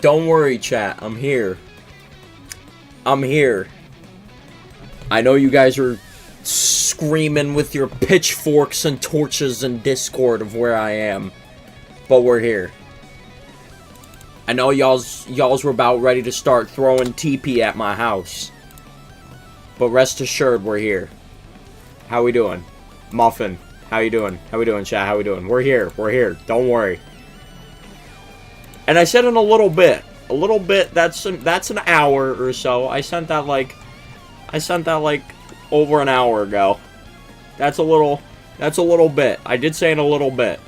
Don't worry, chat. I'm here. I'm here. I know you guys are screaming with your pitchforks and torches and Discord of where I am. But we're here. I know y'all's were about ready to start throwing TP at my house. But rest assured, we're here. How we doing? Muffin, how you doing? How we doing, chat? How we doing? We're here. We're here. Don't worry. And I said in a little bit. A little bit, that's an hour or so. I sent that like over an hour ago. That's a little bit. I did say in a little bit.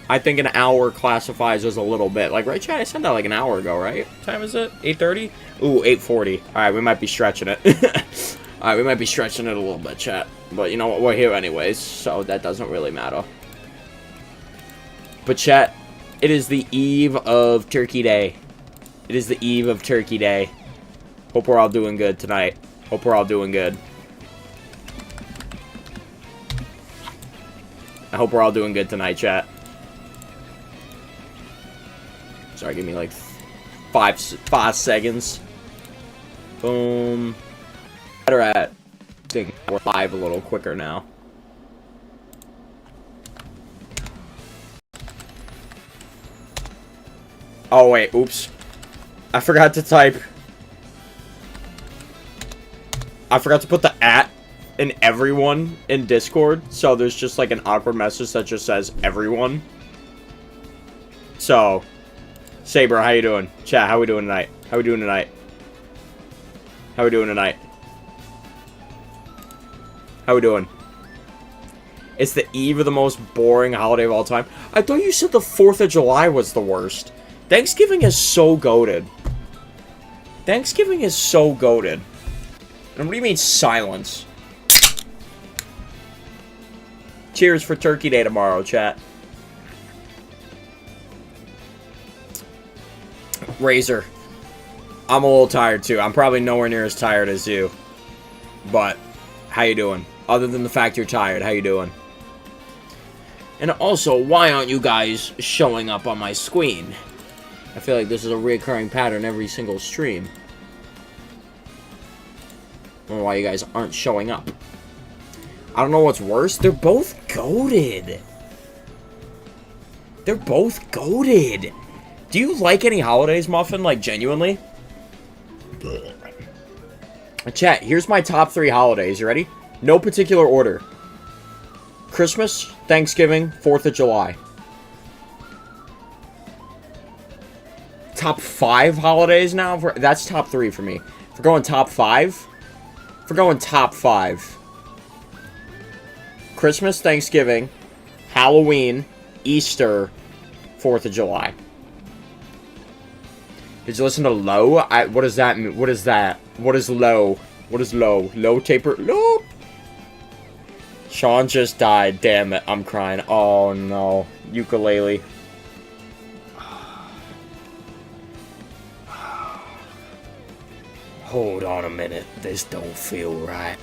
I think an hour classifies as a little bit. Like, right, chat? I sent that like an hour ago, right? What time is it? 8:30? Ooh, 8:40. Alright, we might be stretching it. Alright, we might be stretching it a little bit, chat. But you know what? We're here anyways, so that doesn't really matter. But chat, it is the eve of Turkey Day. It is the eve of Turkey Day. Hope we're all doing good tonight. Hope we're all doing good. I hope we're all doing good tonight, chat. Sorry, give me like 5 seconds. Boom. Better at think we're live a little quicker now. Oh wait, oops. I forgot to type. I forgot to put the @ in everyone in Discord, so there's just like an awkward message that just says everyone. So, Saber, how you doing? Chat, how we doing tonight? How we doing tonight? How we doing tonight? How we doing? It's the eve of the most boring holiday of all time. I thought you said the 4th of July was the worst. Thanksgiving is so goated. Thanksgiving is so goated. And what do you mean silence? Cheers for Turkey Day tomorrow, chat. Razor. I'm a little tired too. I'm probably nowhere near as tired as you. But, how you doing? Other than the fact you're tired, how you doing? And also, why aren't you guys showing up on my screen? I feel like this is a recurring pattern every single stream. I don't know why you guys aren't showing up. I don't know what's worse. They're both goated. They're both goated. Do you like any holidays, Muffin? Like, genuinely? Chat, here's my top 3 holidays. You ready? No particular order. Christmas, Thanksgiving, 4th of July. Top 5 holidays now? That's top 3 for me. If we're going top 5... If we're going top 5... Christmas, Thanksgiving, Halloween, Easter, 4th of July. Did you listen to Low? What does that mean? What is that? What is Low? What is Low? Low taper? Low? Sean just died. Damn it. I'm crying. Oh, no. Ukulele. Hold on a minute. This don't feel right.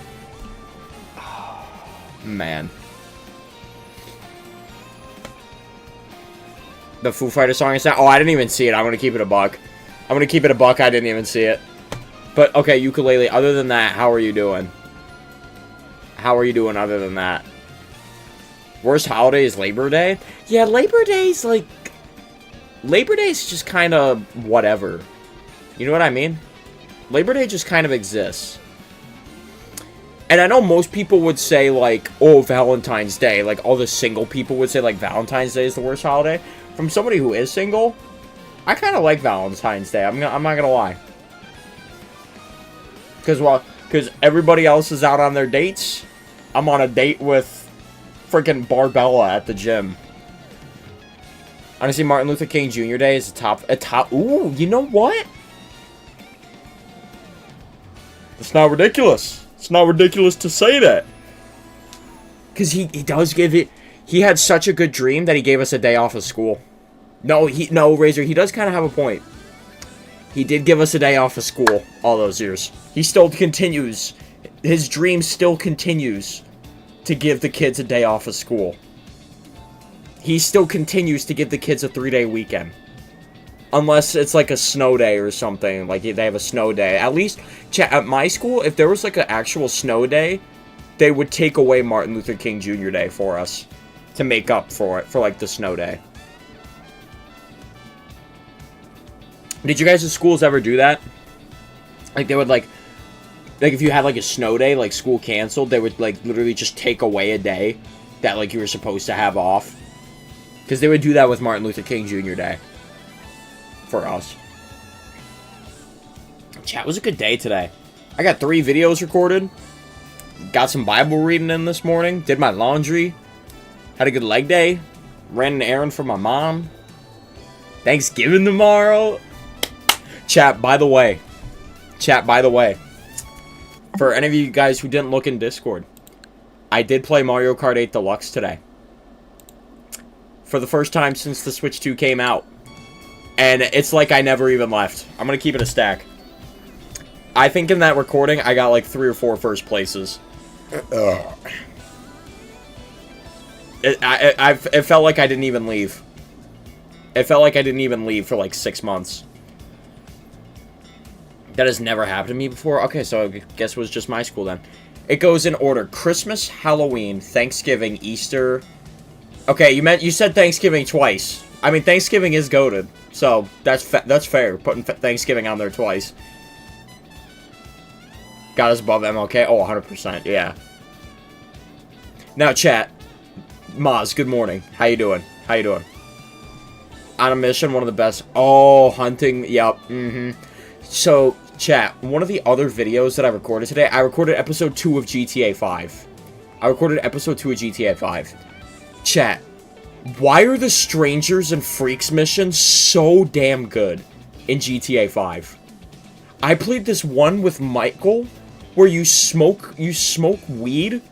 Man. The Foo Fighters song is that? Oh, I didn't even see it. I'm gonna keep it a buck. I'm gonna keep it a buck. I didn't even see it. But, okay, Ukulele. Other than that, how are you doing? How are you doing other than that? Worst holiday is Labor Day? Yeah, Labor Day's like... Labor Day's just kind of whatever. You know what I mean? Labor Day just kind of exists. And I know most people would say, like, oh, Valentine's Day. Like, all the single people would say, like, Valentine's Day is the worst holiday. From somebody who is single, I kind of like Valentine's Day. I'm not going to lie. Because everybody else is out on their dates. I'm on a date with freaking Barbella at the gym. Honestly, Martin Luther King Jr. Day is a top... Ooh, you know what? It's not ridiculous. It's not ridiculous to say that. Because he does give it... He had such a good dream that he gave us a day off of school. No, Razor, he does kind of have a point. He did give us a day off of school all those years. He still continues. His dream still continues to give the kids a day off of school. He still continues to give the kids a 3-day weekend. Unless it's like a snow day or something. Like, they have a snow day. At least, at my school, if there was like an actual snow day, they would take away Martin Luther King Jr. Day for us. To make up for it. For, like, the snow day. Did you guys' schools ever do that? Like, they would, like, if you had, like, a snow day, like, school canceled, they would, like, literally just take away a day that, like, you were supposed to have off. Because they would do that with Martin Luther King Jr. Day. For us. Chat, was a good day today. I got 3 videos recorded. Got some Bible reading in this morning. Did my laundry. Had a good leg day. Ran an errand for my mom. Thanksgiving tomorrow. Chat, by the way. For any of you guys who didn't look in Discord. I did play Mario Kart 8 Deluxe today. For the first time since the Switch 2 came out. And it's like I never even left. I'm going to keep it a stack. I think in that recording, I got like 3 or 4 first places. It felt like I didn't even leave. It felt like I didn't even leave for like 6 months. That has never happened to me before. Okay, so I guess it was just my school then. It goes in order. Christmas, Halloween, Thanksgiving, Easter. Okay, you said Thanksgiving twice. I mean, Thanksgiving is goated. So, that's fair. Putting Thanksgiving on there twice. Got us above MLK? Oh, 100%, yeah. Now, chat. Maz, good morning. How you doing? On a mission, one of the best. Oh, hunting. Yep. So, chat. One of the other videos that I recorded today, I recorded episode 2 of GTA 5. Chat. Why are the Strangers and Freaks missions so damn good in GTA 5? I played this one with Michael where you smoke weed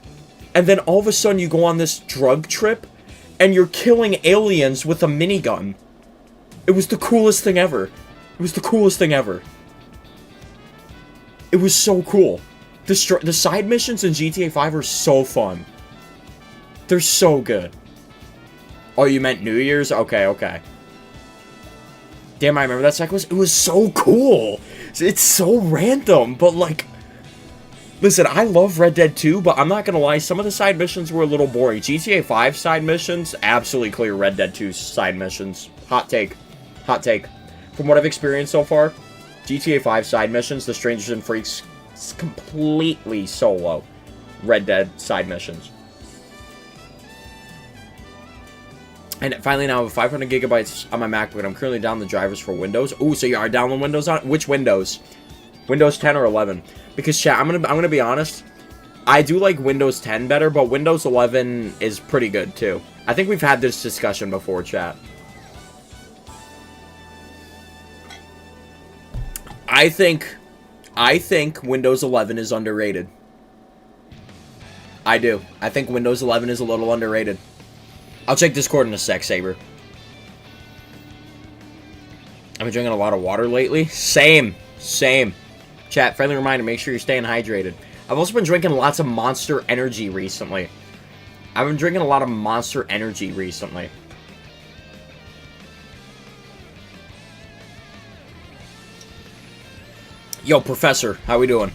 and then all of a sudden you go on this drug trip and you're killing aliens with a minigun. It was the coolest thing ever. It was so cool. The side missions in GTA 5 are so fun. They're so good. Oh, you meant New Year's? Okay. Damn, I remember that cycle. It was so cool. It's so random, but like... Listen, I love Red Dead 2, but I'm not gonna lie, some of the side missions were a little boring. GTA 5 side missions, absolutely clear Red Dead 2 side missions. Hot take. From what I've experienced so far, GTA 5 side missions, the Strangers and Freaks, completely solo Red Dead side missions. And finally now I have 500 gigabytes on my MacBook, and I'm currently down the drivers for Windows. Ooh, so you are downloading Windows on? Which Windows? Windows 10 or 11? Because, chat, I'm gonna be honest. I do like Windows 10 better, but Windows 11 is pretty good, too. I think we've had this discussion before, chat. I think Windows 11 is underrated. I do. I think Windows 11 is a little underrated. I'll check Discord in a sec, Saber. I've been drinking a lot of water lately. Same. Chat, friendly reminder, make sure you're staying hydrated. I've also been drinking lots of Monster Energy recently. Yo, Professor, how we doing?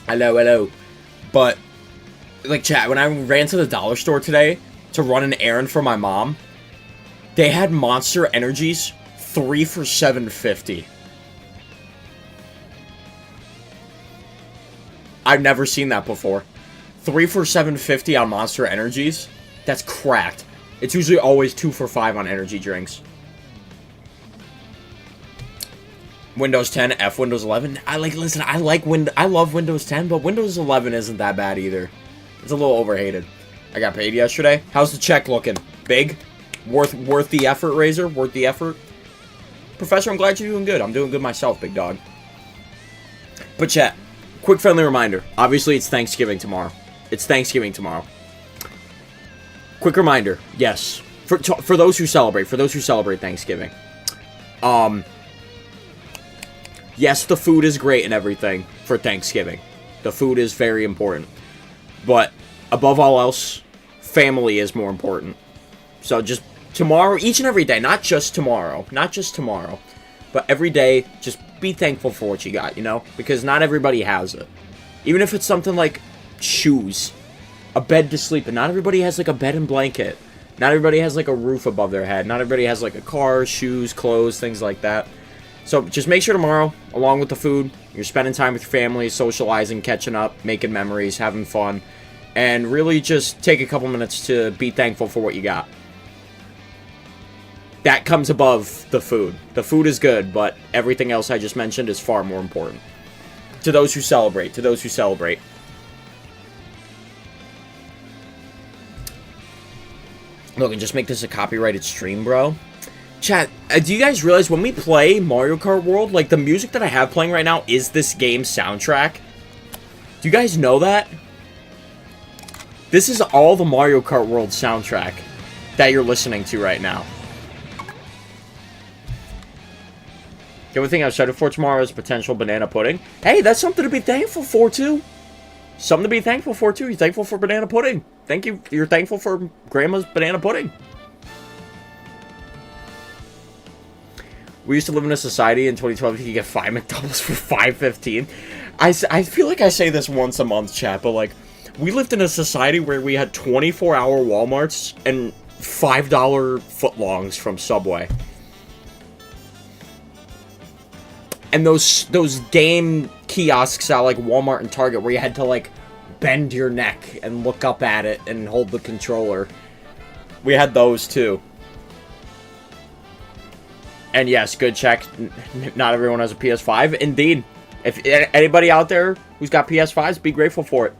Hello. But... like, chat, when I ran to the dollar store today to run an errand for my mom, they had Monster Energies 3 for $7.50. I've never seen that before. 3 for $7.50 on Monster Energies? That's cracked. It's usually always 2 for $5 on energy drinks. Windows 10, Windows 11. I love Windows 10, but Windows 11 isn't that bad either. It's a little overhated. I got paid yesterday. How's the check looking? Big? Worth the effort, Razor? Worth the effort? Professor, I'm glad you're doing good. I'm doing good myself, big dog. But chat, quick friendly reminder. Obviously, it's Thanksgiving tomorrow. Quick reminder. Yes. For those who celebrate Thanksgiving. Yes, the food is great and everything for Thanksgiving. The food is very important. But, above all else, family is more important. So just tomorrow, each and every day, not just tomorrow, but every day, just be thankful for what you got, you know? Because not everybody has it. Even if it's something like shoes, a bed to sleep in. Not everybody has, like, a bed and blanket. Not everybody has, like, a roof above their head. Not everybody has, like, a car, shoes, clothes, things like that. So just make sure tomorrow, along with the food, you're spending time with your family, socializing, catching up, making memories, having fun, and really just take a couple minutes to be thankful for what you got. That comes above the food. The food is good, but everything else I just mentioned is far more important. To those who celebrate, Look, and just make this a copyrighted stream, bro. Chat, do you guys realize when we play Mario Kart World, like, the music that I have playing right now is this game's soundtrack? Do you guys know that? This is all the Mario Kart World soundtrack that you're listening to right now. The only thing I'm excited for tomorrow is potential banana pudding. Hey, that's something to be thankful for, too. Something to be thankful for, too. You're thankful for banana pudding. Thank you. You're thankful for Grandma's banana pudding. We used to live in a society in 2012 you could get 5 McDoubles for $5.15. I feel like I say this once a month, chat, but, like, we lived in a society where we had 24-hour Walmarts and $5 footlongs from Subway. And those game kiosks at, like, Walmart and Target where you had to, like, bend your neck and look up at it and hold the controller. We had those, too. And yes, good check. Not everyone has a PS5. Indeed. If anybody out there who's got PS5s, be grateful for it.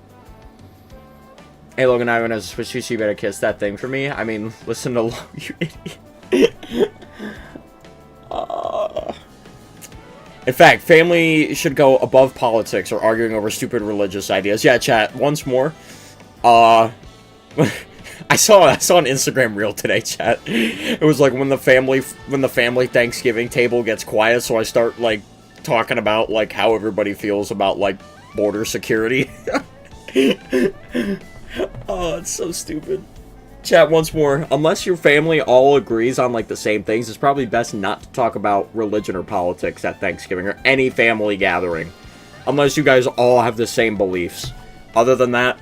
Hey, Logan, everyone has a Switch 2, so you better kiss that thing for me. I mean, listen to... you idiot. In fact, family should go above politics or arguing over stupid religious ideas. Yeah, chat, once more. I saw an Instagram reel today, chat. It was like when the family Thanksgiving table gets quiet, so I start, like, talking about, like, how everybody feels about, like, border security. Oh, it's so stupid. Chat, once more, unless your family all agrees on, like, the same things, it's probably best not to talk about religion or politics at Thanksgiving or any family gathering. Unless you guys all have the same beliefs. Other than that...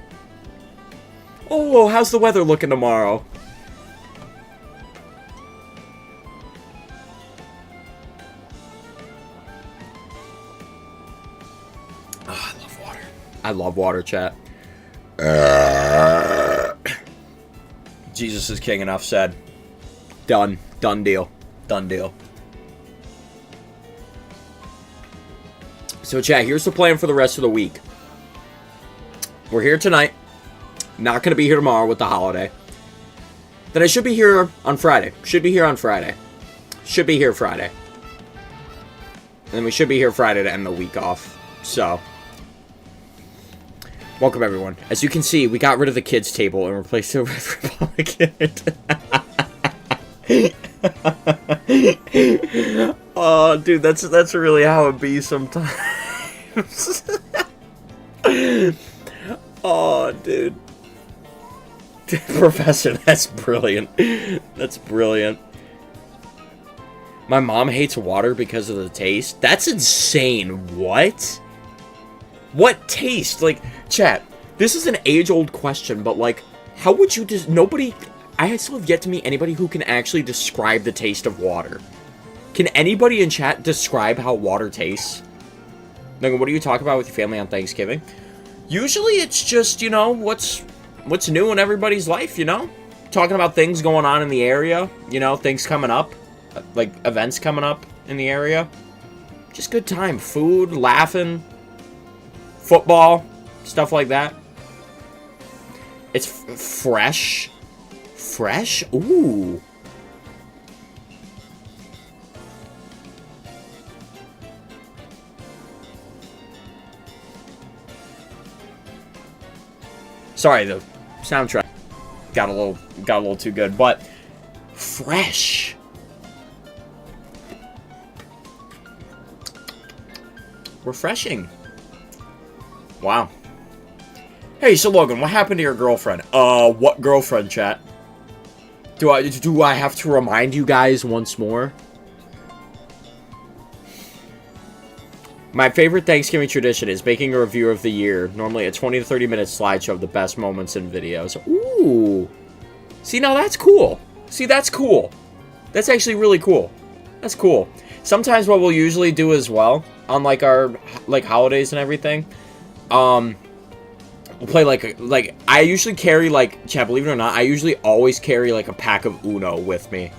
Oh, how's the weather looking tomorrow? Oh, I love water. I love water, chat. Jesus is king, enough said. Done. Done deal. Done deal. So, chat, here's the plan for the rest of the week. We're here tonight. Not going to be here tomorrow with the holiday. Then I should be here on Friday. Should be here on Friday. Should be here Friday. And then we should be here Friday to end the week off. So, welcome everyone. As you can see, we got rid of the kids' table and replaced it with Republican. Oh, dude, that's really how it be sometimes. Oh, dude. Professor, that's brilliant. That's brilliant. My mom hates water because of the taste. That's insane. What? What taste? Like, chat, this is an age-old question, but, like, how would you just... Nobody... I still have yet to meet anybody who can actually describe the taste of water. Can anybody in chat describe how water tastes? Like, what do you talk about with your family on Thanksgiving? Usually it's just, you know, what's new in everybody's life, you know? Talking about things going on in the area, you know, things coming up, like events coming up in the area. Just good time. Food, laughing, football, stuff like that. It's fresh. Fresh? Ooh. Sorry, the soundtrack got a little too good, but fresh. Refreshing. Wow. Hey, so Logan, what happened to your girlfriend? What girlfriend, chat? Do I have to remind you guys once more? My favorite Thanksgiving tradition is making a review of the year. Normally a 20 to 30 minute slideshow of the best moments in videos. Ooh. See, now that's cool. See, that's cool. That's actually really cool. That's cool. Sometimes what we'll usually do as well, on like our holidays and everything, we'll play like I usually carry chat, believe it or not, I usually always carry like a pack of Uno with me.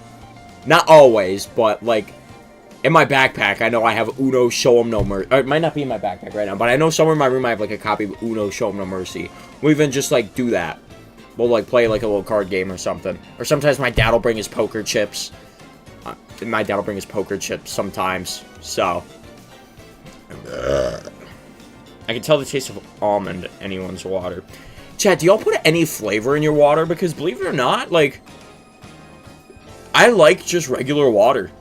Not always, but like in my backpack, I know I have Uno Show 'em No Mercy. It might not be in my backpack right now, but I know somewhere in my room I have like a copy of Uno Show 'em No Mercy. We'll even just like do that. We'll like play like a little card game or something. Or sometimes my dad will bring his poker chips. My dad will bring his poker chips sometimes. So I can tell the taste of almond in anyone's water. Chat, do y'all put any flavor in your water? Because believe it or not, like, I like just regular water.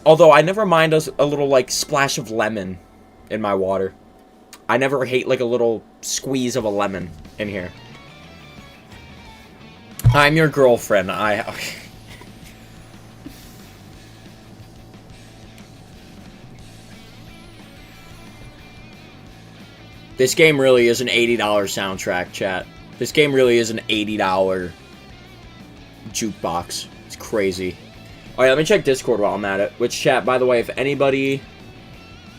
Although I never mind a little like splash of lemon in my water. I never hate like a little squeeze of a lemon in here. I'm your girlfriend. This game really is an $80 soundtrack, chat. This game really is an $80 jukebox. It's crazy. Alright, let me check Discord while I'm at it. Which, chat, by the way, if anybody...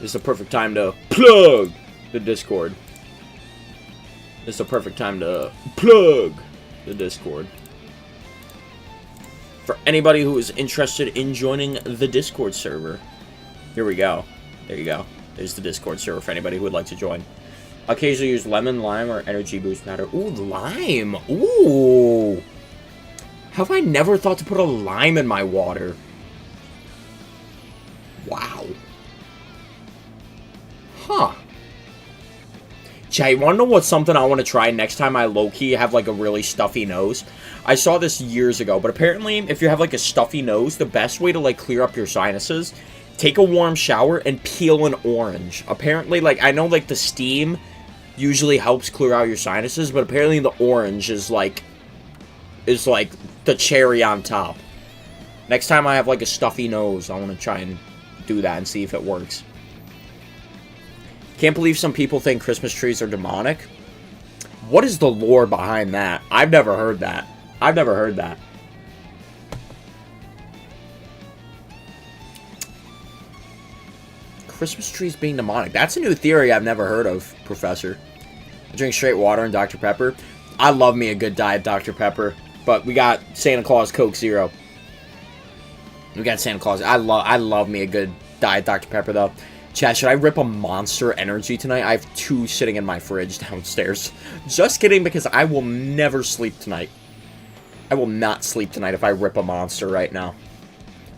This is the perfect time to plug the Discord. This is the perfect time to plug the Discord. For anybody who is interested in joining the Discord server. Here we go. There you go. There's the Discord server for anybody who would like to join. I occasionally use lemon, lime, or energy boost powder. Ooh, lime. Ooh. Have I never thought to put a lime in my water? Wow. Huh. Chat, you want to know what's something I want to try next time I low-key have, like, a really stuffy nose? I saw this years ago, but apparently, if you have, like, a stuffy nose, the best way to, like, clear up your sinuses, take a warm shower and peel an orange. Apparently, like, I know, like, the steam usually helps clear out your sinuses, but apparently the orange is, like, the cherry on top. Next time I have, like, a stuffy nose, I want to try and do that and see if it works. Can't believe some people think Christmas trees are demonic. What is the lore behind that? I've never heard that. I've never heard that. Christmas trees being demonic. That's a new theory I've never heard of, Professor. I drink straight water and Dr. Pepper. I love me a good Diet Dr. Pepper. But we got Santa Claus Coke Zero. We got Santa Claus. I love me a good Diet Dr. Pepper, though. Chat, should I rip a Monster Energy tonight? I have 2 sitting in my fridge downstairs. Just kidding, because I will never sleep tonight. I will not sleep tonight if I rip a Monster right now.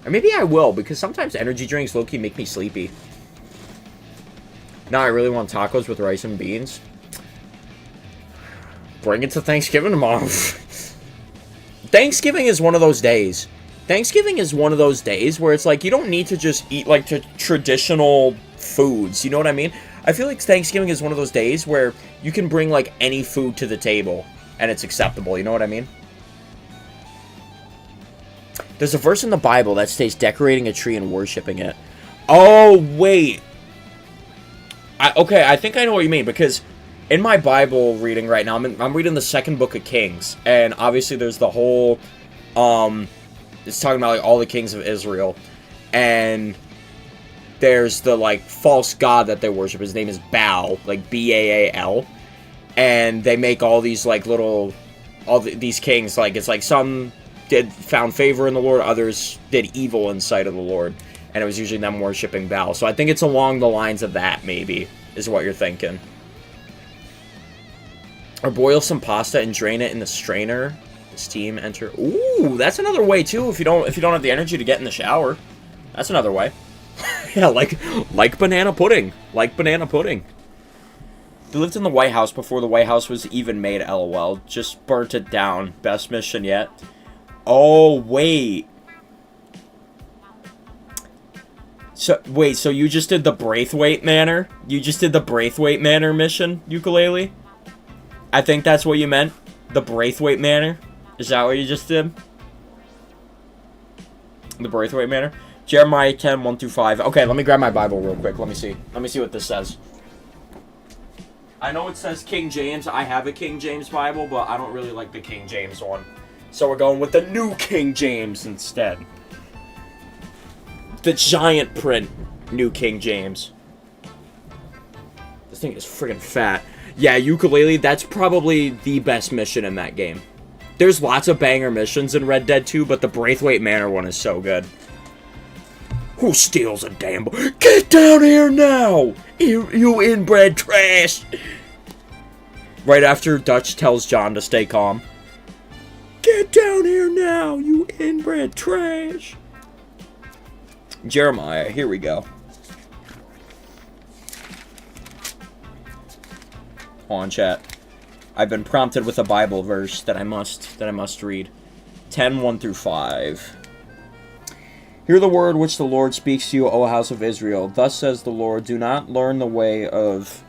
Or maybe I will, because sometimes energy drinks low-key make me sleepy. Now I really want tacos with rice and beans. Bring it to Thanksgiving tomorrow. Thanksgiving is one of those days. Thanksgiving is one of those days where it's like, you don't need to just eat like traditional foods. You know what I mean? I feel like Thanksgiving is one of those days where you can bring like any food to the table and it's acceptable. You know what I mean? There's a verse in the Bible that states decorating a tree and worshiping it. Oh, wait. Okay, I think I know what you mean, because in my Bible reading right now, I'm reading the 2nd book of Kings, and obviously there's the whole, it's talking about, like, all the kings of Israel, and there's the, like, false god that they worship. His name is Baal, like, B-A-A-L, and they make all these, like, little, these kings, like, it's like some found favor in the Lord, others did evil in sight of the Lord. And it was usually them worshiping Baal. So I think it's along the lines of that, maybe, is what you're thinking. Or boil some pasta and drain it in the strainer. Steam, enter. Ooh, that's another way, too, if you don't have the energy to get in the shower. That's another way. Yeah, like banana pudding. Like banana pudding. They lived in the White House before the White House was even made, LOL. Just burnt it down. Best mission yet. Oh, wait. So you just did the Braithwaite Manor? You just did the Braithwaite Manor mission, Ukulele? I think that's what you meant. The Braithwaite Manor? Is that what you just did? The Braithwaite Manor. Jeremiah 10, 1 through 5. Okay, let me grab my Bible real quick. Let me see. Let me see what this says. I know it says King James. I have a King James Bible, but I don't really like the King James one. So we're going with the New King James instead. The giant print New King James. This thing is friggin' fat. Yeah, ukulele, that's probably the best mission in that game. There's lots of banger missions in Red Dead 2, but the Braithwaite Manor one is so good. Who steals a damn boy? Get down here now! You inbred trash! Right after Dutch tells John to stay calm. Get down here now, you inbred trash! Jeremiah, here we go. Hold on, chat. I've been prompted with a Bible verse that I must read. 10, 1 through 5. Hear the word which the Lord speaks to you, O house of Israel. Thus says the Lord, do not learn the way of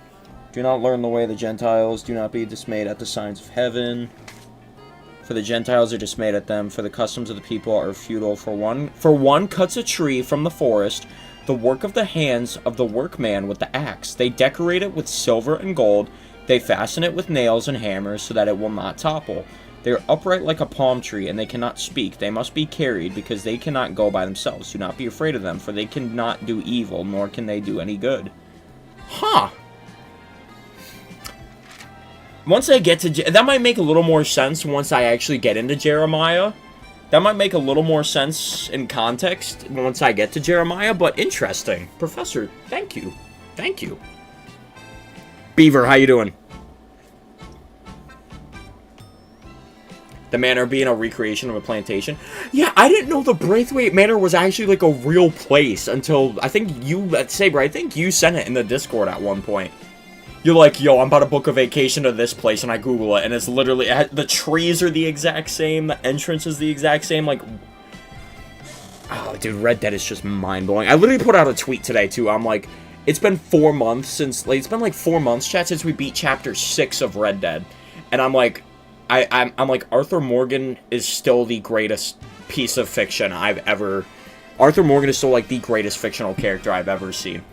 the Gentiles. Do not be dismayed at the signs of heaven. For the Gentiles are dismayed at them. For the customs of the people are futile. For one cuts a tree from the forest, the work of the hands of the workman with the axe. They decorate it with silver and gold. They fasten it with nails and hammers so that it will not topple. They are upright like a palm tree, and they cannot speak. They must be carried, because they cannot go by themselves. Do not be afraid of them, for they cannot do evil, nor can they do any good. Huh. Once I get to... that might make a little more sense once I actually get into Jeremiah. That might make a little more sense in context once I get to Jeremiah, but interesting. Professor, thank you. Thank you. Beaver, how you doing? The manor being a recreation of a plantation. Yeah, I didn't know the Braithwaite Manor was actually like a real place until I think you, Saber, I think you sent it in the Discord at one point. You're like, yo, I'm about to book a vacation to this place, and I Google it, and it's literally, the trees are the exact same, the entrance is the exact same, like, oh, dude, Red Dead is just mind-blowing. I literally put out a tweet today, too. I'm like, it's been 4 months since, like, it's been like 4 months, chat, since we beat Chapter 6 of Red Dead, and I'm like, I'm like, Arthur Morgan is still the greatest piece of fiction I've ever... Arthur Morgan is still, like, the greatest fictional character I've ever seen.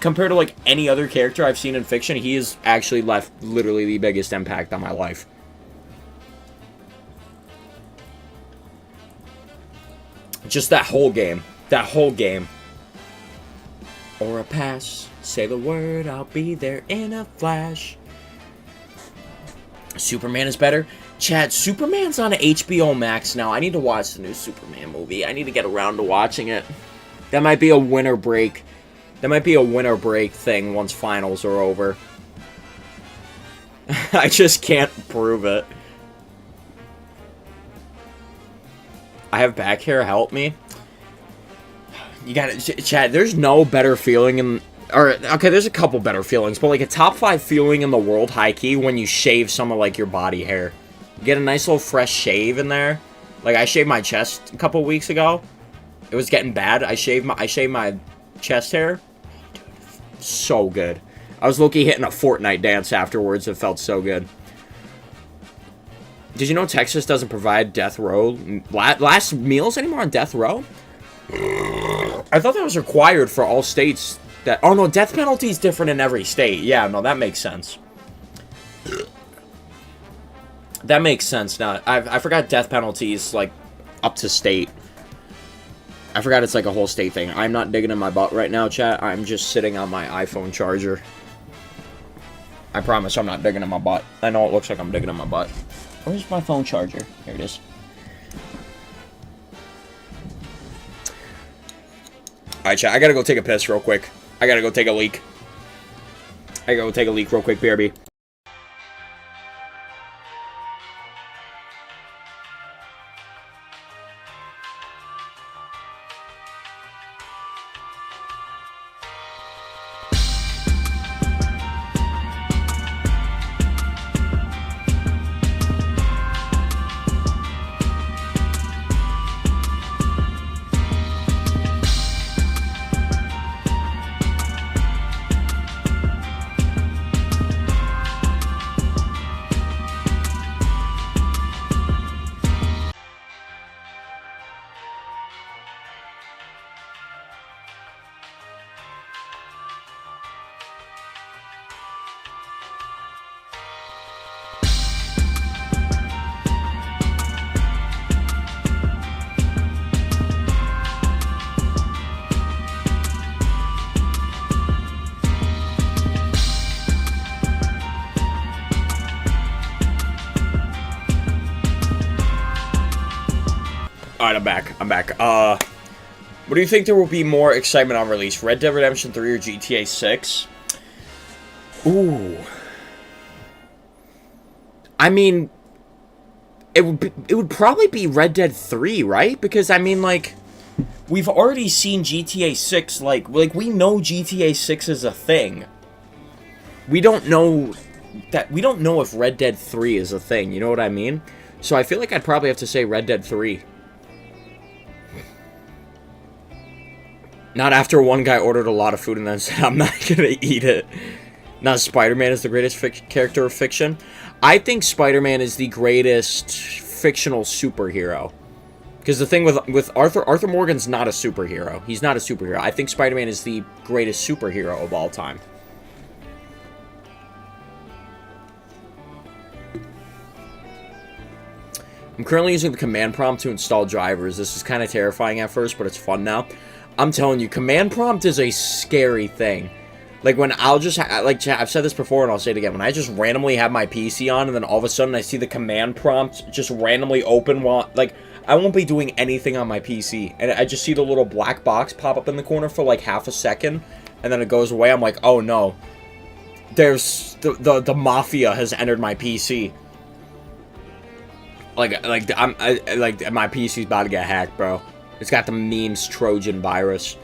Compared to, like, any other character I've seen in fiction, he has actually left literally the biggest impact on my life. Just that whole game. That whole game. Or a pass. Say the word, I'll be there in a flash. Superman is better. Chad, Superman's on HBO Max now. I need to watch the new Superman movie. I need to get around to watching it. That might be a winter break. That might be a winter break thing once finals are over. I just can't prove it. I have back hair, help me. You gotta, Chad, there's no better feeling in... Or, okay, there's a couple better feelings, but like a top 5 feeling in the world, high-key, when you shave some of like your body hair. You get a nice little fresh shave in there. Like, I shaved my chest a couple weeks ago. It was getting bad. I shaved my chest hair. Dude, so good. I was low-key hitting a Fortnite dance afterwards. It felt so good. Did you know Texas doesn't provide death row last meals anymore on death row? I thought that was required for all states. That, oh no, death penalty is different in every state. Yeah, no, that makes sense. That makes sense now. I forgot death penalty is like up to state. I forgot it's like a whole state thing. I'm not digging in my butt right now, chat. I'm just sitting on my iPhone charger. I promise I'm not digging in my butt. I know it looks like I'm digging in my butt. Where's my phone charger? Here it is. Alright, chat. I gotta go take a piss real quick. I gotta go take a leak. I gotta go take a leak real quick, BRB. Alright, I'm back. What do you think there will be more excitement on release? Red Dead Redemption 3 or GTA 6? Ooh. I mean, it would probably be Red Dead 3, right? Because, I mean, like, we've already seen GTA 6, like we know GTA 6 is a thing. We don't know if Red Dead 3 is a thing, you know what I mean? So I feel like I'd probably have to say Red Dead 3. Not after one guy ordered a lot of food and then said, I'm not gonna eat it. Not Spider-Man is the greatest character of fiction. I think Spider-Man is the greatest fictional superhero. Because the thing with Arthur Morgan's not a superhero. He's not a superhero. I think Spider-Man is the greatest superhero of all time. I'm currently using the command prompt to install drivers. This is kind of terrifying at first, but it's fun now. I'm telling you, command prompt is a scary thing. Like, when I'll just, like, I've said this before and I'll say it again. When I just randomly have my PC on and then all of a sudden I see the command prompt just randomly open while, like, I won't be doing anything on my PC. And I just see the little black box pop up in the corner for, like, half a second. And then it goes away. I'm like, oh, no. There's, the mafia has entered my PC. Like, my PC's about to get hacked, bro. It's got the memes Trojan virus.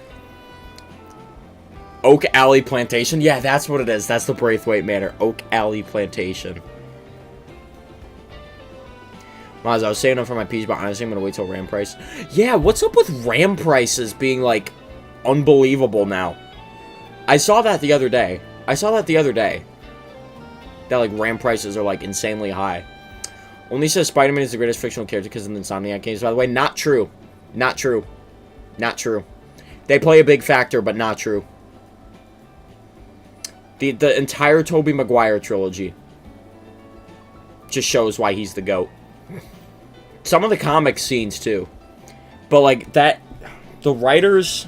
Oak Alley Plantation? Yeah, that's what it is. That's the Braithwaite Manor. Oak Alley Plantation. Miles, I was saving up for my piece, but honestly, I'm going to wait till RAM price. Yeah, what's up with RAM prices being, like, unbelievable now? I saw that the other day. That, like, RAM prices are, like, insanely high. Only says Spider-Man is the greatest fictional character because of the Insomniac games. By the way, not true. Not true. Not true. They play a big factor, but not true. The entire Tobey Maguire trilogy just shows why he's the GOAT. Some of the comic scenes, too. But, like, that... The writers...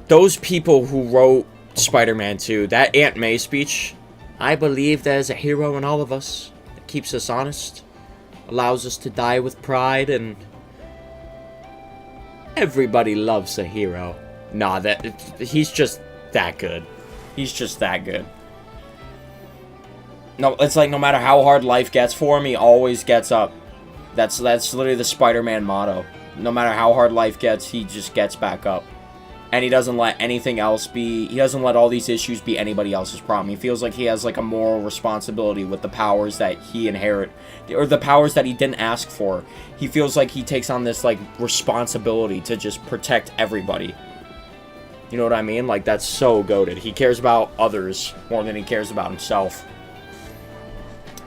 Those people who wrote Spider-Man 2, that Aunt May speech... I believe there's a hero in all of us that keeps us honest, allows us to die with pride, and... Everybody loves a hero. Nah, he's just... that good. He's just that good. No, it's like no matter how hard life gets for him, he always gets up. That's literally the Spider-Man motto. No matter how hard life gets, he just gets back up. And he doesn't let anything else be... He doesn't let all these issues be anybody else's problem. He feels like he has, like, a moral responsibility with the powers that he inherit. Or the powers that he didn't ask for. He feels like he takes on this, like, responsibility to just protect everybody. You know what I mean? Like, that's so goated. He cares about others more than he cares about himself.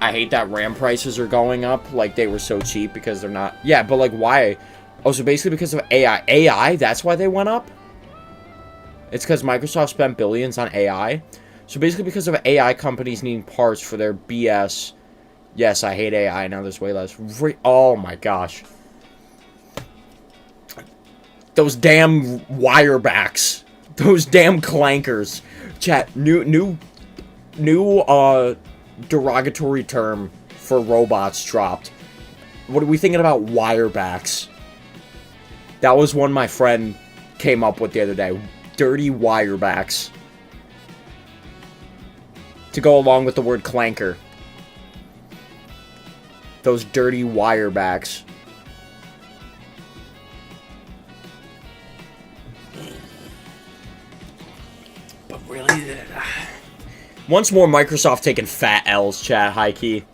I hate that RAM prices are going up. Like, they were so cheap because they're not... Yeah, but, like, why? Oh, so basically because of AI. AI? That's why they went up? It's because Microsoft spent billions on AI? So basically because of AI companies needing parts for their BS. Yes, I hate AI. Now there's way less... Oh, my gosh. Those damn wirebacks. Those damn clankers. Chat, new derogatory term for robots dropped. What are we thinking about wirebacks? That was one my friend came up with the other day. Dirty wirebacks. To go along with the word clanker. Those dirty wirebacks. Really? Once more, Microsoft taking fat L's, chat, high key.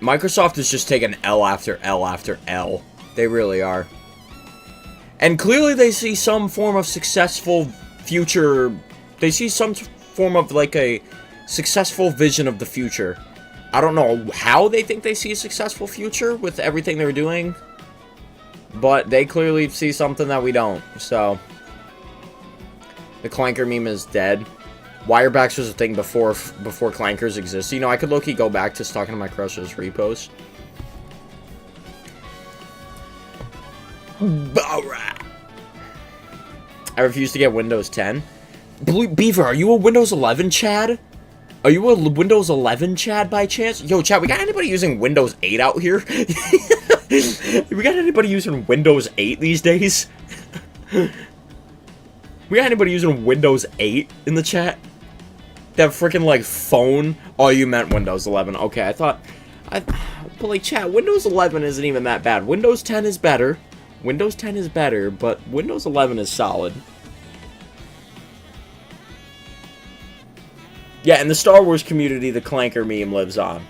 Microsoft is just taking L after L after L. They really are. And clearly they see some form of successful future. They see some form of, like, a successful vision of the future. I don't know how they think they see a successful future with everything they're doing. But they clearly see something that we don't, so... The clanker meme is dead. Wirebacks was a thing before clankers existed. You know, I could low-key go back to talking to my crush's repost. Alright. I refuse to get Windows 10. Blue Beaver, are you a Windows 11, Chad? Are you a Windows 11 Chad by chance? Yo, Chad, we got anybody using Windows 8 out here? We got anybody using Windows 8 these days? We got anybody using Windows 8 in the chat? That freaking, like, phone? Oh, you meant Windows 11. Okay, I thought... but, like, chat, Windows 11 isn't even that bad. Windows 10 is better. Windows 10 is better, but Windows 11 is solid. Yeah, in the Star Wars community, the Clanker meme lives on.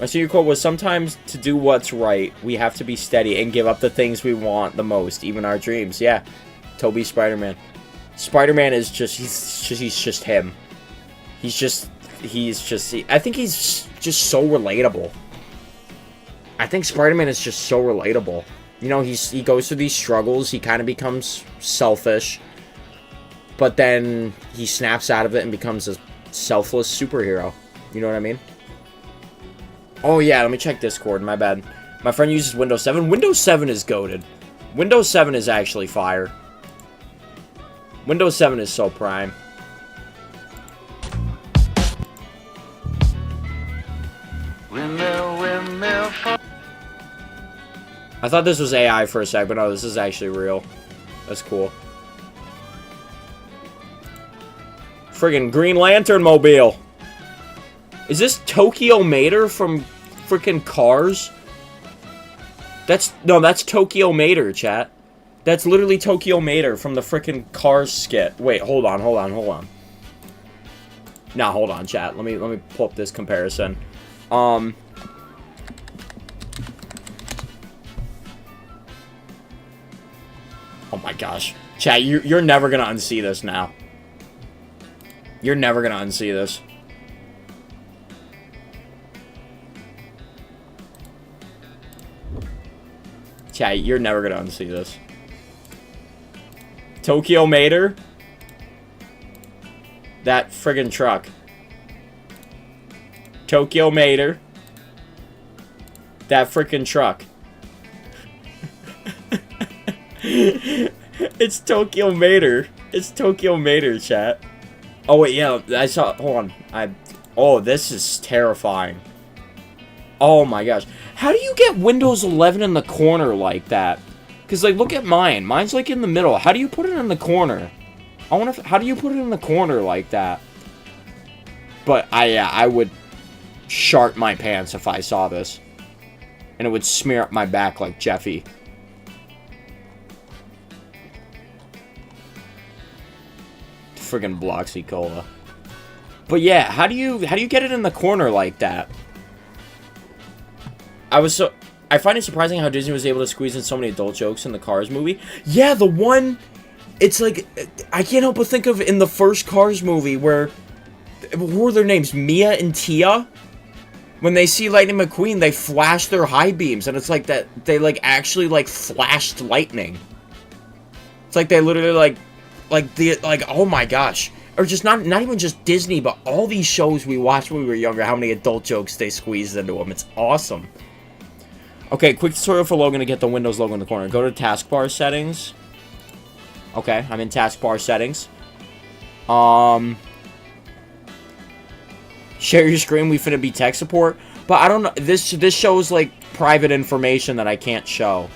My secret quote was, sometimes to do what's right, we have to be steady and give up the things we want the most, even our dreams. Yeah, Toby Spider-Man. Spider-Man is just, he's just him. I think he's just so relatable. I think Spider-Man is just so relatable. You know, he goes through these struggles, he kind of becomes selfish, but then he snaps out of it and becomes a selfless superhero. You know what I mean? Oh yeah, let me check Discord, my bad. My friend uses Windows 7. Windows 7 is goated. Windows 7 is actually fire. Windows 7 is so prime. I thought this was AI for a sec, but no, this is actually real. That's cool. Friggin' Green Lantern Mobile. Is this Tokyo Mater from frickin' Cars? That's Tokyo Mater, chat. That's literally Tokyo Mater from the frickin' Cars skit. Wait, hold on. Nah, hold on, chat. Let me pull up this comparison. Oh my gosh. Chat, you're never gonna unsee this now. You're never gonna unsee this. Chat, you're never gonna unsee this. Tokyo Mater. That friggin' truck. Tokyo Mater. That frickin' truck. It's Tokyo Mater. It's Tokyo Mater, chat. Oh, wait, yeah, I saw... Hold on. Oh, this is terrifying. Oh, my gosh. How do you get Windows 11 in the corner like that? Because, like, look at mine. Mine's, like, in the middle. How do you put it in the corner? How do you put it in the corner like that? But, I would shart my pants if I saw this. And it would smear up my back like Jeffy. Friggin' Bloxy Cola. But yeah, how do you get it in the corner like that? I find it surprising how Disney was able to squeeze in so many adult jokes in the Cars movie. Yeah, the one, it's like, I can't help but think of in the first Cars movie where, what were their names? Mia and Tia? When they see Lightning McQueen, they flash their high beams, and it's like that, they like actually like flashed lightning. It's like they literally oh my gosh. Or just not even just Disney, but all these shows we watched when we were younger, how many adult jokes they squeezed into them. It's awesome. Okay, quick tutorial for Logan to get the Windows logo in the corner. Go to taskbar settings. Okay, I'm in taskbar settings. Share your screen, we finna be tech support. But I don't know, this shows like private information that I can't show.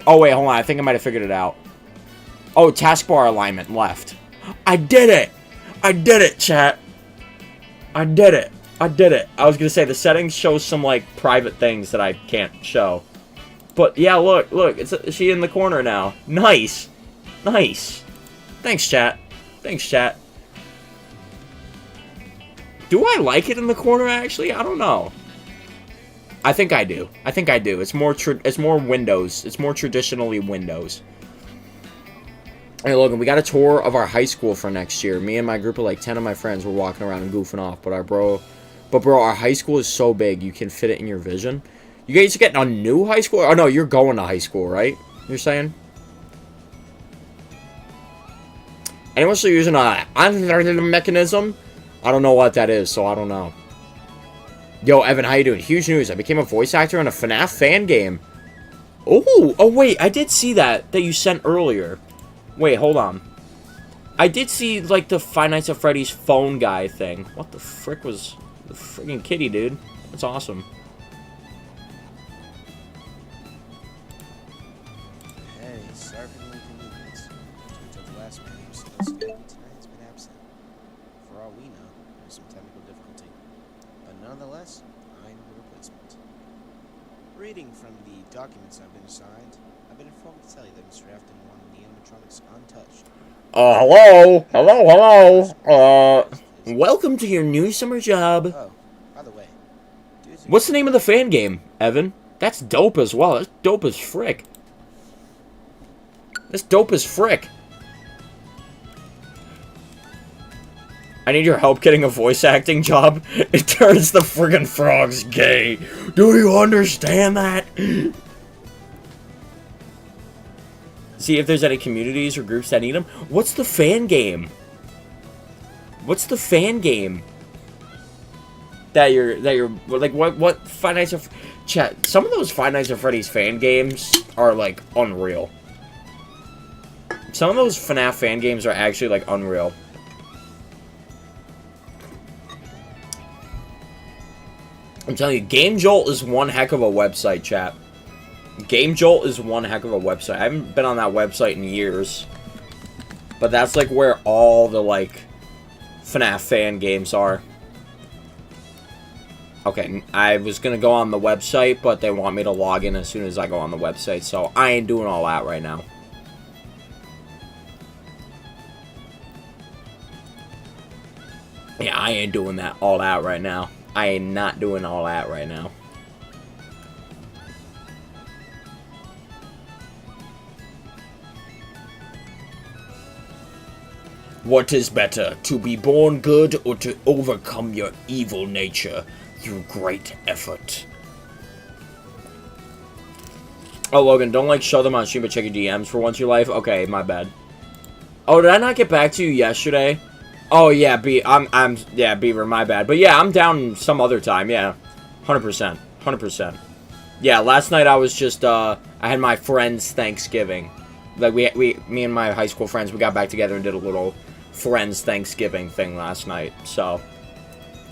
Oh wait, hold on, I think I might have figured it out. Oh, taskbar alignment, left. I did it! I did it, chat! I did it! I did it! I was gonna say, the settings show some, like, private things that I can't show. But, yeah, look, is she in the corner now? Nice! Nice! Thanks, chat. Thanks, chat. Do I like it in the corner, actually? I don't know. I think I do. I think I do. It's more Windows. It's more traditionally Windows. Hey, Logan, we got a tour of our high school for next year. Me and my group of, like, 10 of my friends were walking around and goofing off. But, bro, our high school is so big, you can fit it in your vision. You guys are getting a new high school? Oh, no, you're going to high school, right? You're saying? Anyone still using a mechanism? I don't know what that is, so I don't know. Yo, Evan, how you doing? Huge news. I became a voice actor in a FNAF fan game. Oh, wait, I did see that you sent earlier. Wait, hold on. I did see, like, the Five Nights at Freddy's phone guy thing. What the frick was the friggin' kitty, dude? That's awesome. Hey, sorry for the inconvenience. Until the last man who was supposed to get me tonight has been absent. For all we know, there's some technical difficulty. But nonetheless, I'm the replacement. Reading from the documents I've been assigned, I've been informed to tell you that Mr. Afton wanted the animatronics untouched. Hello? Hello? Welcome to your new summer job. Oh, by the way, what's the name of the fan game, Evan? That's dope as well. That's dope as frick. That's dope as frick. I need your help getting a voice acting job. It turns the friggin' frogs gay. Do you understand that? See if there's any communities or groups that need them. What's the fan game? What's the fan game? That you're like what Five Nights at chat? Some of those Five Nights at Freddy's fan games are like unreal. Some of those FNAF fan games are actually like unreal. I'm telling you, Game Jolt is one heck of a website, chat. Game Jolt is one heck of a website. I haven't been on that website in years. But that's like where all the like FNAF fan games are. Okay, I was gonna go on the website, but they want me to log in as soon as I go on the website, so I ain't doing all that right now. Yeah, I ain't doing all that right now. I ain't not doing all that right now. What is better, to be born good or to overcome your evil nature through great effort? Oh, Logan, don't like show them on stream, but check your DMs for once in your life. Okay, my bad. Oh, did I not get back to you yesterday? Oh yeah, yeah, Beaver, my bad. But yeah, I'm down some other time. Yeah, 100%, 100%. Yeah, last night I was just I had my friend's Thanksgiving. Like me and my high school friends, we got back together and did a little friends Thanksgiving thing last night. So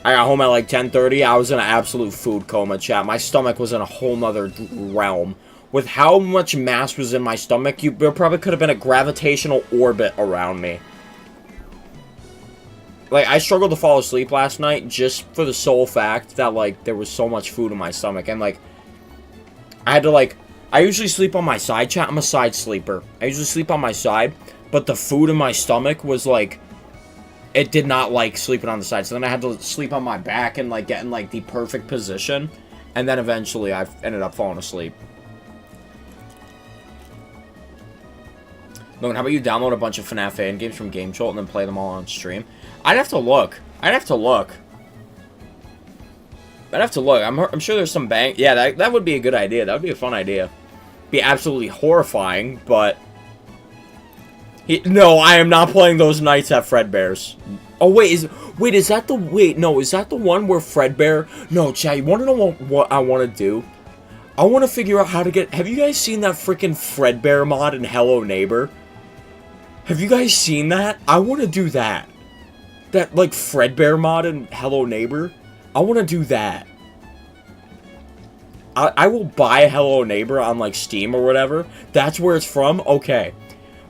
I got home at like 10:30. I was in an absolute food coma, chat. My stomach was in a whole nother realm. With how much mass was in my stomach, there probably could have been a gravitational orbit around me. Like, I struggled to fall asleep last night just for the sole fact that, like, there was so much food in my stomach. And, like, I had to, like, I usually sleep on my side, chat. I'm a side sleeper. I usually sleep on my side, but the food in my stomach was, like, it did not like sleeping on the side. So then I had to sleep on my back and, like, get in, like, the perfect position. And then eventually I ended up falling asleep. Logan, how about you download a bunch of FNAF fan games from Game Jolt and then play them all on stream? I'd have to look. I'd have to look. I'm sure there's some bang. Yeah, that would be a good idea. That would be a fun idea. Be absolutely horrifying, but... No, I am not playing those nights at Fredbear's. Oh, wait, is that the... Wait, no, is that the one where Fredbear... No, chat, you want to know what I want to do? I want to figure out how to get... Have you guys seen that freaking Fredbear mod in Hello Neighbor? Have you guys seen that? I want to do that. That, like, Fredbear mod in Hello Neighbor. I want to do that. I will buy Hello Neighbor on, like, Steam or whatever. That's where it's from? Okay.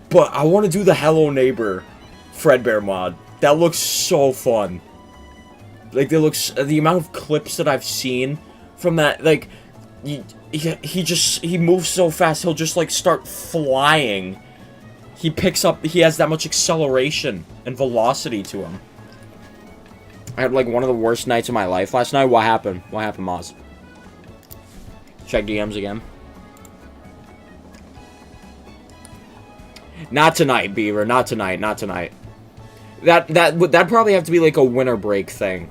But I want to do the Hello Neighbor Fredbear mod. That looks so fun. Like, the amount of clips that I've seen from that, like, he moves so fast, he'll just, like, start flying. He has that much acceleration and velocity to him. I had, like, one of the worst nights of my life last night. What happened? What happened, Moz? Check DMs again. Not tonight, Beaver. Not tonight. Not tonight. That'd probably have to be, like, a winter break thing.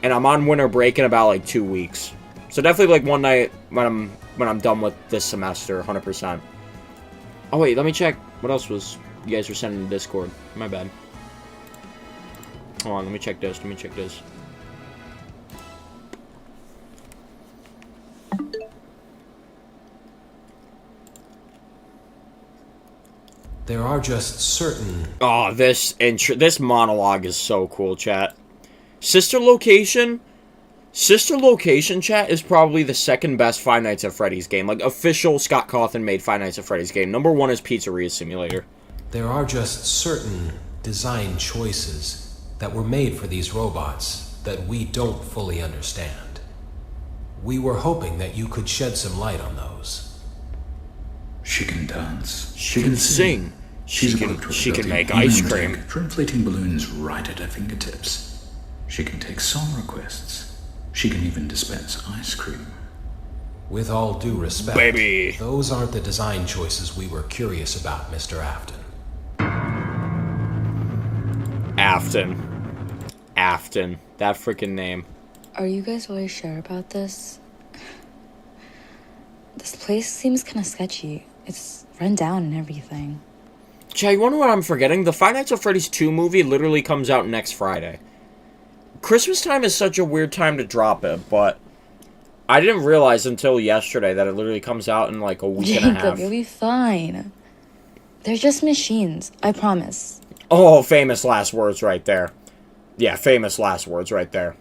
And I'm on winter break in about, like, 2 weeks. So definitely, like, one night when I'm done with this semester, 100%. Oh, wait, let me check. What else was you guys were sending in Discord? My bad. Hold on, let me check this. There are just certain... Oh, this monologue is so cool, chat. Sister Location, chat, is probably the second best Five Nights at Freddy's game. Like, official Scott Cawthon made Five Nights at Freddy's game. Number 1 is Pizzeria Simulator. There are just certain design choices that were made for these robots that we don't fully understand. We were hoping that you could shed some light on those. She can dance. She can sing. She can make ice cream. For inflating balloons right at her fingertips. She can take song requests. She can even dispense ice cream. With all due respect, baby, those aren't the design choices we were curious about, Mr. Afton. Afton. That freaking name. Are you guys really sure about this? This place seems kind of sketchy. It's run down and everything. Chad, you wonder what I'm forgetting? The Five Nights at Freddy's 2 movie literally comes out next Friday. Christmas time is such a weird time to drop it, but I didn't realize until yesterday that it literally comes out in like a week and a half. Jacob, you'll be fine. They're just machines, I promise. Oh, famous last words right there. Yeah, famous last words right there.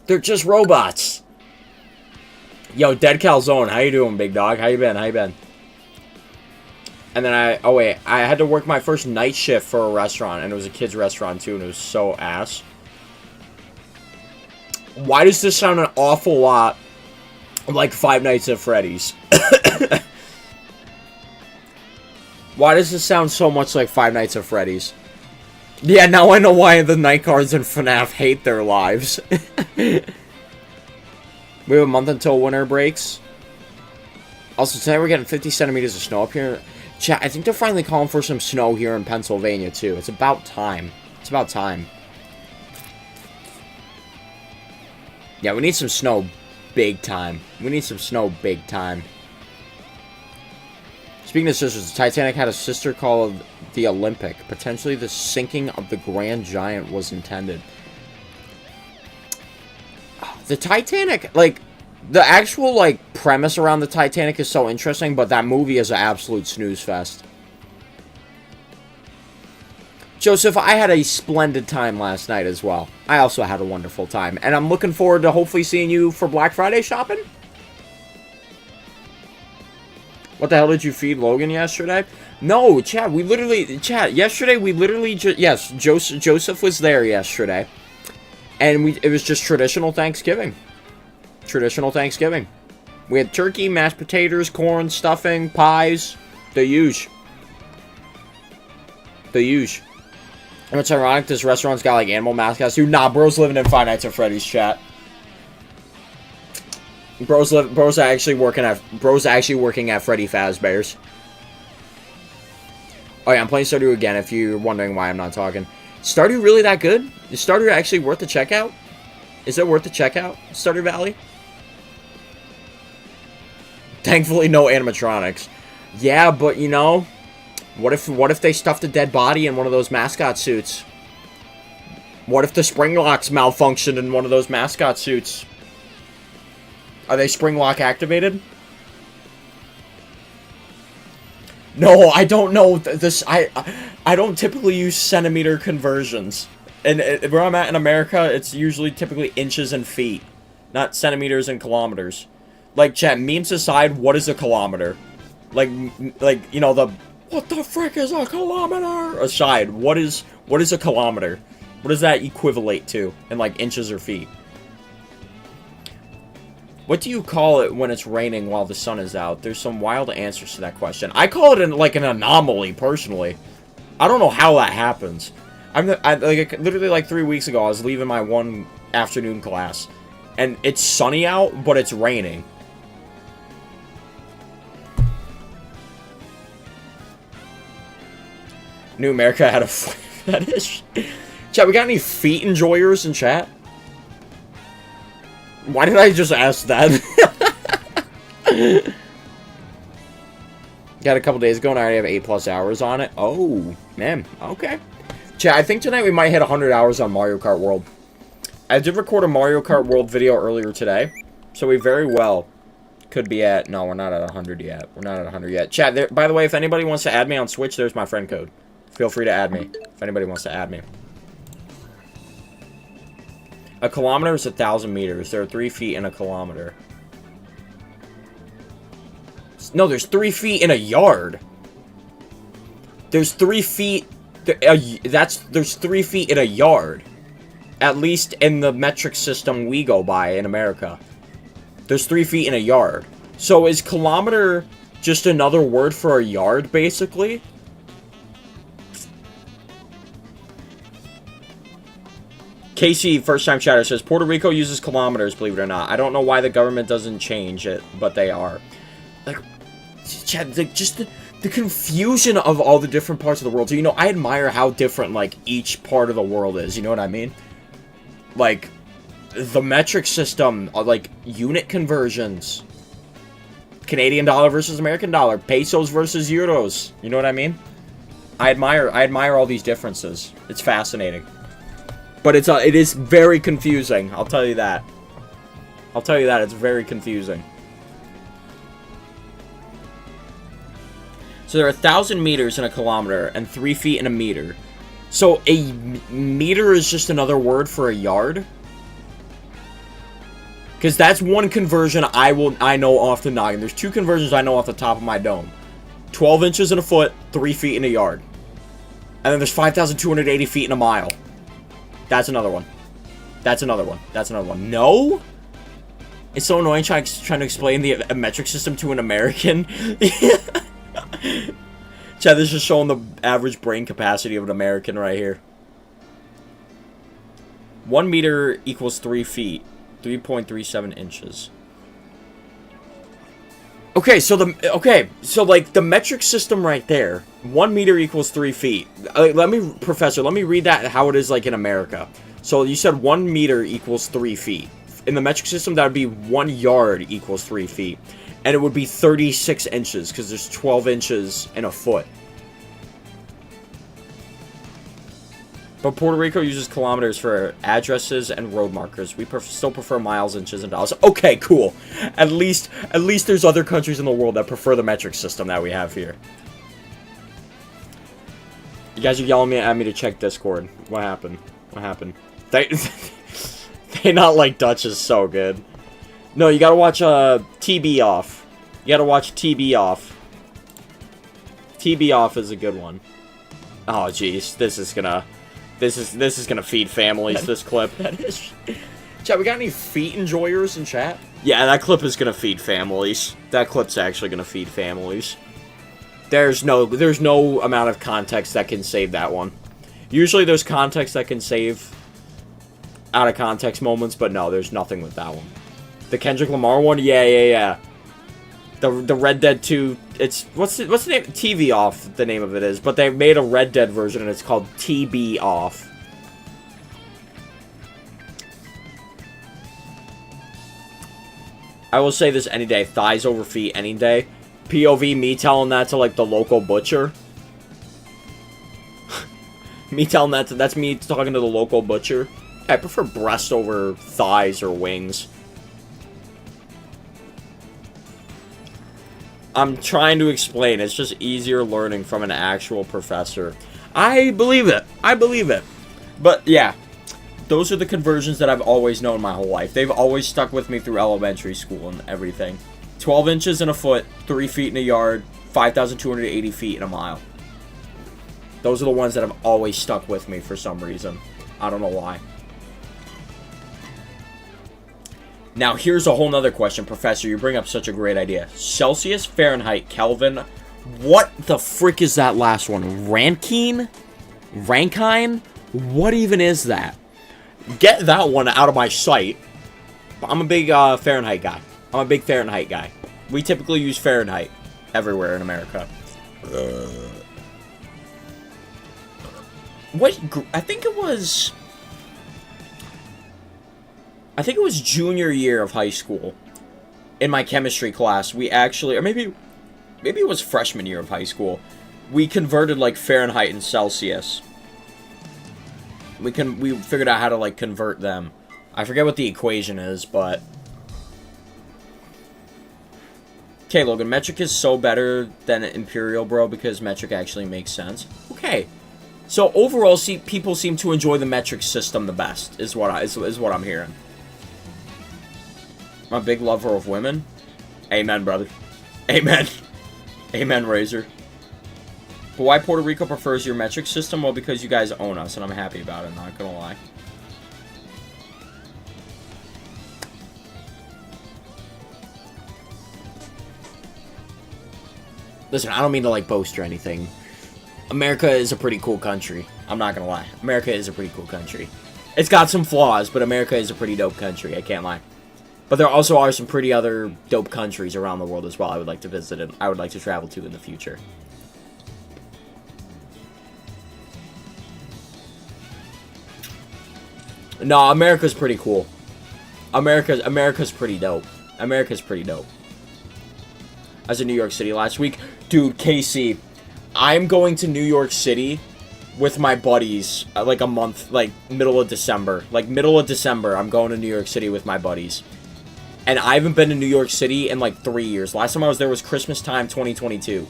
They're just robots. Yo, Dead Calzone, how you doing, big dog? How you been? And then I had to work my first night shift for a restaurant, and it was a kid's restaurant too, and it was so ass. Why does this sound an awful lot like Five Nights at Freddy's? Why does this sound so much like Five Nights at Freddy's? Yeah, now I know why the night guards in FNAF hate their lives. We have a month until winter breaks. Also, tonight we're getting 50 centimeters of snow up here. Chat, I think they're finally calling for some snow here in Pennsylvania, too. It's about time. Yeah, we need some snow big time. Speaking of sisters, the Titanic had a sister called the Olympic. Potentially the sinking of the Grand Giant was intended. The Titanic, like, the actual, like, premise around the Titanic is so interesting, but that movie is an absolute snooze fest. Joseph, I had a splendid time last night as well. I also had a wonderful time, and I'm looking forward to hopefully seeing you for Black Friday shopping. What the hell did you feed Logan yesterday? No, Chad, yesterday we literally yes, Joseph was there yesterday. And it was just traditional Thanksgiving. We had turkey, mashed potatoes, corn, stuffing, pies. The huge. And what's ironic, this restaurant's got like animal mascots too. Nah, bro's living in Five Nights at Freddy's, chat. Bro's actually working at Freddy Fazbear's. Oh yeah, I'm playing Stardew again if you're wondering why I'm not talking. Stardew really that good? Is Stardew actually worth the checkout? Is it worth the checkout, Stardew Valley? Thankfully, no animatronics. Yeah, but you know, what if they stuffed a dead body in one of those mascot suits? What if the spring locks malfunctioned in one of those mascot suits? Are they spring lock activated? No, I don't know this. I don't typically use centimeter conversions. And where I'm at in America, it's usually typically inches and feet, not centimeters and kilometers. Like, chat, memes aside, what is a kilometer? Like you know, what the frick is a kilometer? Aside, what is a kilometer? What does that equivalent to in like inches or feet? What do you call it when it's raining while the sun is out? There's some wild answers to that question. I call it like an anomaly, personally. I don't know how that happens. Literally like 3 weeks ago, I was leaving my one afternoon class, and it's sunny out, but it's raining. New America had a fetish. Chat, we got any feet enjoyers in chat? Why did I just ask that? Got a couple days ago and I already have 8+ hours on it. Oh, man. Okay. Chat, I think tonight we might hit 100 hours on Mario Kart World. I did record a Mario Kart World video earlier today, so we very well Could be at... No, we're not at 100 yet. We're not at 100 yet. Chat, there, by the way, if anybody wants to add me on Switch, there's my friend code. Feel free to add me. If anybody wants to add me. A kilometer is 1,000 meters. There are 3 feet in a kilometer. No, there's 3 feet in a yard. There's 3 feet... There's 3 feet in a yard. At least in the metric system we go by in America. There's 3 feet in a yard. So is kilometer just another word for a yard, basically? Casey, first time chatter, says Puerto Rico uses kilometers, believe it or not. I don't know why the government doesn't change it, but they are. Like, Chad, just the confusion of all the different parts of the world. So, you know, I admire how different, like, each part of the world is. You know what I mean? Like, the metric system, like, unit conversions. Canadian dollar versus American dollar. Pesos versus euros. You know what I mean? I admire all these differences. It's fascinating. But it is very confusing. I'll tell you that. I'll tell you that. It's very confusing. So there are 1,000 meters in a kilometer and 3 feet in a meter. So a meter is just another word for a yard? Because that's one conversion I know off the noggin. There's 2 conversions I know off the top of my dome. 12 inches in a foot, 3 feet in a yard. And then there's 5,280 feet in a mile. That's another one. That's another one. That's another one. No? It's so annoying trying to explain the metric system to an American. Chad, this is showing the average brain capacity of an American right here. 1 meter equals 3 feet. 3.37 inches. Okay, so like the metric system right there, 1 meter equals 3 feet. Professor, let me read that how it is like in America. So you said 1 meter equals 3 feet. In the metric system, that would be 1 yard equals 3 feet. And it would be 36 inches, because there's 12 inches in a foot. But Puerto Rico uses kilometers for addresses and road markers. We still prefer miles, inches, and dollars. Okay, cool. At least there's other countries in the world that prefer the metric system that we have here. You guys are yelling at me to check Discord. What happened? What happened? They not like Dutch is so good. No, you gotta watch TB Off. You gotta watch TB Off. TB Off is a good one. Oh jeez, this is gonna feed families, this clip. That is. Chat, we got any feet enjoyers in chat? Yeah, that clip is gonna feed families. That clip's actually gonna feed families. There's no amount of context that can save that one. Usually there's context that can save out of context moments, but no, there's nothing with that one. The Kendrick Lamar one? Yeah. The Red Dead 2, it's, what's the name? TV Off, the name of it is. But they made a Red Dead version, and it's called TB Off. I will say this any day. Thighs over feet any day. POV, me telling that to, like, the local butcher. Me telling that to, that's me talking to the local butcher. I prefer breast over thighs or wings. I'm trying to explain. It's just easier learning from an actual professor. I believe it. I believe it. But, yeah. Those are the conversions that I've always known my whole life. They've always stuck with me through elementary school and everything. 12 inches in a foot, 3 feet in a yard, 5,280 feet in a mile. Those are the ones that have always stuck with me for some reason. I don't know why. Now, here's a whole nother question, Professor. You bring up such a great idea. Celsius, Fahrenheit, Kelvin. What the frick is that last one? Rankine? Rankine? What even is that? Get that one out of my sight. I'm a big Fahrenheit guy. I'm a big Fahrenheit guy. We typically use Fahrenheit everywhere in America. What? I think it was junior year of high school. In my chemistry class, we actually, or maybe it was freshman year of high school. We converted like Fahrenheit and Celsius. We figured out how to like convert them. I forget what the equation is, but Okay, Logan, metric is so better than Imperial, bro, because metric actually makes sense. Okay. So overall, people seem to enjoy the metric system the best, is what I'm hearing. I'm a big lover of women. Amen, brother. Amen. Amen, Razor. But why Puerto Rico prefers your metric system? Well, because you guys own us, and I'm happy about it, not gonna lie. Listen, I don't mean to, like, boast or anything. America is a pretty cool country. I'm not gonna lie. America is a pretty cool country. It's got some flaws, but America is a pretty dope country. I can't lie. But there also are some pretty other dope countries around the world as well I would like to visit and I would like to travel to in the future. No, America's pretty cool. America's pretty dope. America's pretty dope. I was in New York City last week. Dude, Casey, I'm going to New York City with my buddies, like a month, like middle of December. Like middle of December, I'm going to New York City with my buddies. And I haven't been to New York City in like 3 years. Last time I was there was Christmas time 2022.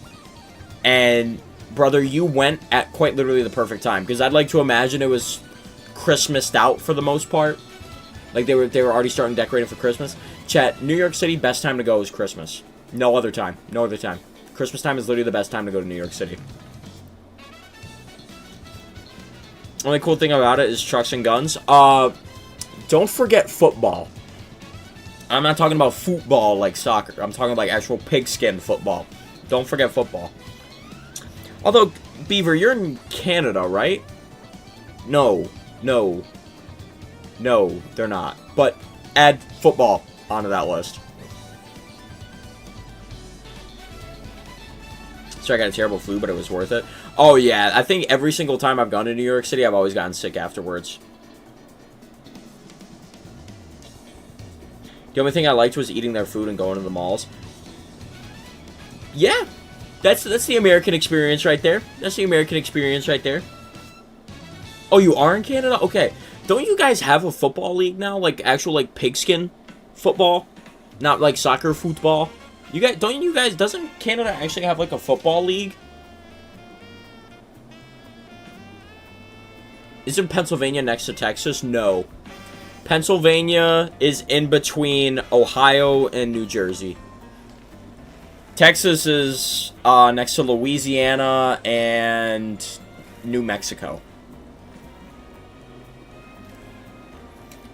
And, brother, you went at quite literally the perfect time. Because I'd like to imagine it was Christmased out for the most part. Like they were already starting decorating for Christmas. Chat, New York City, best time to go is Christmas. No other time. No other time. Christmas time is literally the best time to go to New York City. Only cool thing about it is trucks and guns. Don't forget football. I'm not talking about football like soccer. I'm talking about like actual pigskin football. Don't forget football. Although, Beaver, you're in Canada, right? No, they're not. But add football onto that list. So I got a terrible flu, but it was worth it. Oh, yeah. I think every single time I've gone to New York City, I've always gotten sick afterwards. The only thing I liked was eating their food and going to the malls. Yeah. That's the American experience right there. That's the American experience right there. Oh, you are in Canada? Okay. Don't you guys have a football league now? Like, actual, like, pigskin football? Not, like, soccer football? Doesn't Canada actually have, like, a football league? Isn't Pennsylvania next to Texas? No. Pennsylvania is in between Ohio and New Jersey. Texas is next to Louisiana and New Mexico.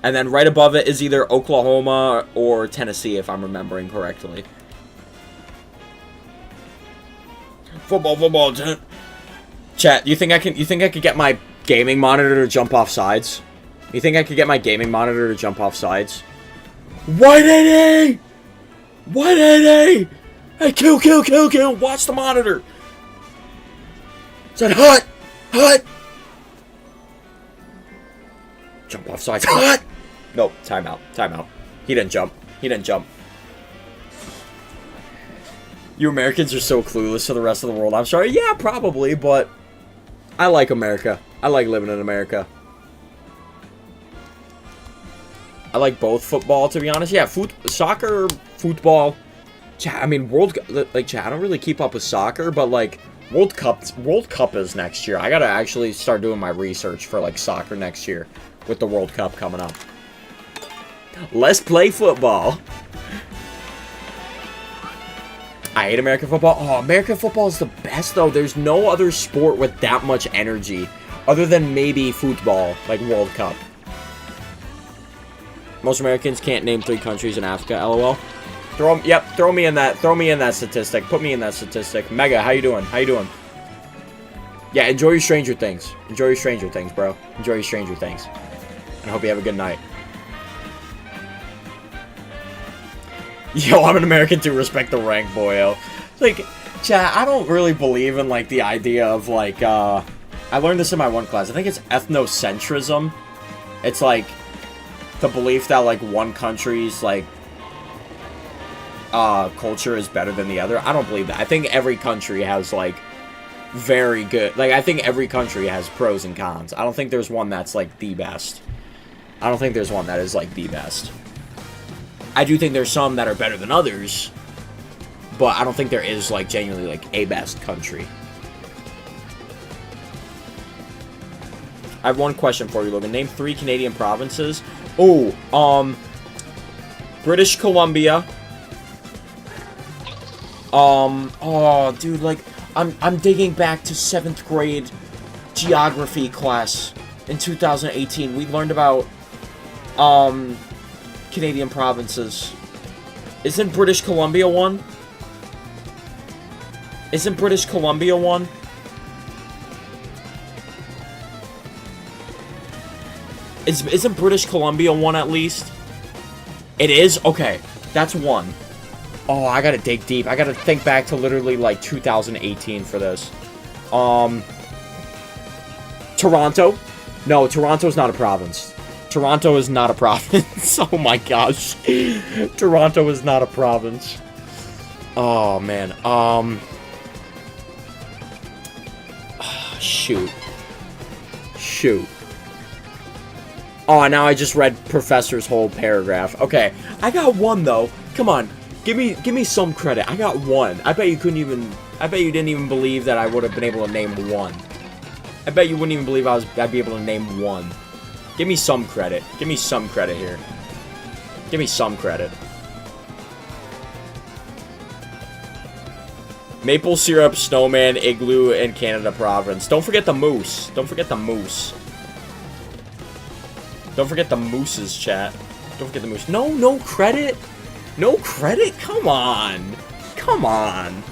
And then right above it is either Oklahoma or Tennessee, if I'm remembering correctly. Football. Chat, you think I could get my gaming monitor to jump off sides? You think I could get my gaming monitor to jump off sides? 180! 180! Hey, kill! Watch the monitor! Said hut! Jump off sides, hut! Nope, timeout. He didn't jump. You Americans are so clueless to the rest of the world. I'm sorry. Yeah, probably, but I like America. I like living in America. I like both football, to be honest. Yeah, soccer, football. I mean, I don't really keep up with soccer, but like World Cup is next year. I gotta actually start doing my research for like soccer next year with the World Cup coming up. Let's play football. I hate American football. Oh, American football is the best, though. There's no other sport with that much energy other than maybe football, like World Cup. Most Americans can't name 3 countries in Africa, lol. Throw me in that statistic. Put me in that statistic. Mega, how you doing? Yeah, enjoy your Stranger Things. Enjoy your Stranger Things, bro. Enjoy your Stranger Things. And I hope you have a good night. Yo, I'm an American too. Respect the rank, boyo. Like, chat, I don't really believe in, like, the idea of, like, I learned this in my one class. I think it's ethnocentrism. It's, like, the belief that, like, one country's, like, culture is better than the other. I don't believe that. I think every country has, like, very good... Like, I think every country has pros and cons. I don't think there's one that's, like, the best. I don't think there's one that is, like, the best. I do think there's some that are better than others, but I don't think there is, like, genuinely, like, a best country. I have one question for you, Logan. Name 3 Canadian provinces. Oh, British Columbia. Oh, dude, like, I'm digging back to 7th grade geography class in 2018. We learned about, Canadian provinces. Isn't British Columbia one? Isn't British Columbia one? Isn't British Columbia one at least? It is? Okay, that's one. Oh, I gotta dig deep. I gotta think back to literally, like, 2018 for this. Toronto? No, Toronto's not a province. Toronto is not a province. Oh my gosh. Toronto is not a province. Oh, man. Shoot. Shoot. Oh, now I just read Professor's whole paragraph. Okay, I got one, though. Come on. Give me some credit. I got one. I bet you didn't even believe that I would have been able to name one. I bet you wouldn't even believe I'd be able to name one. Give me some credit. Give me some credit here. Give me some credit. Maple syrup, snowman, igloo, and Canada province. Don't forget the moose. Don't forget the moose. Don't forget the mooses, chat. Don't forget the moose. No credit? No credit? Come on. Come on.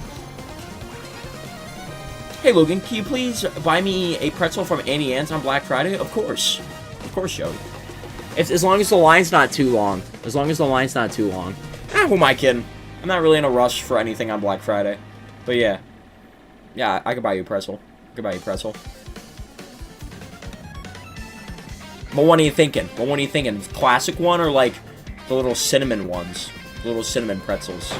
Hey, Logan, can you please buy me a pretzel from Annie Ann's on Black Friday? Of course. Of course, Joey. As long as the line's not too long. As long as the line's not too long. Who am I kidding? I'm not really in a rush for anything on Black Friday. But yeah. Yeah, I could buy you a pretzel. I could buy you a pretzel. But what are you thinking? But what are you thinking? Classic one or like the little cinnamon ones? The little cinnamon pretzels.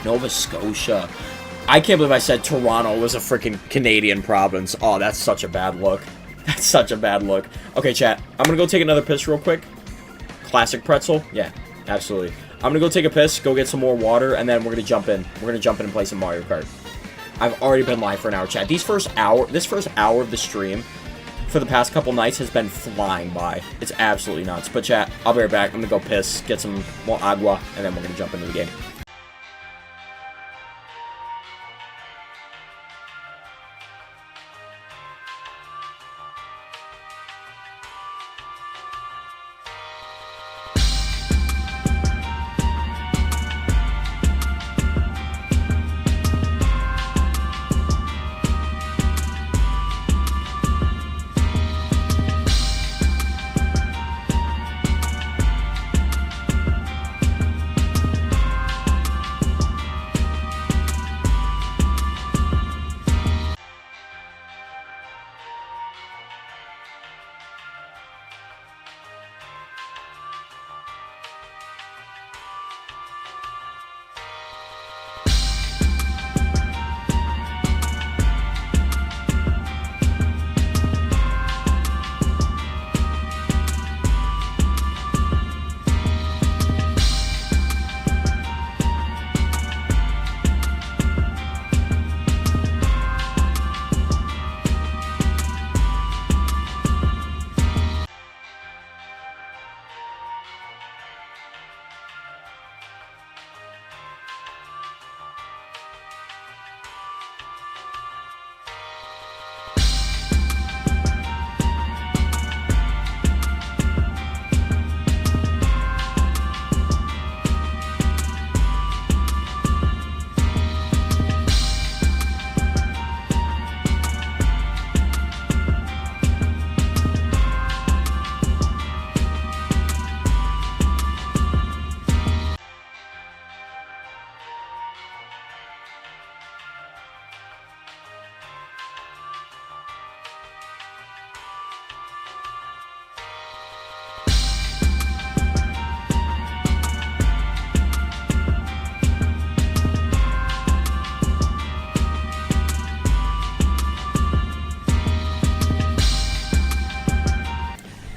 Nova Scotia. I can't believe I said Toronto was a freaking Canadian province. Oh, that's such a bad look. That's such a bad look. Okay, chat. I'm gonna go take another piss real quick. Classic pretzel? Yeah, absolutely. I'm gonna go take a piss, go get some more water, and then we're gonna jump in. We're gonna jump in and play some Mario Kart. I've already been live for an hour, chat. This first hour of the stream for the past couple nights has been flying by. It's absolutely nuts. But chat, I'll be right back. I'm gonna go piss, get some more agua, and then we're gonna jump into the game.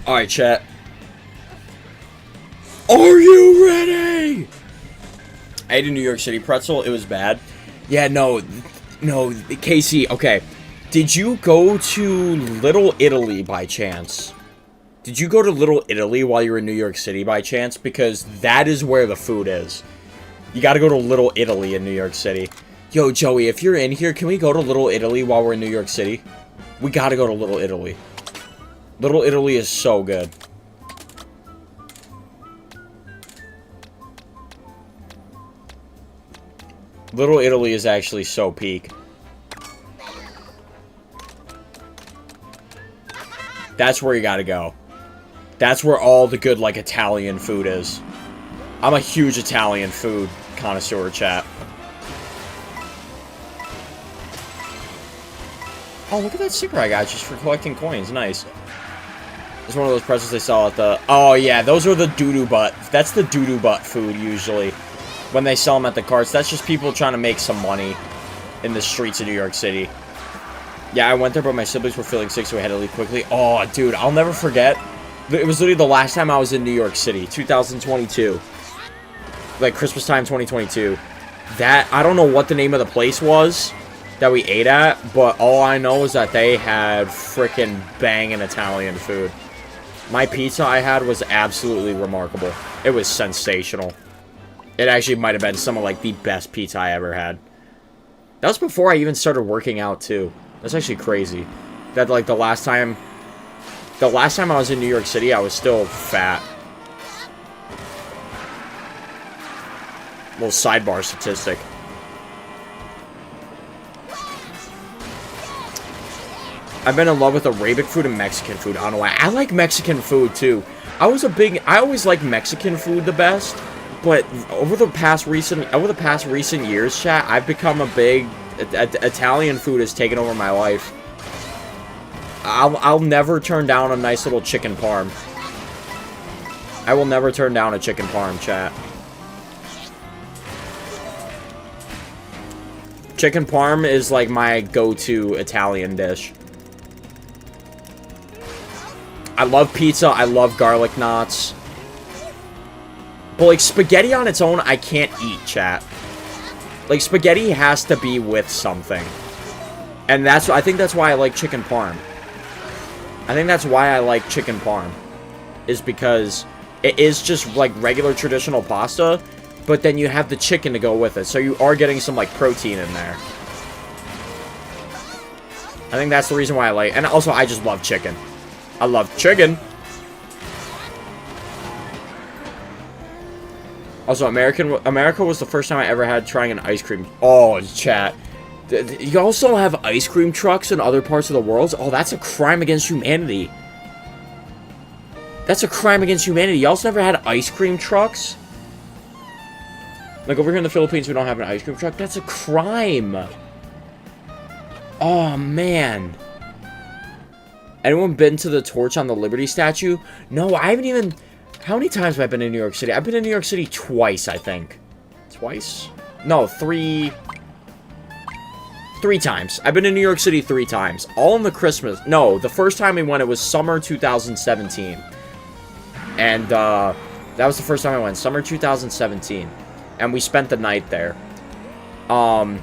Alright, chat. Are you ready? I ate a New York City pretzel. It was bad. Yeah, no, Casey, okay. Did you go to Little Italy by chance? Did you go to Little Italy while you were in New York City by chance? Because that is where the food is. You gotta go to Little Italy in New York City. Yo, Joey, if you're in here, can we go to Little Italy while we're in New York City? We gotta go to Little Italy. Little Italy is so good. Little Italy is actually so peak. That's where you gotta go. That's where all the good, like, Italian food is. I'm a huge Italian food connoisseur, chat. Oh, look at that sticker I got just for collecting coins. Nice. It's one of those pretzels they sell at the... Oh, yeah, those are the doo-doo butt. That's the doo-doo butt food, usually. When they sell them at the carts. That's just people trying to make some money in the streets of New York City. Yeah, I went there, but my siblings were feeling sick, so we had to leave quickly. Oh, dude, I'll never forget. It was literally the last time I was in New York City, 2022. Like, Christmas time 2022. That, I don't know what the name of the place was that we ate at, but all I know is that they had frickin' banging Italian food. My pizza I had was absolutely remarkable. It was sensational. It actually might have been some of, like, the best pizza I ever had. That was before I even started working out, too. That's actually crazy. That, like, the last time I was in New York City, I was still fat. Little sidebar statistic. I've been in love with Arabic food and Mexican food. I don't know why. I like Mexican food, too. I always like Mexican food the best. But over the past recent years, chat, I've become a big... Italian food has taken over my life. I'll never turn down a nice little chicken parm. I will never turn down a chicken parm, chat. Chicken parm is like my go-to Italian dish. I love pizza. I love garlic knots. But, like, spaghetti on its own, I can't eat, chat. Like, spaghetti has to be with something. And I think that's why I like chicken parm. I think that's why I like chicken parm. Is because it is just, like, regular traditional pasta, but then you have the chicken to go with it. So you are getting some, like, protein in there. I think that's the reason why I like... And also, I just love chicken. I love chicken. Also, America was the first time I ever had trying an ice cream. Oh, chat. You also have ice cream trucks in other parts of the world? Oh, that's a crime against humanity. That's a crime against humanity. You also never had ice cream trucks? Like, over here in the Philippines, we don't have an ice cream truck. That's a crime. Oh, man. Anyone been to the torch on the Liberty statue? No, I haven't even... How many times have I been in New York City? I've been in New York City twice, I think. Twice? No, three times. I've been in New York City 3 times. All in the Christmas... No, the first time we went, it was summer 2017. And, that was the first time I went. Summer 2017. And we spent the night there. And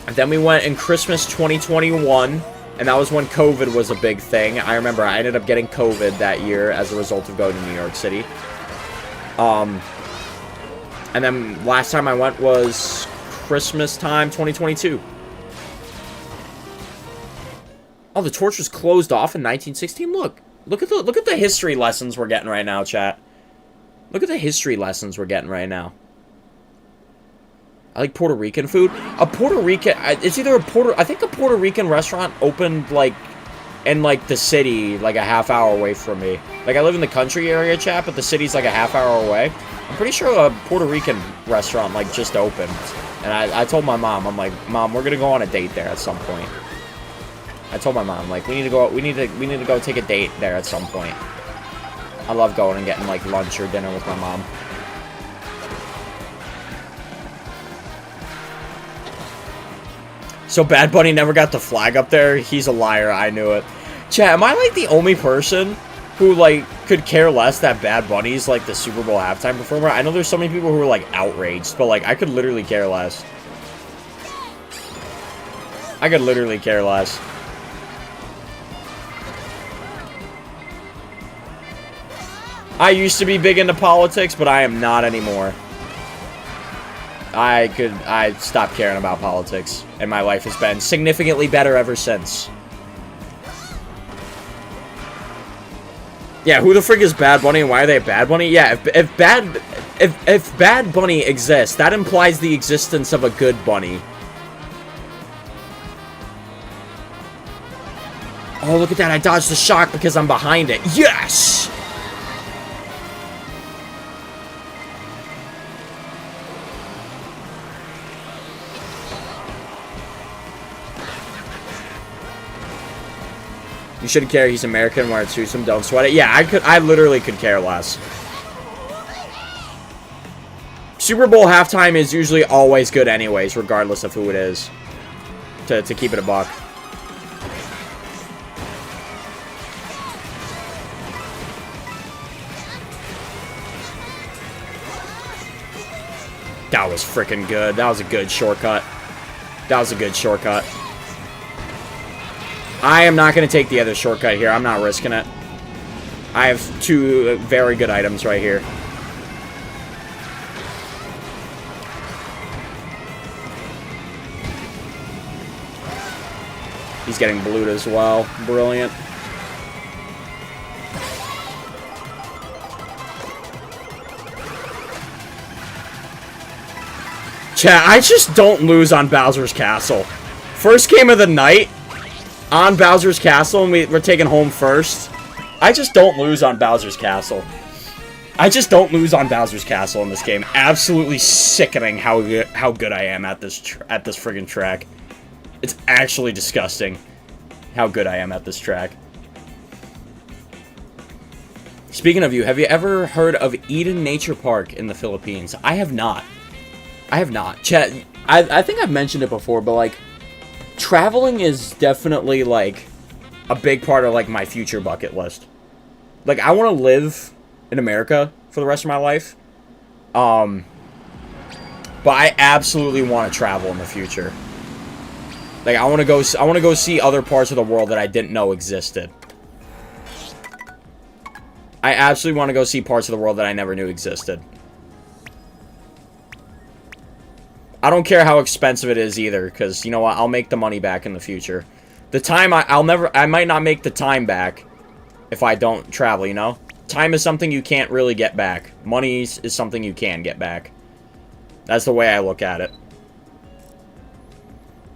then we went in Christmas 2021... And that was when COVID was a big thing. I remember I ended up getting COVID that year as a result of going to New York City. And then last time I went was Christmas time 2022. Oh, the torch was closed off in 1916. Look at the history lessons we're getting right now, chat. Look at the history lessons we're getting right now. I like Puerto Rican food. It's either I think a Puerto Rican restaurant opened, like, in, like, the city, like, a half hour away from me. Like, I live in the country area, chat, but the city's, like, a half hour away. I'm pretty sure a Puerto Rican restaurant, like, just opened. And I told my mom, I'm like, Mom, we're gonna go on a date there at some point. I told my mom, like, we need to go take a date there at some point. I love going and getting, like, lunch or dinner with my mom. So Bad Bunny never got the flag up there? He's a liar, I knew it. Chat, am I like the only person who, like, could care less that Bad Bunny's, like, the Super Bowl halftime performer. I know there's so many people who are, like, outraged, but, like, I could literally care less. I could literally care less. I used to be big into politics, but I am not anymore. I stopped caring about politics, and my life has been significantly better ever since. Yeah, who the frig is Bad Bunny and why are they a Bad Bunny? Yeah, if Bad Bunny exists, that implies the existence of a good bunny. Oh, look at that. I dodged the shock because I'm behind it. Yes! You shouldn't care. He's American. Where it suits him. Don't sweat it. Yeah, I literally could care less. Super Bowl halftime is usually always good anyways, regardless of who it is. To keep it a buck. That was freaking good. That was a good shortcut. That was a good shortcut. I am not going to take the other shortcut here. I'm not risking it. I have two very good items right here. He's getting blued as well. Brilliant. Chat, I just don't lose on Bowser's Castle. First game of the night on Bowser's Castle, and we're taking home first. I just don't lose on Bowser's Castle. I just don't lose on Bowser's Castle in this game. Absolutely sickening how good I am at this friggin' track. It's actually disgusting how good I am at this track. Speaking of you, have you ever heard of Eden Nature Park in the Philippines? I have not. I have not. Chat, I think I've mentioned it before, but, like, traveling is definitely, like, a big part of, like, my future bucket list. Like, I want to live in America for the rest of my life. But I absolutely want to travel in the future. Like, I want to go see other parts of the world that I didn't know existed. I absolutely want to go see parts of the world that I never knew existed. I don't care how expensive it is either, because, you know what, I'll make the money back in the future. The time, I might not make the time back if I don't travel, you know? Time is something you can't really get back. Money is something you can get back. That's the way I look at it.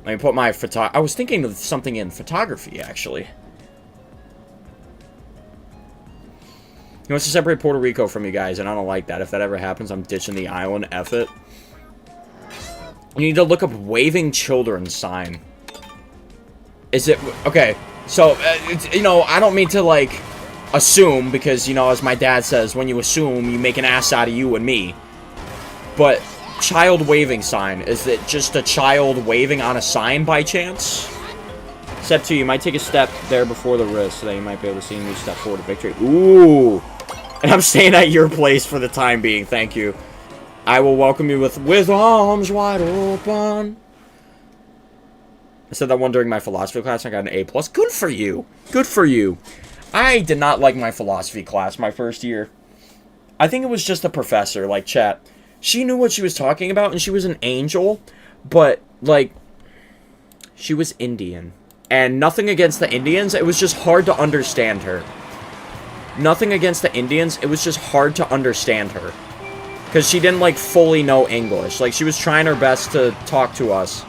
Let me put my I was thinking of something in photography, actually. He wants to separate Puerto Rico from you guys, and I don't like that. If that ever happens, I'm ditching the island. F it. You need to look up waving children sign. Is it... Okay, so, you know, I don't mean to, like, assume, because, you know, as my dad says, when you assume, you make an ass out of you and me. But, child waving sign, is it just a child waving on a sign by chance? Step 2, you might take a step there before the wrist, so that you might be able to see a new step forward to victory. Ooh! And I'm staying at your place for the time being, thank you. I will welcome you with arms wide open. I said that one during my philosophy class, and I got an A+. Good for you. Good for you. I did not like my philosophy class my first year. I think it was just the professor, like, chat. She knew what she was talking about, and she was an angel, but, like, she was Indian. And nothing against the Indians, it was just hard to understand her. Nothing against the Indians, it was just hard to understand her. Because she didn't, like, fully know English. Like, she was trying her best to talk to us.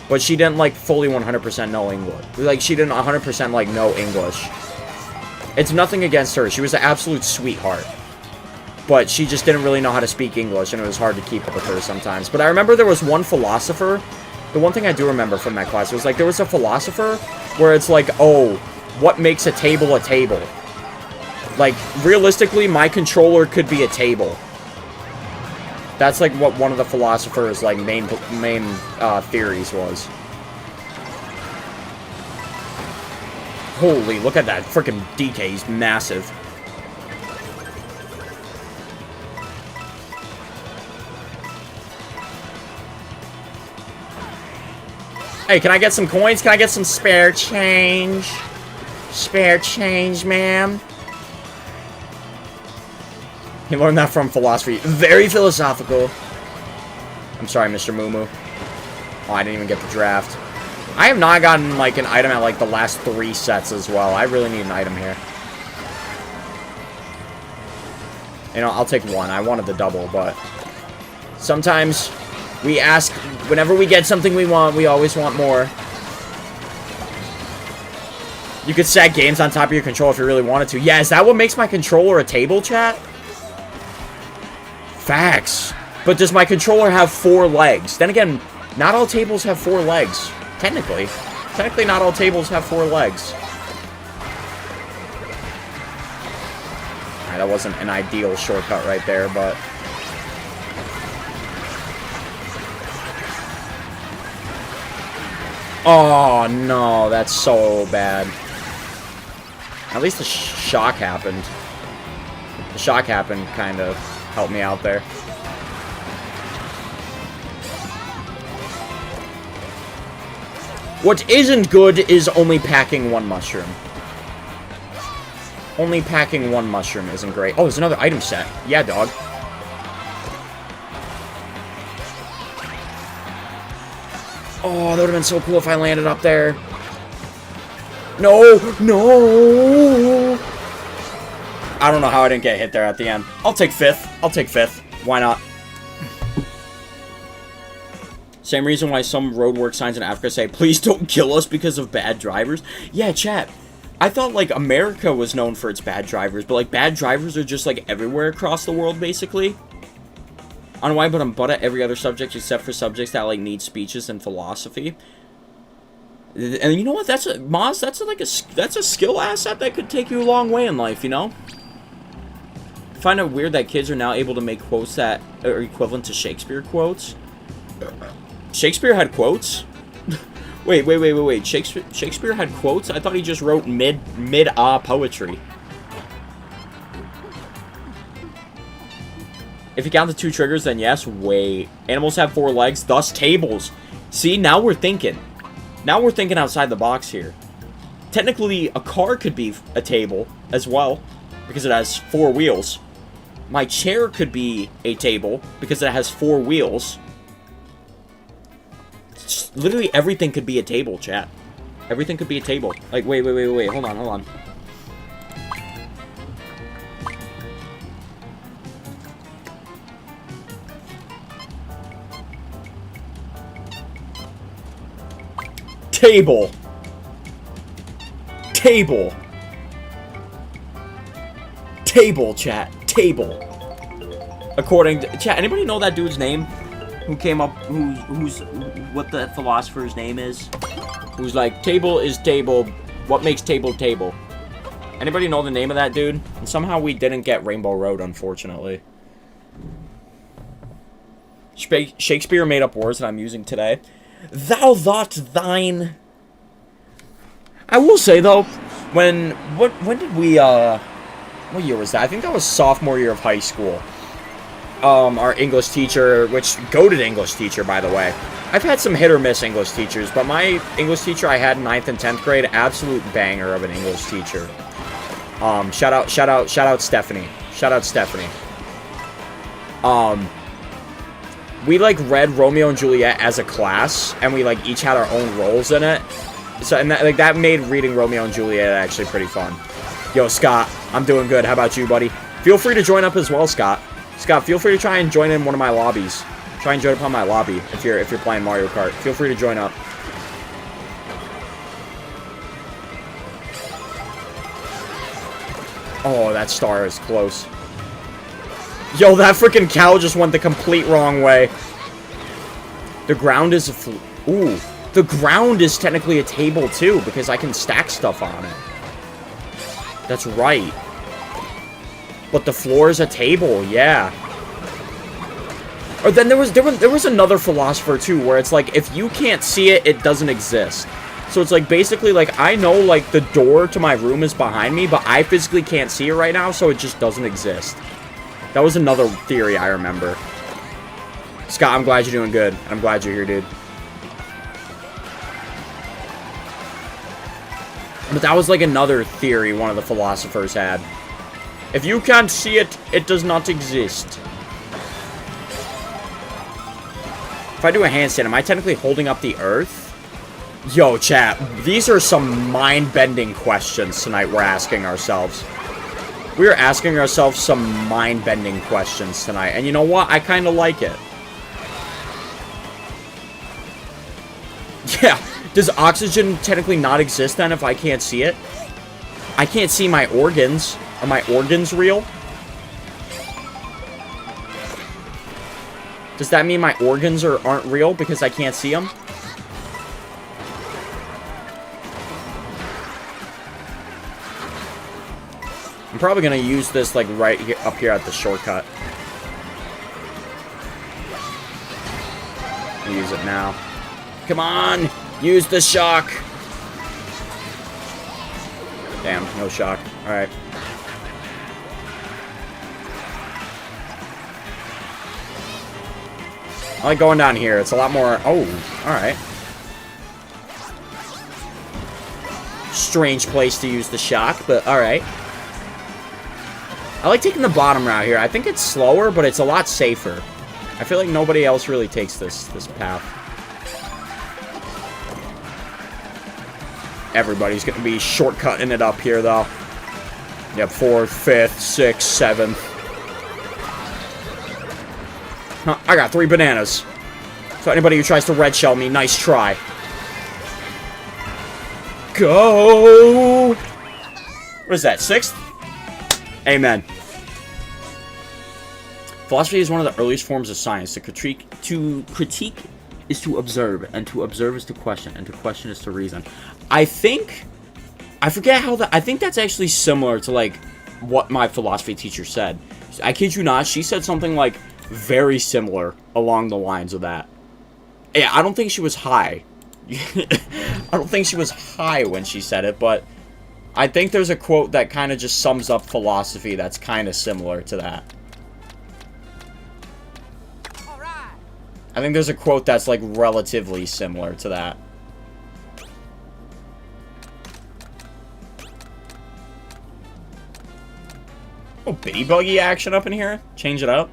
But she didn't, like, fully 100% know English. Like, she didn't 100%, like, know English. It's nothing against her. She was an absolute sweetheart. But she just didn't really know how to speak English, and it was hard to keep up with her sometimes. But I remember there was one philosopher. The one thing I do remember from that class, it was like, there was a philosopher where it's like, oh, what makes a table a table? Like, realistically, my controller could be a table. That's like what one of the philosophers' like main theories was. Holy, look at that freaking DK, he's massive. Hey, can I get some coins? Can I get some spare change? Spare change, ma'am. He learned that from philosophy. Very philosophical. I'm sorry, Mr. Moo Moo. Oh, I didn't even get the draft. I have not gotten, like, an item at, like, the last 3 sets as well. I really need an item here. You know, I'll take 1. I wanted the double, but... sometimes we ask... whenever we get something we want, we always want more. You could set games on top of your controller if you really wanted to. Yeah, is that what makes my controller a table, chat? Facts. But does my controller have 4 legs? Then again, not all tables have 4 legs. Technically. Technically, not all tables have 4 legs. Alright, that wasn't an ideal shortcut right there, but... oh, no. That's so bad. At least the shock happened. The shock happened kind of helped me out there. What isn't good is only packing 1 mushroom. Only packing 1 mushroom isn't great. Oh, there's another item set. Yeah, dog. Oh, that would have been so cool if I landed up there. No! No! I don't know how I didn't get hit there at the end. I'll take 5th. I'll take 5th. Why not? Same reason why some roadwork signs in Africa say, please don't kill us because of bad drivers. Yeah, chat. I thought, like, America was known for its bad drivers, but, like, bad drivers are just, like, everywhere across the world, basically. I don't know why, but I'm butt at every other subject except for subjects that, like, need speeches and philosophy. And you know what? That's a, Moz, that's a skill asset that could take you a long way in life, you know? I find it weird that kids are now able to make quotes that are equivalent to Shakespeare quotes. Shakespeare had quotes? wait. Shakespeare had quotes? I thought he just wrote poetry. If you count the 2 triggers, then yes. Wait. Animals have 4 legs, thus tables. See, now we're thinking. Now we're thinking outside the box here. Technically, a car could be a table as well, because it has 4 wheels. My chair could be a table, because it has 4 wheels. Literally everything could be a table, chat. Everything could be a table. Like, wait. Hold on. Table. Table, chat. Table. According to... chat, anybody know that dude's name? Who came up... who's... what the philosopher's name is? Who's like, table is table. What makes table table? Anybody know the name of that dude? And somehow we didn't get Rainbow Road, unfortunately. Shakespeare made up words that I'm using today. Thou thought thine... I will say, though, when did we, what year was that? I think that was sophomore year of high school. Our English teacher, which goated English teacher, by the way. I've had some hit or miss English teachers, but my English teacher I had in 9th and 10th grade, absolute banger of an English teacher. Shout out Stephanie. Shout out Stephanie. We, like, read Romeo and Juliet as a class, and we, like, each had our own roles in it. So, and that, like, that made reading Romeo and Juliet actually pretty fun. Yo, Scott, I'm doing good. How about you, buddy? Feel free to join up as well, Scott. Scott, feel free to try and join in one of my lobbies. Try and join up on my lobby if you're playing Mario Kart. Feel free to join up. Oh, that star is close. Yo, that freaking cow just went the complete wrong way. The ground is ooh. The ground is technically a table, too, because I can stack stuff on it. That's right. But the floor is a table, yeah. Or then there was another philosopher, too, where it's like, if you can't see it, it doesn't exist. So it's like, basically, like, I know, like, the door to my room is behind me, but I physically can't see it right now, so it just doesn't exist. That was another theory I remember. Scott, I'm glad you're doing good. I'm glad you're here, dude. But that was like another theory one of the philosophers had. If you can't see it, it does not exist. If I do a handstand, am I technically holding up the earth? Yo, chat, these are some mind-bending questions tonight we're asking ourselves. We are asking ourselves some mind-bending questions tonight. And you know what? I kind of like it. Yeah. Does oxygen technically not exist then if I can't see it? I can't see my organs. Are my organs real? Does that mean my organs aren't real because I can't see them? I'm probably going to use this like right here, up here at the shortcut. Use it now. Come on! Use the shock! Damn, no shock. Alright. I like going down here. It's a lot more... Oh, alright. Strange place to use the shock, but alright. I like taking the bottom route here. I think it's slower, but it's a lot safer. I feel like nobody else really takes this path. Everybody's going to be shortcutting it up here, though. Yep, 4th, 5th, 6th, 7th. Huh, I got 3 bananas. So anybody who tries to red shell me, nice try. Go! What is that, 6th? Amen. Philosophy is one of the earliest forms of science. To critique is to observe, and to observe is to question, and to question is to reason. I forget how I think that's actually similar to, like, what my philosophy teacher said. I kid you not, she said something, like, very similar along the lines of that. Yeah, I don't think she was high. I don't think she was high when she said it, but I think there's a quote that kind of just sums up philosophy that's kind of similar to that. I think there's a quote that's, like, relatively similar to that. Oh, bitty buggy action up in here? Change it up.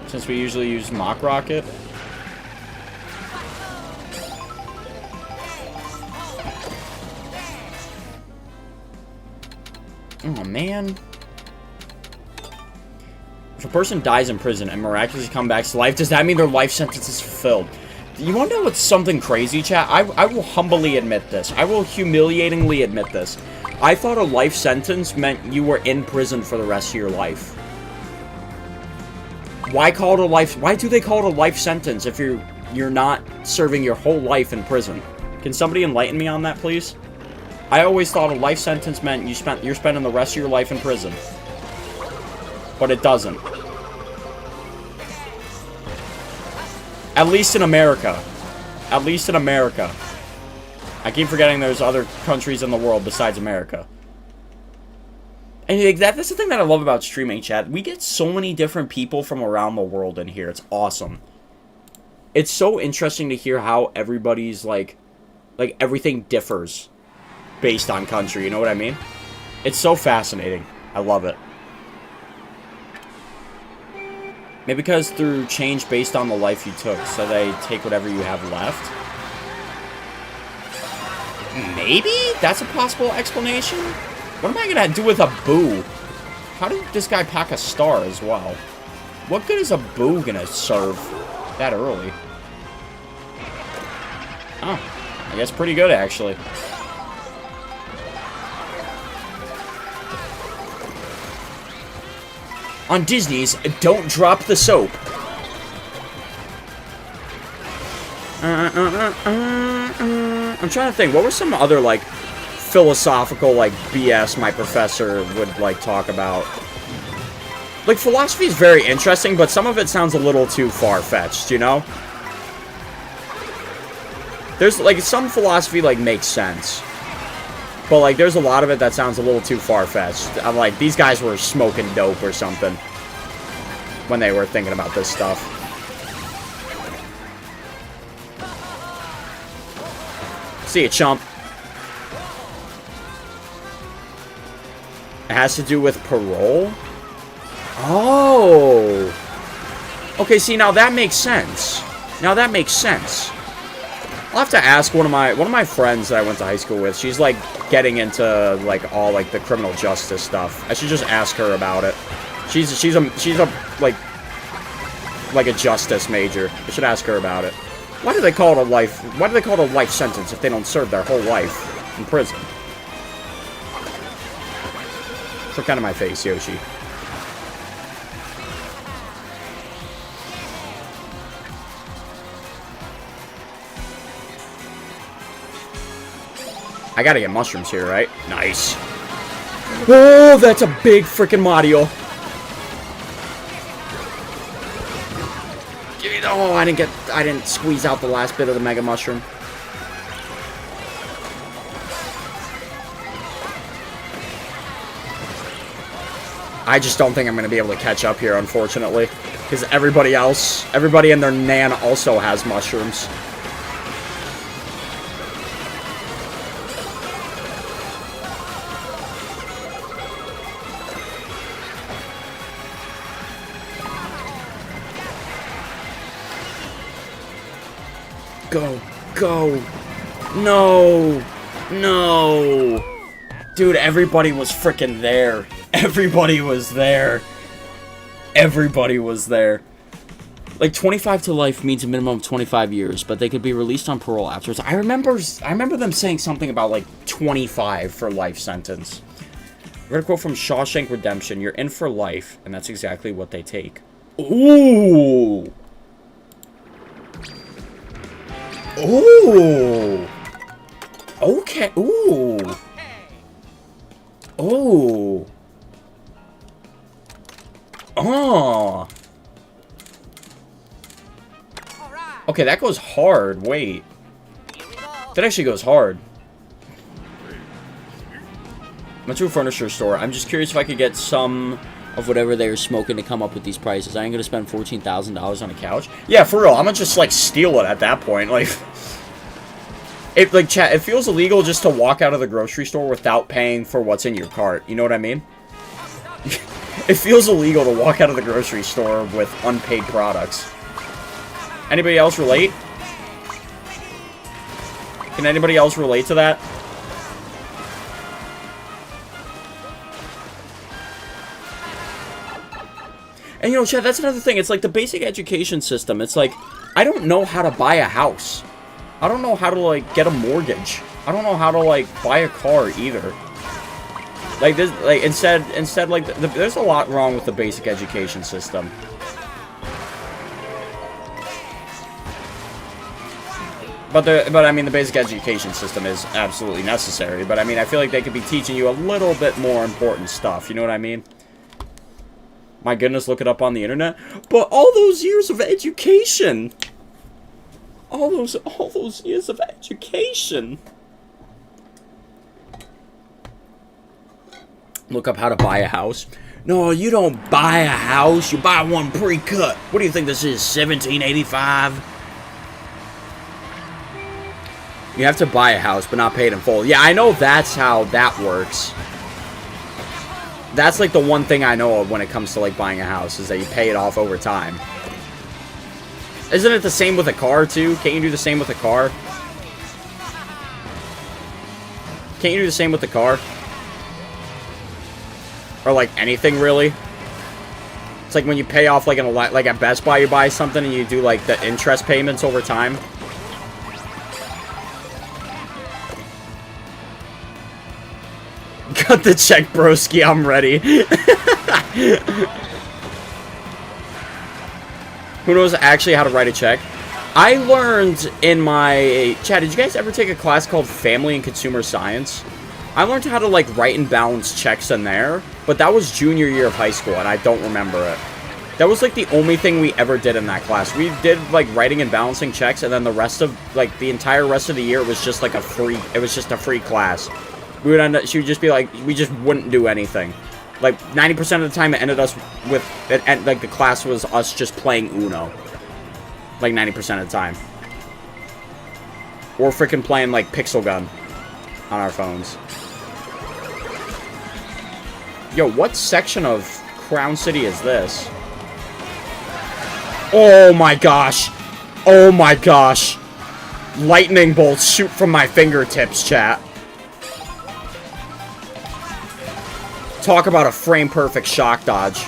Since we usually use mock rocket. Oh, man. If a person dies in prison and miraculously comes back to life, does that mean their life sentence is fulfilled? You want to know what's something crazy, chat? I will humbly admit this. I will humiliatingly admit this. I thought a life sentence meant you were in prison for the rest of your life. Why call it a life? Why do they call it a life sentence if you're not serving your whole life in prison? Can somebody enlighten me on that, please? I always thought a life sentence meant you're spending the rest of your life in prison. But it doesn't. At least in America. At least in America. I keep forgetting there's other countries in the world besides America. And that's the thing that I love about streaming, chat. We get so many different people from around the world in here. It's awesome. It's so interesting to hear how everybody's, like everything differs based on country. You know what I mean? It's so fascinating. I love it. Maybe because through change based on the life you took, so they take whatever you have left. Maybe? That's a possible explanation? What am I gonna do with a boo? How did this guy pack a star as well? What good is a boo gonna serve that early? Oh, I guess pretty good, actually. On Disney's Don't Drop the Soap. I'm trying to think, what were some other, like, philosophical, like, BS my professor would, like, talk about? Like, philosophy is very interesting, but some of it sounds a little too far-fetched, you know? There's, like, some philosophy, like, makes sense. But, like, there's a lot of it that sounds a little too far-fetched. I'm like, these guys were smoking dope or something when they were thinking about this stuff. See ya, chump. It has to do with parole? Oh. Okay, see, now that makes sense. Now that makes sense. I'll have to ask one of my friends that I went to high school with. She's like getting into like all like the criminal justice stuff. I should just ask her about it. She's a like a justice major. I should ask her about it. Why do they call it a life? Why do they call it a life sentence if they don't serve their whole life in prison? Look out of my face, Yoshi. I gotta get mushrooms here, right? Nice. Oh, that's a big freaking Mario. Oh, I didn't squeeze out the last bit of the Mega Mushroom. I just don't think I'm gonna be able to catch up here, unfortunately. Because everybody and their nan also has mushrooms. Go. Go. No. No. Dude, everybody was freaking there. Everybody was there. Everybody was there. Like, 25 to life means a minimum of 25 years, but they could be released on parole afterwards. I remember them saying something about, like, 25 for life sentence. I read a quote from Shawshank Redemption. You're in for life, and that's exactly what they take. Ooh. Ooh. Okay. Ooh. Ooh. Oh. Okay, that goes hard. Wait. That actually goes hard. Went to a furniture store. I'm just curious if I could get some of whatever they were smoking to come up with these prices. I ain't gonna spend $14,000 on a couch. Yeah, for real. I'm gonna just, like, steal it at that point. Like, chat, it feels illegal just to walk out of the grocery store without paying for what's in your cart. You know what I mean? It feels illegal to walk out of the grocery store with unpaid products. Anybody else relate? Can anybody else relate to that? And, you know, Chad, that's another thing. It's like the basic education system. It's like, I don't know how to buy a house. I don't know how to, like, get a mortgage. I don't know how to, like, buy a car either. Like, this, like, instead, like, there's a lot wrong with the basic education system. But I mean, the basic education system is absolutely necessary. But, I mean, I feel like they could be teaching you a little bit more important stuff. You know what I mean? My goodness, look it up on the internet. But all those years of education. All those years of education. Look up how to buy a house. No, you don't buy a house. You buy one pre-cut. What do you think this is, 1785? You have to buy a house, but not pay it in full. Yeah, I know that's how that works. That's, like, the one thing I know of when it comes to, like, buying a house, is that you pay it off over time. Isn't it the same with a car, too? Can't you do the same with a car? Can't you do the same with the car? Or, like, anything, really? It's like when you pay off, like, like at Best Buy, you buy something and you do, like, the interest payments over time. Cut the check, broski. I'm ready. Who knows actually how to write a check? I learned in my... Chad, did you guys ever take a class called Family and Consumer Science? I learned how to, like, write and balance checks in there, but that was junior year of high school, and I don't remember it. That was, like, the only thing we ever did in that class. We did, like, writing and balancing checks, and then the rest of, like, the entire rest of the year was just, like, a free... It was just a free class. We would end up... She would just be like... We just wouldn't do anything. Like, 90% of the time it ended us with... like, the class was us just playing Uno. Like, 90% of the time. Or freaking playing, like, Pixel Gun on our phones. Yo, what section of Crown City is this? Oh my gosh. Oh my gosh. Lightning bolts shoot from my fingertips, chat. Talk about a frame-perfect shock dodge.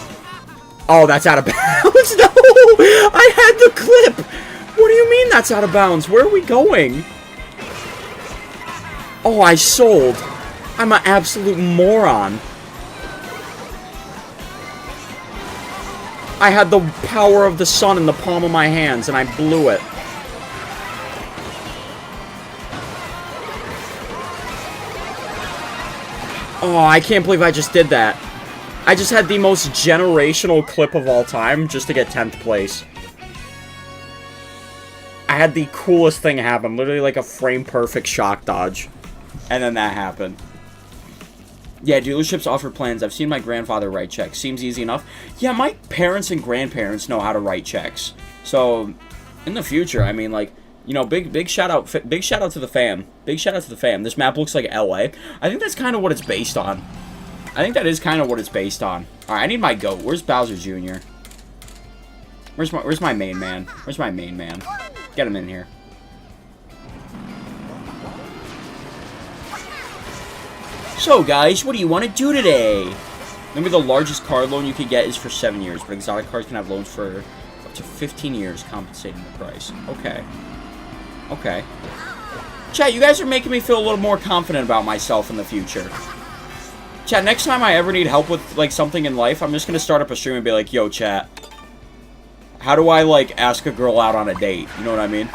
Oh, that's out of bounds. No! I had the clip! What do you mean that's out of bounds? Where are we going? Oh, I sold. I'm an absolute moron. I had the power of the sun in the palm of my hands, and I blew it. Oh, I can't believe I just did that. I just had the most generational clip of all time just to get 10th place. I had the coolest thing happen. Literally like a frame-perfect shock dodge. And then that happened. Yeah, dealerships offer plans. I've seen my grandfather write checks. Seems easy enough. Yeah, my parents and grandparents know how to write checks. So, in the future, I mean, like, you know, big shout out to the fam. Big shout out to the fam. This map looks like LA. I think that's kind of what it's based on. I think that is kind of what it's based on. All right, I need my goat. Where's Bowser Jr.? Where's my main man? Where's my main man? Get him in here. So, guys, what do you want to do today? Maybe the largest car loan you could get is for 7 years, but exotic cars can have loans for up to 15 years, compensating the price. Okay. Okay. Chat, you guys are making me feel a little more confident about myself in the future. Chat, next time I ever need help with, like, something in life, I'm just gonna start up a stream and be like, yo, chat, how do I, like, ask a girl out on a date? You know what I mean?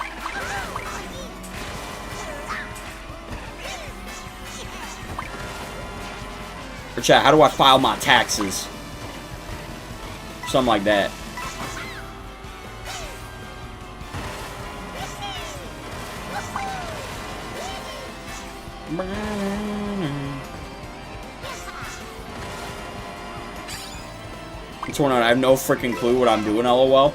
Or chat, how do I file my taxes? Something like that. What's going on? I have no freaking clue what I'm doing, LOL.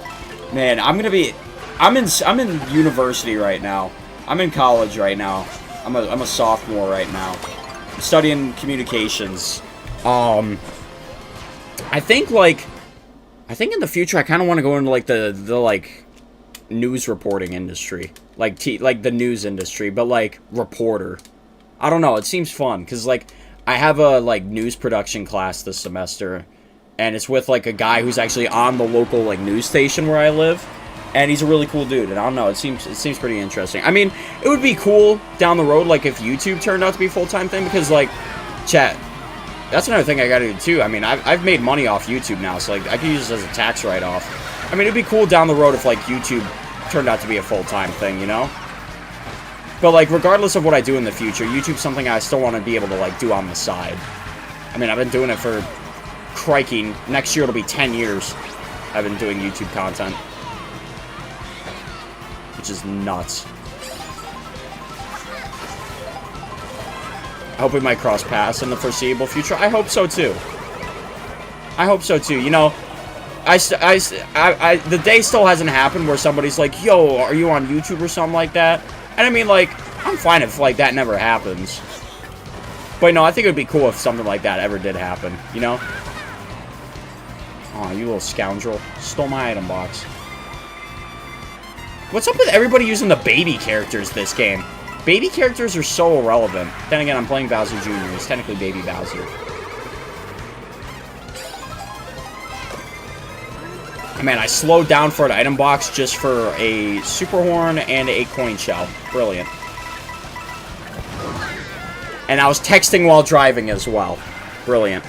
Man, I'm in university right now. I'm in college right now. I'm a sophomore right now. I'm studying communications. I think in the future I kind of want to go into like the like news reporting industry, like the news industry, but like reporter. I don't know. It seems fun because like I have a like news production class this semester, and it's with like a guy who's actually on the local like news station where I live, and he's a really cool dude. And I don't know. It seems pretty interesting. I mean, it would be cool down the road, like if YouTube turned out to be a full-time thing, because like, chat. That's another thing I gotta do too. I mean, I've made money off YouTube now, so like I can use this as a tax write-off. I mean, it'd be cool down the road if like YouTube turned out to be a full-time thing, you know? But like, regardless of what I do in the future, YouTube's something I still want to be able to like do on the side. I mean, I've been doing it for, crikey, next year it'll be 10 years I've been doing YouTube content. Which is nuts. I hope we might cross paths in the foreseeable future. I hope so too. I hope so too. You know, the day still hasn't happened where somebody's like, yo, are you on YouTube or something like that? And I mean, like, I'm fine if, like, that never happens. But, no, I think it would be cool if something like that ever did happen, you know? Aw, you little scoundrel. Stole my item box. What's up with everybody using the baby characters this game? Baby characters are so irrelevant. Then again, I'm playing Bowser Jr. It's technically Baby Bowser. Man, I slowed down for an item box just for a super horn and a coin shell. Brilliant. And I was texting while driving as well. Brilliant.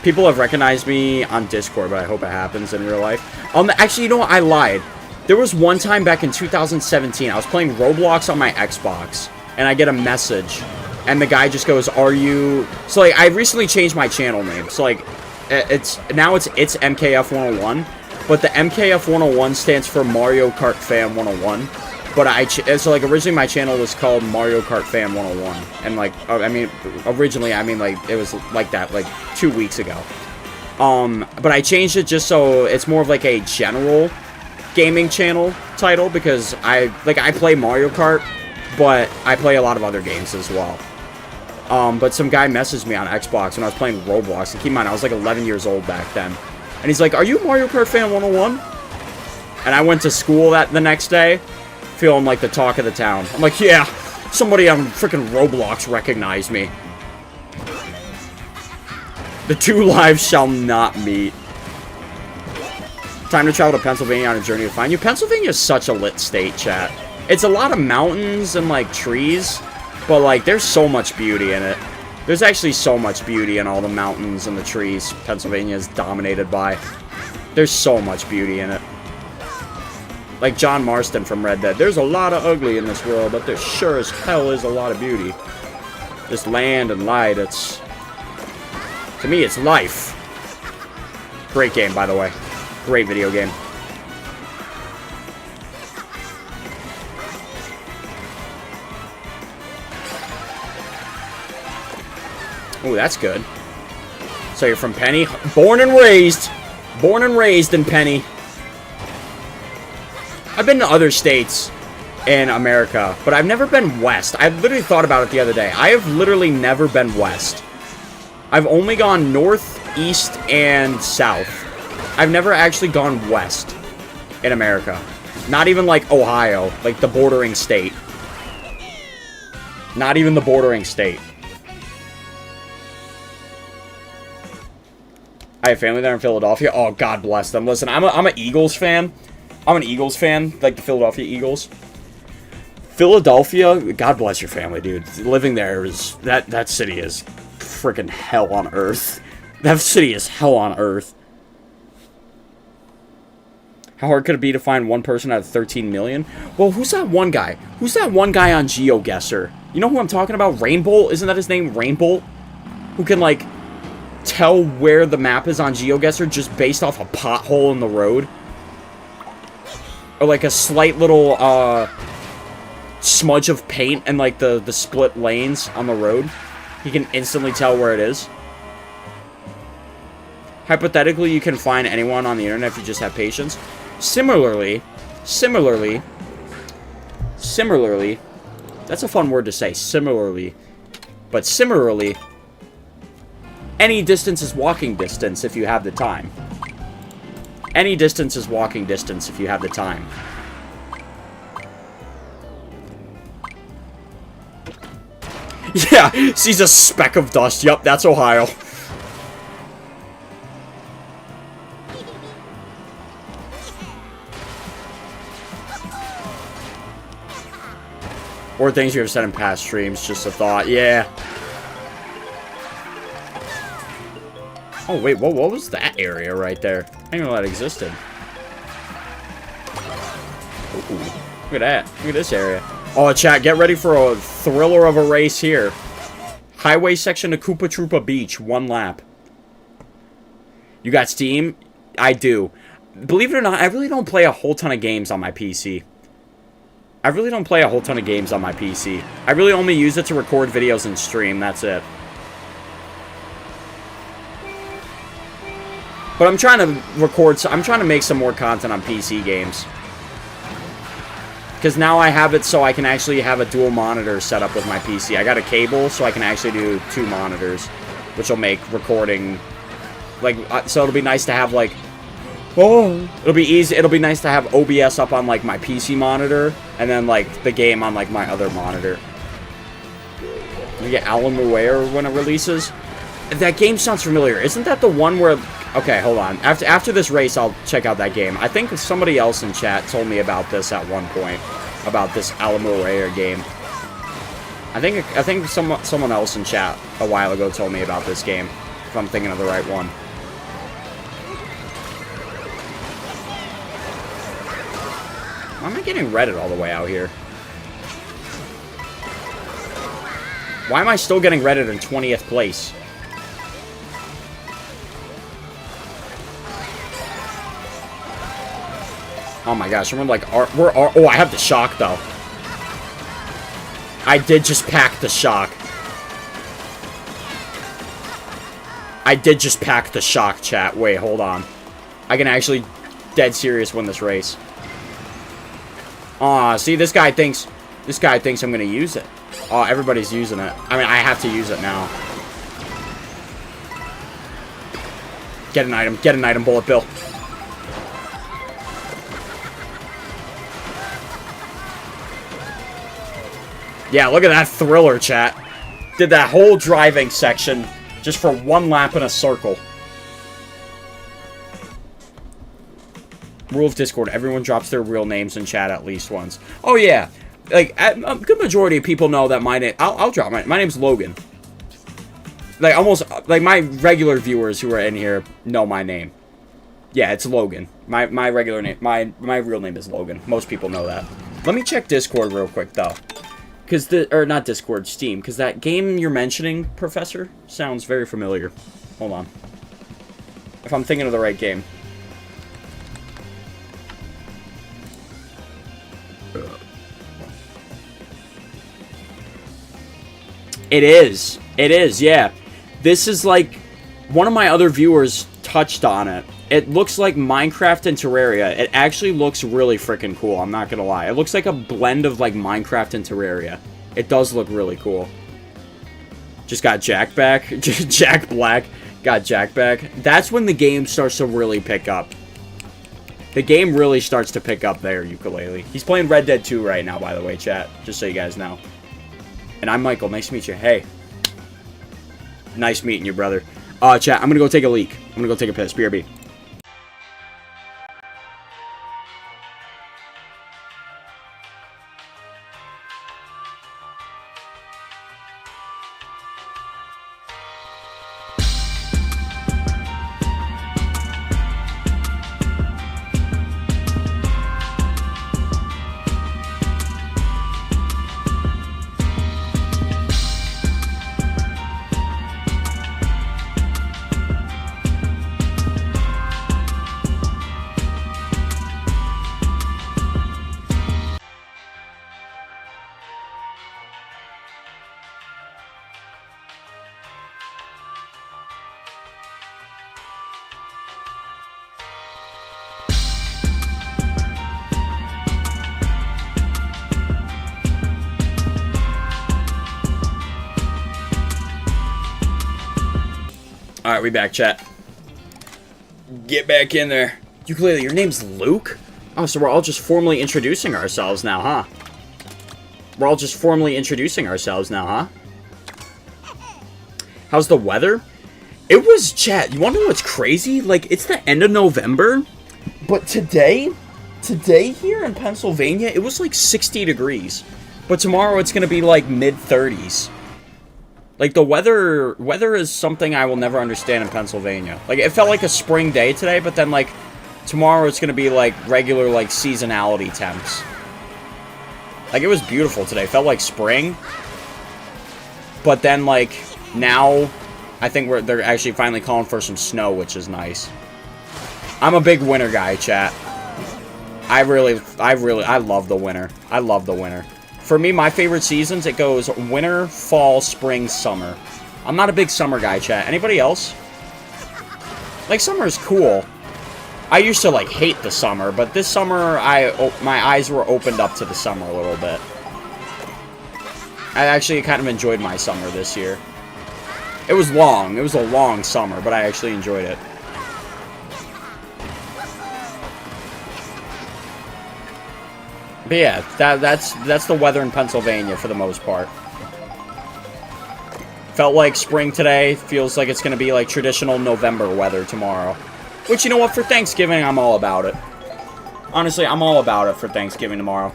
People have recognized me on Discord, but I hope it happens in real life. Actually, you know what? I lied. There was one time back in 2017, I was playing Roblox on my Xbox, and I get a message, and the guy just goes, are you... So, like, I recently changed my channel name, so, like, it's MKF 101, but the MKF 101 stands for Mario Kart Fan 101, but so, like, originally my channel was called Mario Kart Fan 101, and, like, I mean, originally, I mean, like, it was like that, like, 2 weeks ago. But I changed it just so it's more of, like, a general gaming channel title, because I play Mario Kart, but I play a lot of other games as well. But some guy messaged me on Xbox when I was playing Roblox. And keep in mind, I was like 11 years old back then. And he's like, "Are you Mario Kart fan 101?" And I went to school the next day, feeling like the talk of the town. I'm like, yeah, somebody on freaking Roblox recognized me. The two lives shall not meet. Time to travel to Pennsylvania on a journey to find you. Pennsylvania is such a lit state, chat. It's a lot of mountains and, like, trees. But, like, there's so much beauty in it. There's actually so much beauty in all the mountains and the trees Pennsylvania is dominated by. There's so much beauty in it. Like John Marston from Red Dead. There's a lot of ugly in this world, but there sure as hell is a lot of beauty. Just land and light. It's... To me, it's life. Great game, by the way. Great video game. Ooh, that's good. So you're from Penny? Born and raised. Born and raised in Penny. I've been to other states in America, but I've never been west. I literally thought about it the other day. I have literally never been west. I've only gone north, east, and south. I've never actually gone west in America. Not even like Ohio, like the bordering state. Not even the bordering state. I have family there in Philadelphia. Oh, God bless them. Listen, I'm an Eagles fan. I'm an Eagles fan, like the Philadelphia Eagles. Philadelphia, God bless your family, dude. Living there is... That city is freaking hell on earth. That city is hell on earth. How hard could it be to find one person out of 13 million? Well, who's that one guy? Who's that one guy on GeoGuessr? You know who I'm talking about? Rainbow? Isn't that his name? Rainbow? Who can, like, tell where the map is on GeoGuessr just based off a pothole in the road? Or, like, a slight little, smudge of paint and, like, the split lanes on the road. He can instantly tell where it is. Hypothetically, you can find anyone on the internet if you just have patience. Similarly, that's a fun word to say, similarly. But similarly, any distance is walking distance if you have the time. Any distance is walking distance if you have the time. Yeah, sees a speck of dust. Yup, that's Ohio. Or things you have said in past streams, just a thought. Yeah. Oh, wait, what was that area right there? I didn't know that existed. Ooh, look at that. Look at this area. Oh, chat, get ready for a thriller of a race here. Highway section to Koopa Troopa Beach, 1 lap. You got Steam? I do. Believe it or not, I really don't play a whole ton of games on my PC. I really don't play a whole ton of games on my PC. I really only use it to record videos and stream, that's it. But I'm trying to record, I'm trying to make some more content on PC games. Because now I have it so I can actually have a dual monitor set up with my PC. I got a cable so I can actually do 2 monitors. Which will make recording, like, so it'll be nice to have, like, oh, it'll be easy, it'll be nice to have OBS up on, like, my PC monitor. And then, like, the game on, like, my other monitor. You get Alan Ware when it releases. That game sounds familiar. Isn't that the one where... Okay, hold on. After this race, I'll check out that game. I think somebody else in chat told me about this at one point. About this Alamo Rare game. I think someone else in chat a while ago told me about this game. If I'm thinking of the right one. Why am I getting Reddit all the way out here? Why am I still getting Reddit in 20th place? Oh my gosh, we're like, oh, I have the shock, though. I did just pack the shock. I did just pack the shock, chat. Wait, hold on. I can actually dead serious win this race. Aw, see, this guy thinks I'm gonna use it. Oh, everybody's using it. I mean, I have to use it now. Get an item, Bullet Bill. Yeah, look at that thriller, chat. Did that whole driving section just for one lap in a circle. Rule of Discord, everyone drops their real names in chat at least once. Oh, yeah. Like, a good majority of people know that my name... I'll drop my name's Logan. Like, almost... Like, my regular viewers who are in here know my name. Yeah, it's Logan. My regular name... My real name is Logan. Most people know that. Let me check Discord real quick, though. Because or not Discord, Steam. Because that game you're mentioning, Professor, sounds very familiar. Hold on. If I'm thinking of the right game. It is, yeah. This is like, one of my other viewers touched on it. It looks like Minecraft and Terraria. It actually looks really freaking cool, I'm not gonna lie. It looks like a blend of like Minecraft and Terraria. It does look really cool. Just got Jack back. Jack Black got Jack back. That's when the game starts to really pick up. The game really starts to pick up there, Ukulele. He's playing Red Dead 2 right now, by the way, chat. Just so you guys know. And I'm Michael. Nice to meet you. Hey. Nice meeting you, brother. Chat, I'm gonna go take a leak. I'm gonna go take a piss. BRB. Alright, we back, chat. Get back in there. Ukulele, your name's Luke? Oh, so we're all just formally introducing ourselves now, huh? We're all just formally introducing ourselves now, huh? How's the weather? It was, chat, you wanna know what's crazy? Like, it's the end of November, but today here in Pennsylvania, it was like 60 degrees. But tomorrow it's gonna be like mid-30s. Like, the weather is something I will never understand in Pennsylvania. Like, it felt like a spring day today, but then, like, tomorrow it's gonna be, like, regular, like, seasonality temps. Like, it was beautiful today. It felt like spring. But then, like, now, I think they're actually finally calling for some snow, which is nice. I'm a big winter guy, chat. I love the winter. I love the winter. For me, my favorite seasons, it goes winter, fall, spring, summer. I'm not a big summer guy, chat. Anybody else? Like, summer is cool. I used to, like, hate the summer, but this summer, my eyes were opened up to the summer a little bit. I actually kind of enjoyed my summer this year. It was long. It was a long summer, but I actually enjoyed it. But yeah, that's the weather in Pennsylvania for the most part. Felt like spring today. Feels like it's going to be like traditional November weather tomorrow. Which, you know what, for Thanksgiving, I'm all about it. Honestly, I'm all about it for Thanksgiving tomorrow.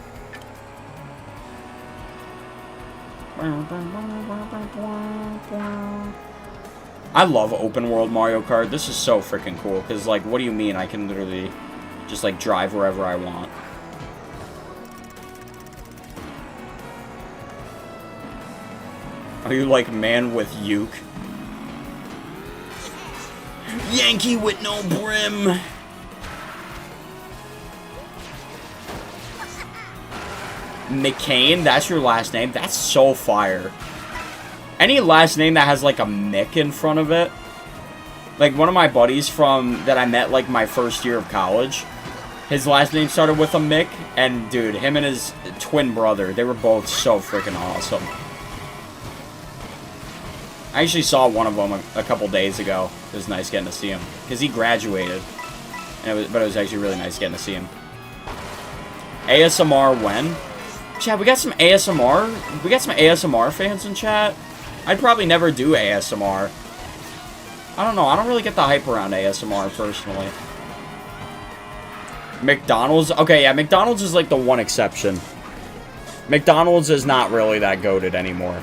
I love open world Mario Kart. This is so freaking cool. Because, like, what do you mean I can literally just, like, drive wherever I want? Are you like man with uke? Yankee with no brim. McCain, that's your last name? That's so fire. Any last name that has like a Mick in front of it. Like one of my buddies that I met like my first year of college. His last name started with a Mick. And dude, him and his twin brother, they were both so freaking awesome. I actually saw one of them a couple days ago. It was nice getting to see him. Because he graduated. And but it was actually really nice getting to see him. ASMR when? Chat, we got some ASMR? We got some ASMR fans in chat? I'd probably never do ASMR. I don't know. I don't really get the hype around ASMR, personally. McDonald's? Okay, yeah, McDonald's is like the one exception. McDonald's is not really that goated anymore.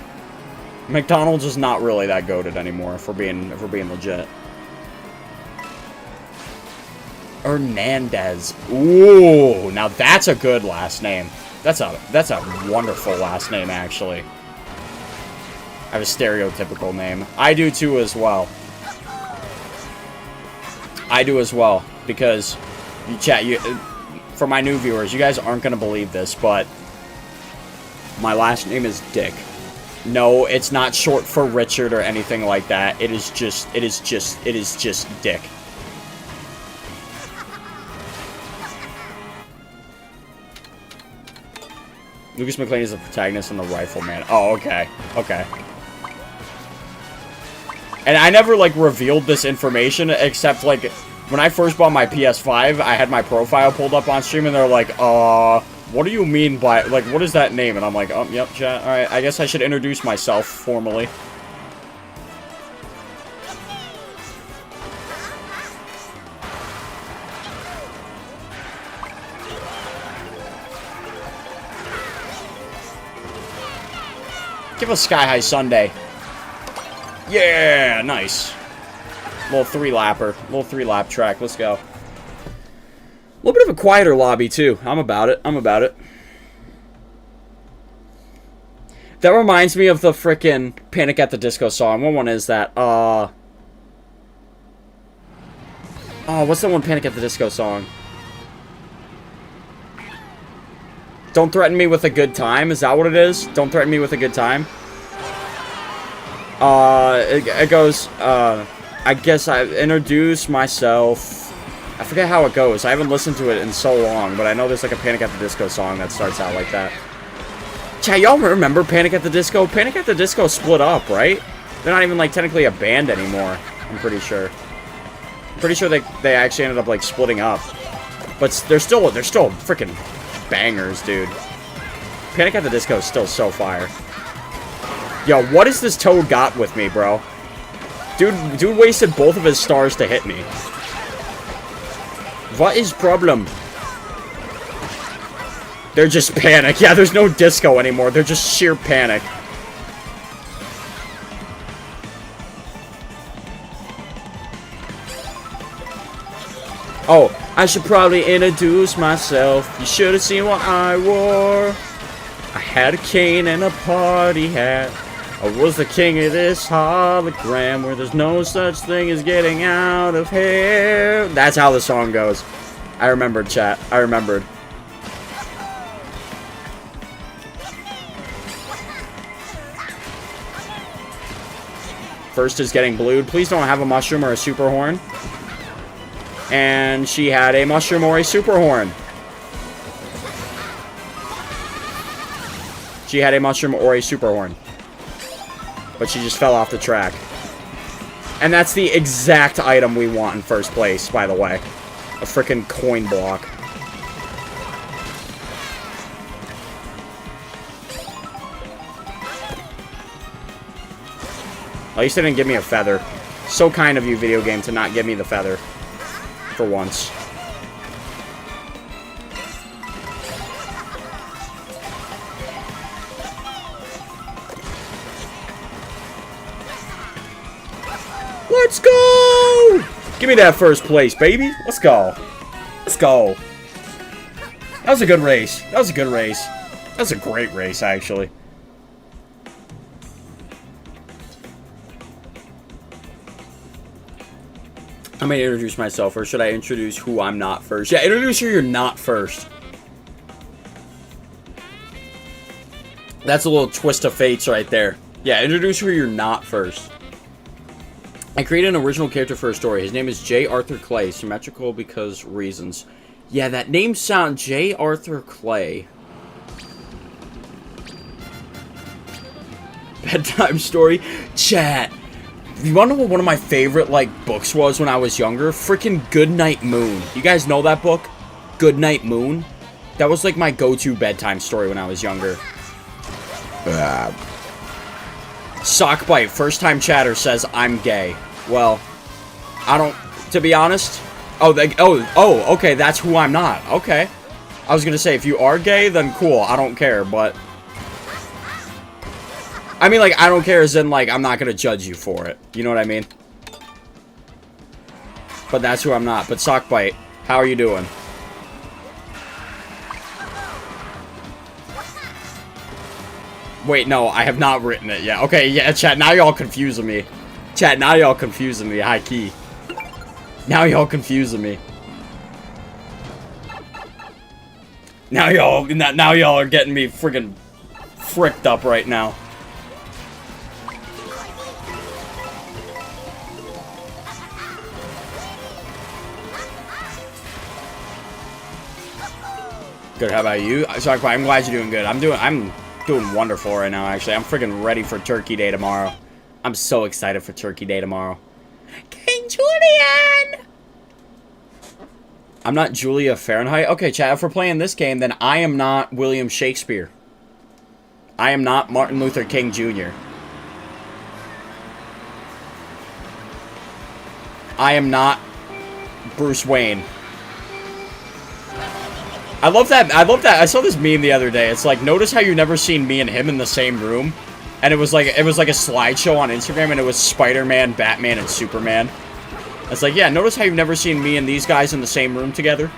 McDonald's is not really that goated anymore, if we're being legit. Hernandez. Ooh, now that's a good last name. That's a wonderful last name, actually. I have a stereotypical name. I do too as well. I do as well, because you chat, for my new viewers, you guys aren't gonna believe this, but my last name is Dick. No, it's not short for Richard or anything like that. It is just Dick. Lucas McLean is the protagonist and the rifleman. Oh, okay. Okay. And I never, like, revealed this information, except, like, when I first bought my PS5, I had my profile pulled up on stream, and they're like, what do you mean by, like, what is that name? And I'm like, oh, yep, chat, alright, I guess I should introduce myself formally. Give us Sky High Sunday. Yeah, nice. Little three-lapper. Little three-lap track. Let's go. A little bit of a quieter lobby, too. I'm about it. I'm about it. That reminds me of the frickin' Panic at the Disco song. What one is that? Oh, what's that one Panic at the Disco song? Don't threaten me with a good time? Is that what it is? Don't threaten me with a good time? It goes, I guess I introduce myself. I forget how it goes. I haven't listened to it in so long, but I know there's like a Panic at the Disco song that starts out like that. Chat, y'all remember Panic at the Disco? Panic at the Disco split up, right? They're not even like technically a band anymore, I'm pretty sure. I'm pretty sure they actually ended up like splitting up. But they're still freaking bangers, dude. Panic at the Disco is still so fire. Yo, what is this Toad got with me, bro? Dude wasted both of his stars to hit me. What is problem? They're just panic. Yeah, there's no disco anymore. They're just sheer panic. Oh, I should probably introduce myself. You should have seen what I wore. I had a cane and a party hat. I was the king of this hologram where there's no such thing as getting out of here. That's how the song goes. I remembered, chat. I remembered. First is getting blued. Please don't have a mushroom or a super horn. And she had a mushroom or a super horn. She had a mushroom or a super horn. But she just fell off the track. And that's the exact item we want in first place, by the way. A frickin' coin block. At least they didn't give me a feather. So kind of you, video game, to not give me the feather. For once. Let's go! Give me that first place, baby. Let's go. Let's go. That was a good race. That was a good race. That was a great race, actually. I'm gonna introduce myself, or should I introduce who I'm not first? Yeah, introduce who you're not first. That's a little twist of fates right there. Yeah, introduce who you're not first. I created an original character for a story. His name is J. Arthur Clay. Symmetrical because reasons. Yeah, that name sounds J. Arthur Clay. Bedtime story. Chat. You wanna know what one of my favorite, like, books was when I was younger? Freaking Goodnight Moon. You guys know that book? Goodnight Moon? That was, like, my go-to bedtime story when I was younger. Sockbite, first time chatter says I'm gay. Well, I don't, to be honest. Oh, okay, that's who I'm not. Okay. I was gonna say, if you are gay, then cool, I don't care, but... I mean, like, I don't care as in, like, I'm not gonna judge you for it. You know what I mean? But that's who I'm not. But Sockbite, how are you doing? Wait, no, I have not written it yet. Okay, yeah, chat, now y'all confusing me. Chat, now y'all confusing me, high key. Now y'all confusing me. Now y'all are getting me friggin' fricked up right now. Good, how about you? Sorry, I'm glad you're doing good. I'm doing wonderful right now, actually. I'm freaking ready for Turkey Day tomorrow. I'm so excited for Turkey Day tomorrow. King Julian! I'm not Julia Fahrenheit? Okay, chat, if we're playing this game, then I am not William Shakespeare. I am not Martin Luther King Jr. I am not Bruce Wayne. I love that. I saw this meme the other day. It's like, notice how you never seen me and him in the same room, and it was like a slideshow on Instagram, and it was Spider-Man, Batman, and Superman. It's like, yeah, notice how you've never seen me and these guys in the same room together.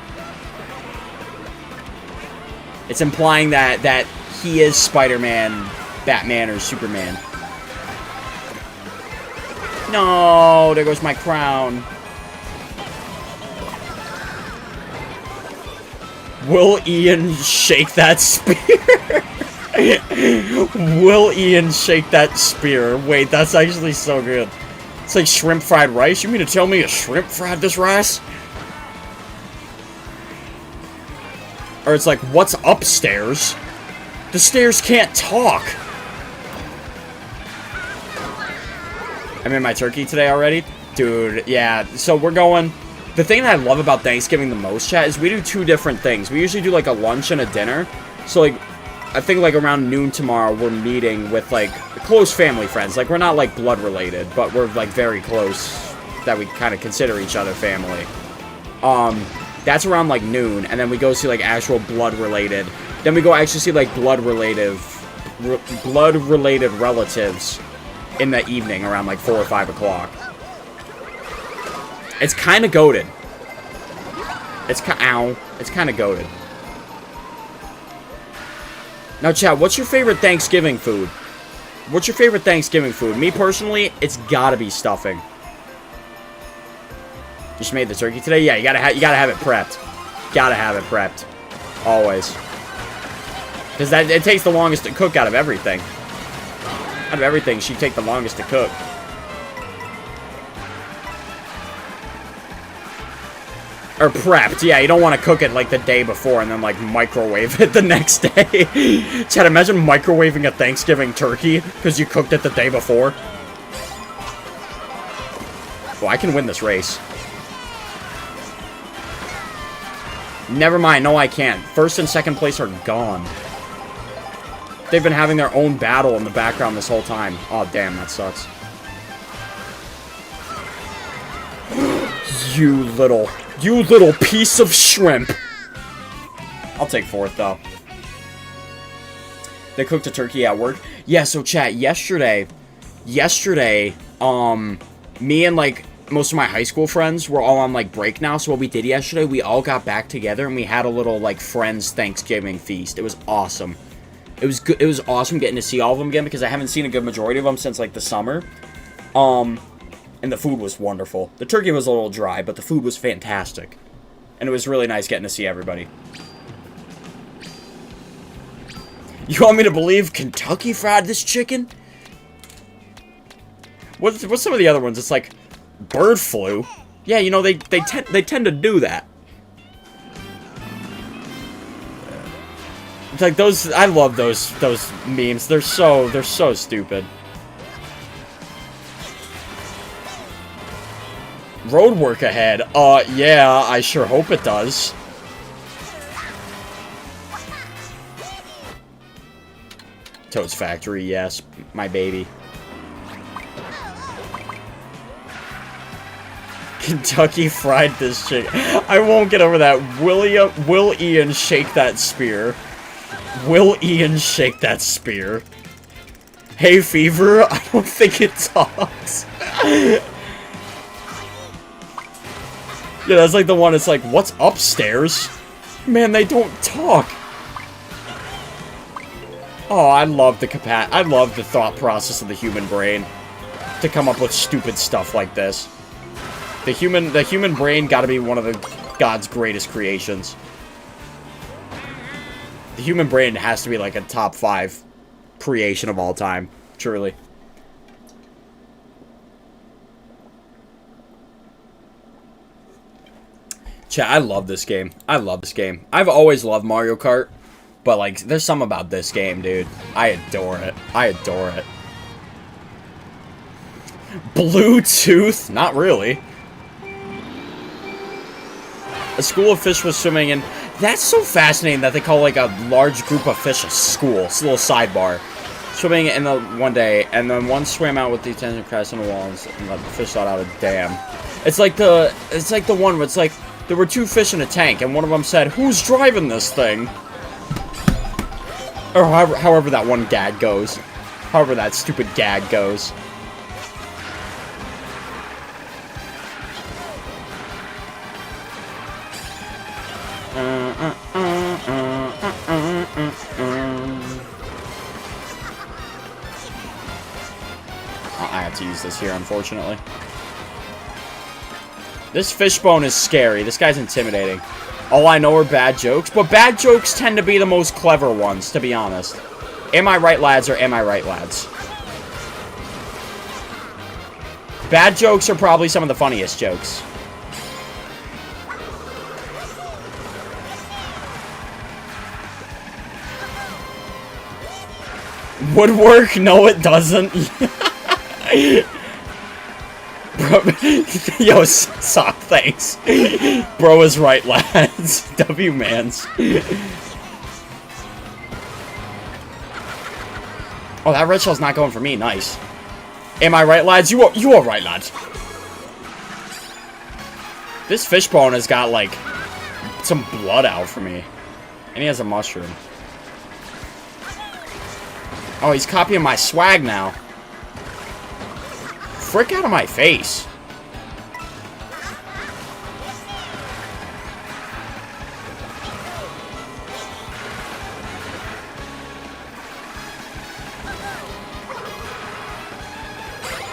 It's implying that he is Spider-Man, Batman, or Superman. No, there goes my crown. Will Ian shake that spear? Will Ian shake that spear? Wait, that's actually so good. It's like shrimp fried rice. You mean to tell me a shrimp fried this rice? Or it's like, what's upstairs? The stairs can't talk. I made my turkey today already? Dude, yeah. So we're going... The thing that I love about Thanksgiving the most, chat, is we do two different things. We usually do, like, a lunch and a dinner. So, like, I think, like, around noon tomorrow, we're meeting with, like, close family friends. Like, we're not, like, blood-related, but we're, like, very close that we kind of consider each other family. That's around, like, noon, and then we go see, like, actual blood-related. Then we go actually see, like, blood-related relatives in the evening around, like, 4 or 5 o'clock. It's kind of goated. It's kind of goated. Now, chat, what's your favorite Thanksgiving food? What's your favorite Thanksgiving food? Me, personally, it's gotta be stuffing. Just made the turkey today? Yeah, you gotta have it prepped. Gotta have it prepped. Always. Because it takes the longest to cook out of everything. Out of everything, she'd take the longest to cook. Or prepped, yeah, you don't want to cook it, like, the day before and then, like, microwave it the next day. Chad, imagine microwaving a Thanksgiving turkey because you cooked it the day before. Well, I can win this race. Never mind, no I can't. First and second place are gone. They've been having their own battle in the background this whole time. Oh, damn, that sucks. You little piece of shrimp. I'll take fourth, though. They cooked a turkey at work. Yeah, so chat, yesterday, me and, like, most of my high school friends were all on, like, break now. So what we did yesterday, we all got back together and we had a little, like, friends Thanksgiving feast. It was awesome. It was good. It was awesome getting to see all of them again because I haven't seen a good majority of them since, like, the summer. And the food was wonderful. The turkey was a little dry, but the food was fantastic. And it was really nice getting to see everybody. You want me to believe Kentucky fried this chicken? What's some of the other ones? It's like bird flu. Yeah, you know, they tend to do that. It's like those. I love those memes. They're so stupid. Road work ahead. Yeah, I sure hope it does. Toad's Factory, yes, my baby. Kentucky Fried this chick. I won't get over that. Will Ian shake that spear? Will Ian shake that spear? Hey, Fever, I don't think it talks. Yeah, that's like the one, it's like, what's upstairs? Man, they don't talk. Oh, I love the thought process of the human brain to come up with stupid stuff like this. The human brain gotta be one of God's greatest creations. The human brain has to be like a top 5 creation of all time, truly. Chat, I love this game. I love this game. I've always loved Mario Kart, but like, there's something about this game, dude. I adore it. I adore it. Bluetooth? Not really. A school of fish was swimming in. That's so fascinating that they call like a large group of fish a school. It's a little sidebar. Swimming in the one day, and then one swam out with the attention crashed on the wall, and the fish thought out a dam. It's like the one where it's like there were 2 fish in a tank, and one of them said, "Who's driving this thing?" Or however that one gag goes. However that stupid gag goes. I have to use this here, unfortunately. This fishbone is scary. This guy's intimidating. All I know are bad jokes, but bad jokes tend to be the most clever ones, to be honest. Am I right, lads, or am I right, lads? Bad jokes are probably some of the funniest jokes. Woodwork? No, it doesn't. Bro, yo, sock, thanks. Bro is right, lads. W-mans. Oh, that red shell's not going for me. Nice. Am I right, lads? You are right, lads. This fishbone has got, like, some blood out for me. And he has a mushroom. Oh, he's copying my swag now. Frick out of my face.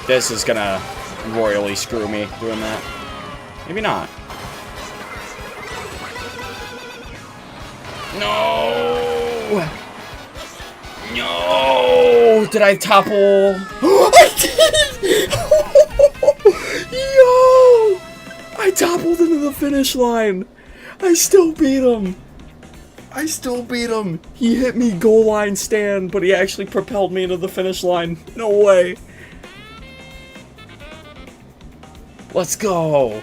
This is gonna royally screw me doing that. Maybe not. No! No! Did I topple? I did! Yo! I toppled into the finish line. I still beat him. I still beat him. He hit me goal line stand, but he actually propelled me into the finish line. No way. Let's go.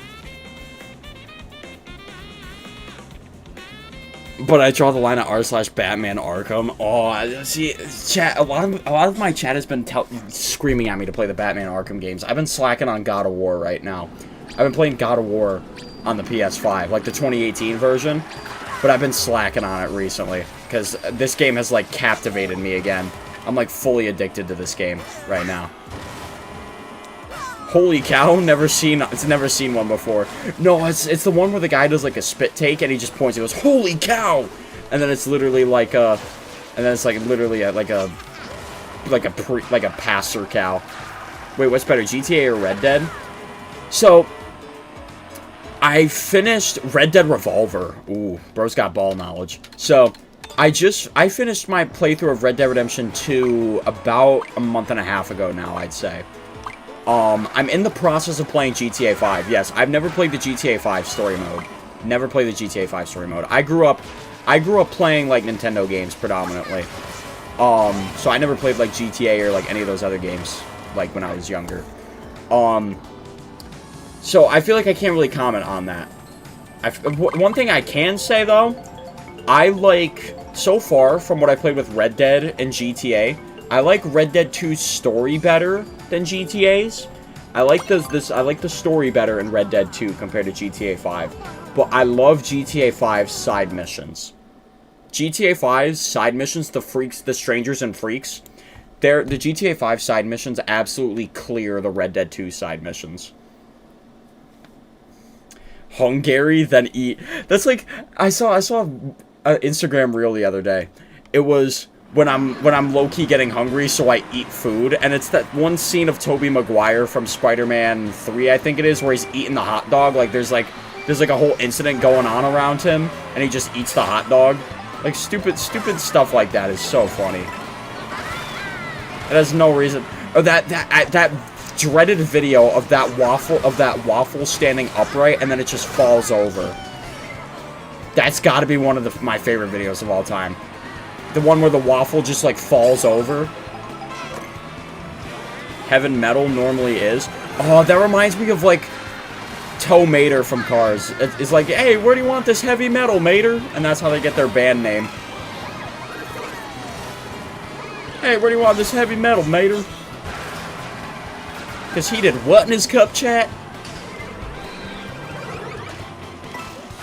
But I draw the line at r/Batman Arkham. Oh, see, chat. A lot of my chat has been screaming at me to play the Batman Arkham games. I've been slacking on God of War right now. I've been playing God of War on the PS5, like the 2018 version. But I've been slacking on it recently because this game has like captivated me again. I'm like fully addicted to this game right now. Holy cow, never seen one before. No, it's the one where the guy does like a spit take and he just points and goes, "Holy cow!" And then it's literally like a, and then it's like literally like a passer cow. Wait, what's better, GTA or Red Dead? So, I finished Red Dead Revolver. Ooh, bro's got ball knowledge. So, I finished my playthrough of Red Dead Redemption 2 about a month and a half ago now, I'd say. I'm in the process of playing GTA 5. Yes, I've never played the GTA 5 story mode. Never played the GTA 5 story mode. I grew up playing, like, Nintendo games predominantly. So I never played, like, GTA or, like, any of those other games, like, when I was younger. So I feel like I can't really comment on that. One thing I can say, though, I like, so far, from what I played with Red Dead and GTA, I like Red Dead 2's story better than GTA's. I like the story better in Red Dead 2 compared to GTA 5. But I love GTA 5's side missions. GTA 5's side missions, the strangers and freaks, the GTA 5 side missions absolutely clear the Red Dead 2 side missions. Hungary, then eat. That's like, I saw an Instagram reel the other day. It was when I'm low-key getting hungry, so I eat food, and it's that one scene of Tobey Maguire from Spider-Man 3, I think it is, where he's eating the hot dog. Like there's like a whole incident going on around him, and he just eats the hot dog. Like stupid stuff like that is so funny. It has no reason. Or that dreaded video of that waffle standing upright and then it just falls over. That's got to be one of my favorite videos of all time. The one where the waffle just like falls over. Heaven Metal normally is. Oh, that reminds me of like Toe Mater from Cars. It's like, hey, where do you want this heavy metal, Mater? And that's how they get their band name. Hey, where do you want this heavy metal, Mater? Because he did what in his cup, chat?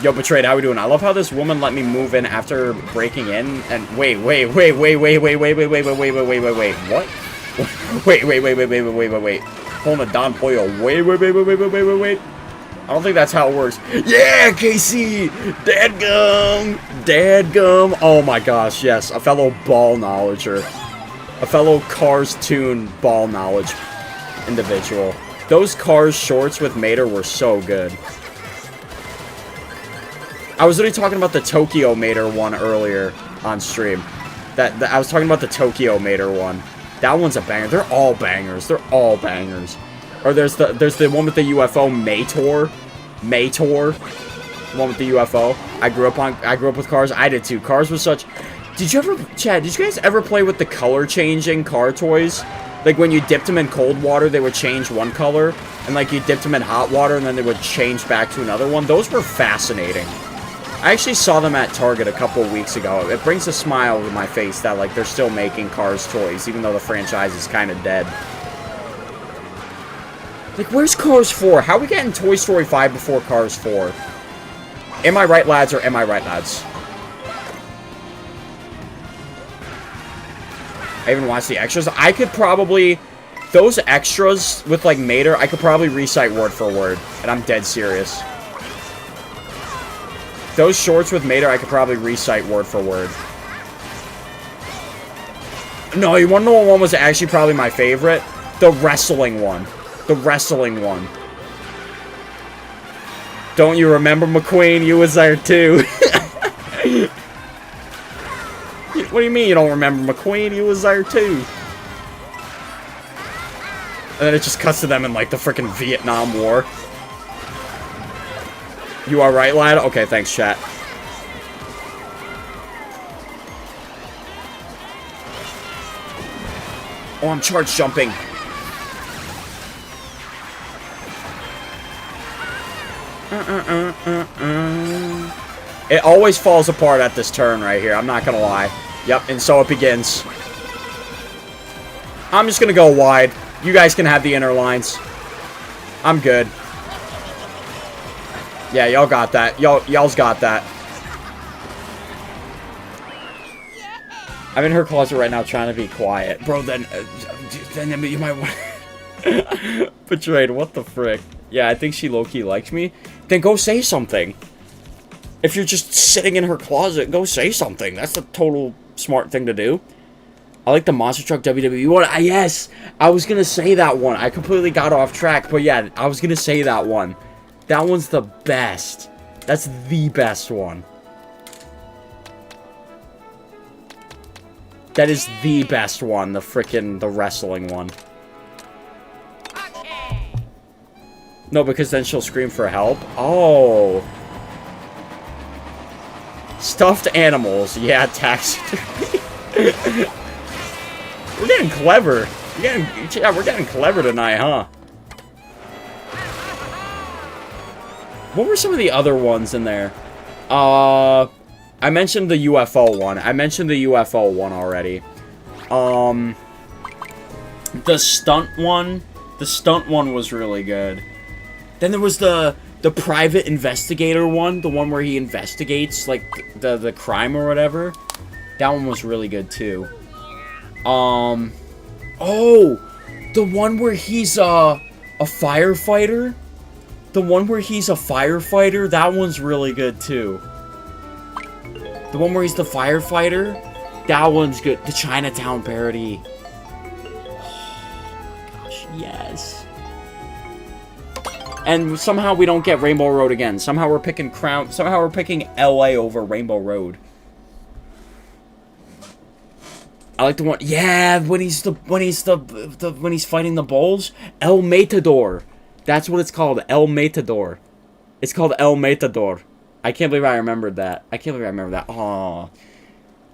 Yo, Betrayed, how we doing? I love how this woman let me move in after breaking in. And wait. What? Wait. Hold on, Don Pollo. Wait. I don't think that's how it works. Yeah, KC! Dadgum! Oh my gosh, yes. A fellow ball knowledger. A fellow Cars Tune ball knowledge individual. Those Cars shorts with Mater were so good. I was literally talking about the Tokyo Mater one earlier on stream. I was talking about the Tokyo Mater one. That one's a banger. They're all bangers. Or there's the one with the UFO, Mator. The one with the UFO. I grew up with Cars. I did too. Cars was such. Did you guys ever play with the color changing car toys? Like when you dipped them in cold water, they would change one color, and like you dipped them in hot water, and then they would change back to another one. Those were fascinating. I actually saw them at Target a couple of weeks ago. It brings a smile to my face that like they're still making Cars toys, even though the franchise is kind of dead. Like, where's Cars 4? How are we getting Toy Story 5 before Cars 4? Am I right, lads, or am I right, lads? I even watched the extras. I could probably... Those extras with, like, Mater, I could probably recite word for word. And I'm dead serious. Those shorts with Mater, I could probably recite word for word. No, you want to know what one was actually probably my favorite? The wrestling one. Don't you remember, McQueen? You was there, too. What do you mean you don't remember, McQueen? You was there, too. And then it just cuts to them in, like, the frickin' Vietnam War. You are right, lad? Okay, thanks, chat. Oh, I'm charge jumping. It always falls apart at this turn right here, I'm not gonna lie. Yep, and so it begins. I'm just gonna go wide. You guys can have the inner lines. I'm good. Yeah, y'all got that. Y'all's got that. I'm in her closet right now trying to be quiet. Bro, then you might want... Betrayed, what the frick? Yeah, I think she low-key likes me. Then go say something. If you're just sitting in her closet, go say something. That's a total smart thing to do. I like the Monster Truck WWE one. Yes, I was going to say that one. I completely got off track, but yeah, I was going to say that one. That one's the best. That's the best one. That is the best one, the wrestling one. No, because then she'll scream for help. Oh. Stuffed animals. Yeah, taxidermy. We're getting clever. We're getting clever tonight, huh? What were some of the other ones in there? I mentioned the UFO one. I mentioned the UFO one already. The stunt one. The stunt one was really good. Then there was the private investigator one. The one where he investigates, like, the crime or whatever. That one was really good, too. Oh! The one where he's, a firefighter? The one where he's a firefighter? That one's really good, too. The one where he's the firefighter? That one's good. The Chinatown parody. Yes. And somehow we don't get Rainbow Road again. Somehow we're picking LA over Rainbow Road. I like the one, yeah, when he's fighting the bulls. El Matador. That's what it's called. El Matador. It's called El Matador. I can't believe I remembered that. I can't believe I remember that. Aw.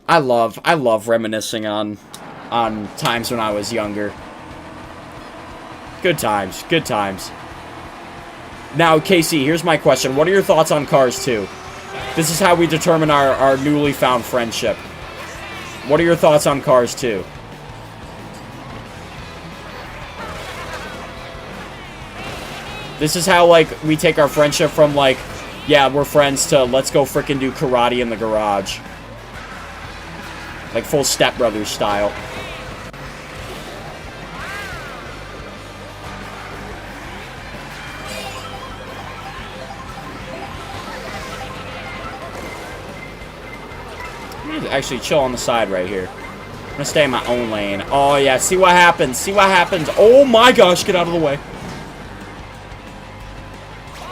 I love reminiscing on times when I was younger. Good times. Good times. Now, Casey, here's my question. What are your thoughts on Cars 2? This is how we determine our newly found friendship. What are your thoughts on Cars 2? This is how, like, we take our friendship from, like, yeah, we're friends to let's go frickin' do karate in the garage. Like, full Step Brothers style. Actually chill on the side right here. I'm gonna stay in my own lane. Oh yeah, see what happens. See what happens. Oh my gosh, get out of the way.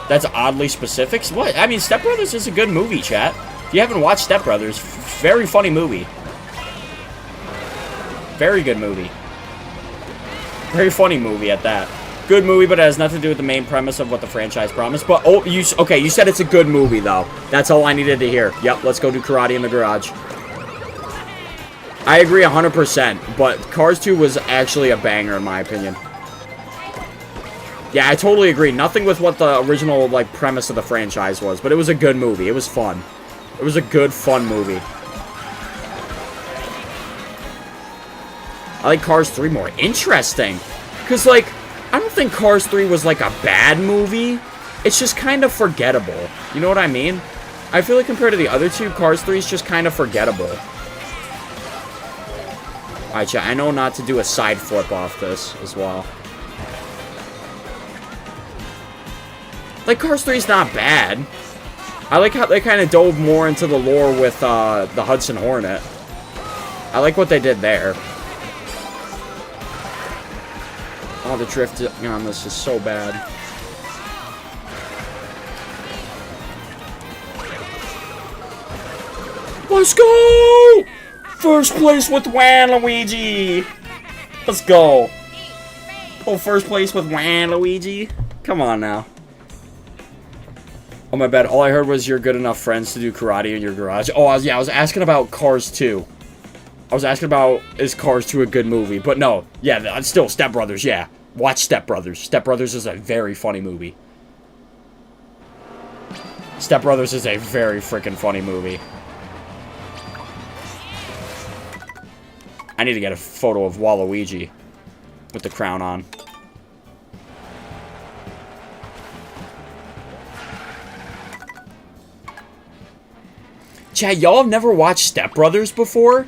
That's oddly specific. What? I mean, Step Brothers is a good movie, chat. If you haven't watched Step Brothers, very funny movie. Very good movie. Very funny movie at that. Good movie, but it has nothing to do with the main premise of what the franchise promised. But, oh, okay, you said it's a good movie, though. That's all I needed to hear. Yep, let's go do karate in the garage. I agree 100%, but Cars 2 was actually a banger, in my opinion. Yeah, I totally agree. Nothing with what the original, like, premise of the franchise was, but it was a good movie. It was fun. It was a good, fun movie. I like Cars 3 more. Interesting. Because, like, I don't think Cars 3 was, like, a bad movie. It's just kind of forgettable. You know what I mean? I feel like compared to the other two, Cars 3 is just kind of forgettable. Alright, chat, I know not to do a side flip off this as well. Like, Cars 3 is not bad. I like how they kind of dove more into the lore with the Hudson Hornet. I like what they did there. Oh, the drift on this is so bad. Let's go! First place with Waluigi! Let's go. Oh, first place with Waluigi? Come on now. Oh, my bad. All I heard was you're good enough friends to do karate in your garage. Oh, I was asking about Cars 2. I was asking about, is Cars 2 a good movie? But no. Yeah, still, Step Brothers, yeah. Watch Step Brothers. Step Brothers is a very funny movie. Step Brothers is a very freaking funny movie. I need to get a photo of Waluigi with the crown on. Chad, y'all have never watched Step Brothers before?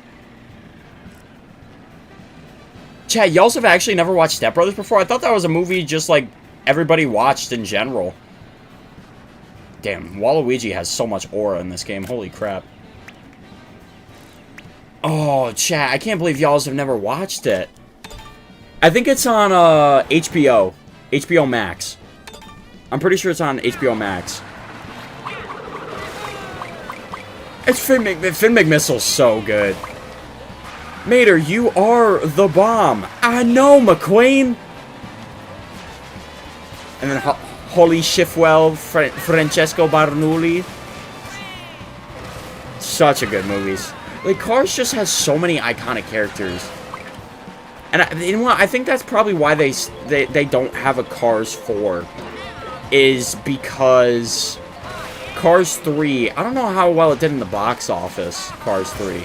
Chad, y'all have actually never watched Step Brothers before? I thought that was a movie just like everybody watched in general. Damn, Waluigi has so much aura in this game. Holy crap. Oh, chat, I can't believe y'all have never watched it. I think it's on HBO. HBO Max. I'm pretty sure it's on HBO Max. It's Finn McMissile's so good. Mater, you are the bomb. I know, McQueen. And then Holly Shifwell, Francesco Bernoulli. Such a good movies. Like, Cars just has so many iconic characters. And you know what? I think that's probably why they don't have a Cars 4. is because Cars 3, I don't know how well it did in the box office, Cars 3.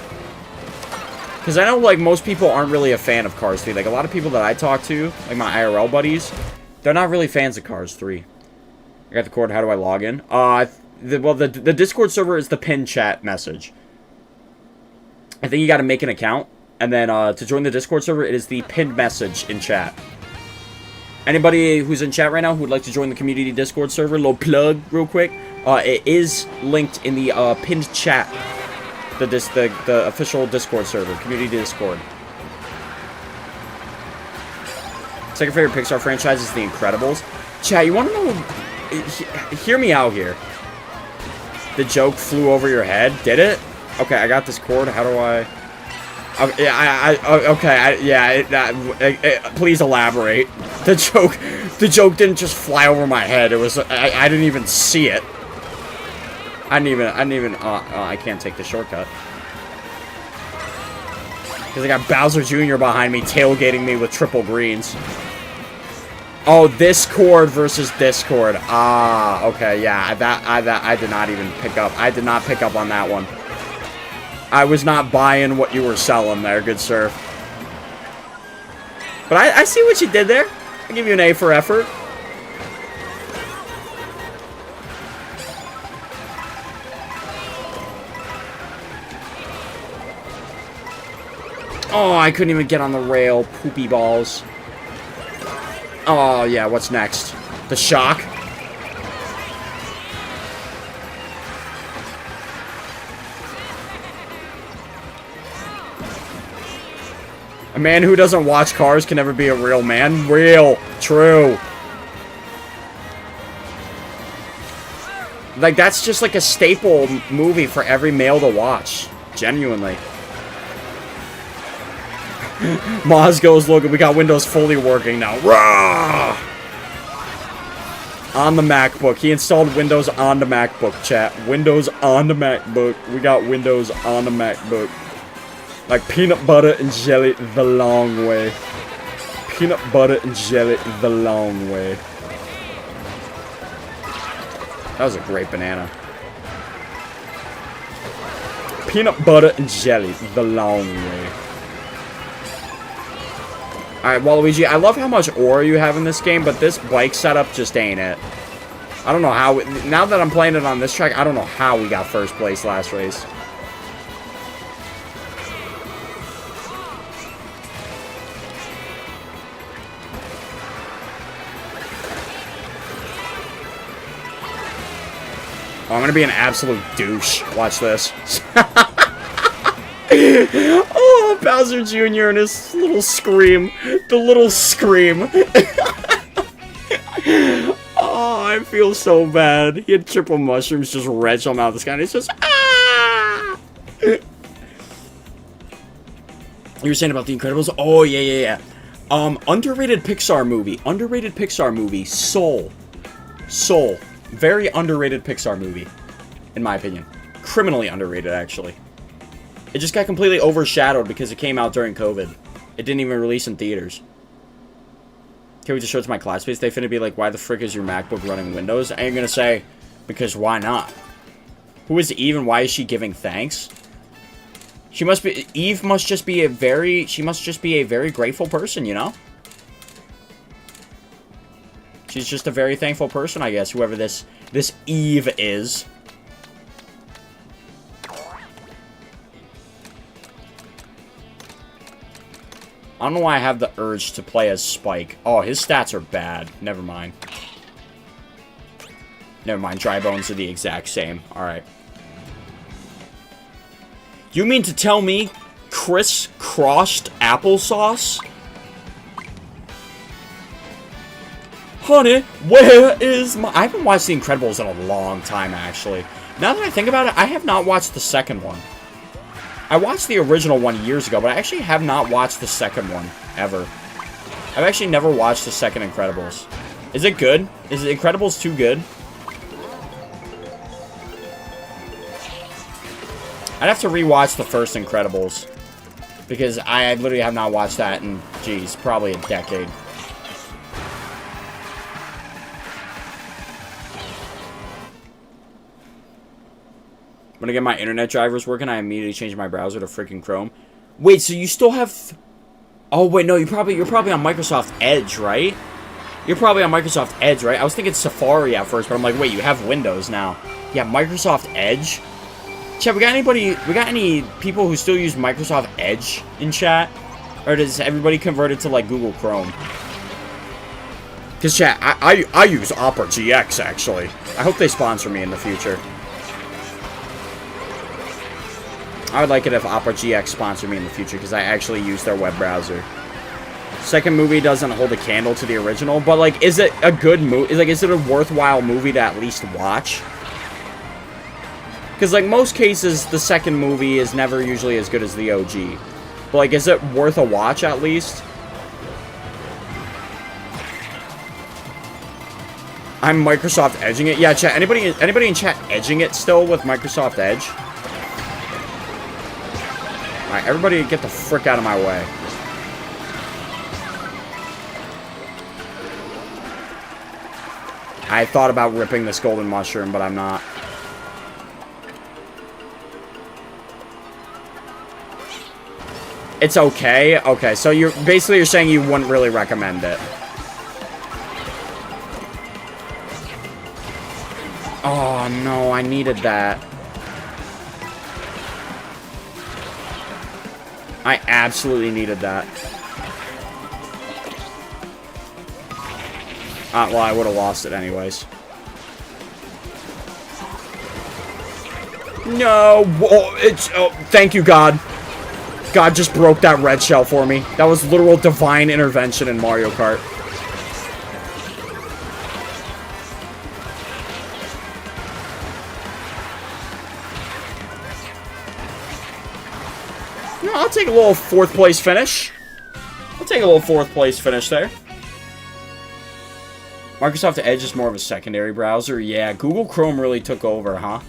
Because I know, like, most people aren't really a fan of Cars 3. Like, a lot of people that I talk to, like my IRL buddies, they're not really fans of Cars 3. I got the cord. How do I log in? The Discord server is the pinned chat message. I think you got to make an account. And then to join the Discord server, it is the pinned message in chat. Anybody who's in chat right now who would like to join the community Discord server, little plug real quick. It is linked in the pinned chat. The official Discord server, community Discord. Second favorite Pixar franchise is The Incredibles. Chat, you want to know? Hear me out here. The joke flew over your head. Did it? Okay, I got this cord. How do I? Please elaborate. The joke didn't just fly over my head. It was. I didn't even see it. I can't take the shortcut. Because I got Bowser Jr. behind me, tailgating me with triple greens. Oh, this chord versus this chord. Ah, okay, yeah. I did not even pick up. I did not pick up on that one. I was not buying what you were selling there, good sir. But I see what you did there. I'll give you an A for effort. Oh, I couldn't even get on the rail. Poopy balls. Oh, yeah, what's next? The shock? A man who doesn't watch cars can never be a real man. Real. True. Like, that's just like a staple movie for every male to watch. Genuinely. Moz goes, look, we got Windows fully working now. Rah! On the MacBook. He installed Windows on the MacBook, chat. Windows on the MacBook. We got Windows on the MacBook. Like peanut butter and jelly the long way. Peanut butter and jelly the long way. That was a great banana. Peanut butter and jelly the long way. Alright, Waluigi, I love how much ore you have in this game, but this bike setup just ain't it. I don't know how... Now that I'm playing it on this track, I don't know how we got first place last race. Oh, I'm gonna be an absolute douche. Watch this. Oh, Bowser Jr. and his little scream. The little scream. Oh, I feel so bad. He had triple mushrooms just retch on out of the sky, and it's just, ah! You were saying about The Incredibles? Oh, yeah. Underrated Pixar movie. Soul. Very underrated Pixar movie, in my opinion. Criminally underrated, actually. It just got completely overshadowed because it came out during COVID. It didn't even release in theaters. Can we just show it to my classmates? They finna be like, why the frick is your MacBook running Windows? I ain't gonna say, because why not? Who is Eve and why is she giving thanks? Eve must just be a very grateful person, you know? She's just a very thankful person, I guess, whoever this Eve is. I don't know why I have the urge to play as Spike. Oh, his stats are bad. Never mind. Dry bones are the exact same. Alright. You mean to tell me criss-crossed applesauce? Honey, where is my... I haven't watched The Incredibles in a long time, actually. Now that I think about it, I have not watched the second one. I watched the original one years ago, but I actually have not watched the second one, ever. I've actually never watched the second Incredibles. Is it good? Is The Incredibles 2 good? I'd have to rewatch the first Incredibles. Because I literally have not watched that in, geez, probably a decade. When I get my internet drivers working, I immediately change my browser to freaking Chrome. Wait, so you still have... Oh, wait, no, you're probably on Microsoft Edge, right? You're probably on Microsoft Edge, right? I was thinking Safari at first, but I'm like, wait, you have Windows now. Yeah, Microsoft Edge? Chat, we got any people who still use Microsoft Edge in chat? Or does everybody convert it to, like, Google Chrome? Because, chat, I use Opera GX, actually. I hope they sponsor me in the future. I would like it if Opera GX sponsored me in the future, because I actually use their web browser. Second movie doesn't hold a candle to the original, but, like, is it a good movie? Like, is it a worthwhile movie to at least watch? Because, like, most cases, the second movie is never usually as good as the OG. But, like, is it worth a watch, at least? I'm Microsoft edging it. Yeah, chat. Anybody in chat edging it still with Microsoft Edge? Alright, everybody get the frick out of my way. I thought about ripping this golden mushroom, but I'm not. It's okay? Okay, so you're saying you wouldn't really recommend it. Oh, no, I needed that. I absolutely needed that. Well, I would have lost it anyways. No! Whoa, thank you, God. God just broke that red shell for me. That was literal divine intervention in Mario Kart. No, I'll take a little fourth place finish. I'll take a little fourth place finish there. Microsoft Edge is more of a secondary browser. Yeah, Google Chrome really took over, huh?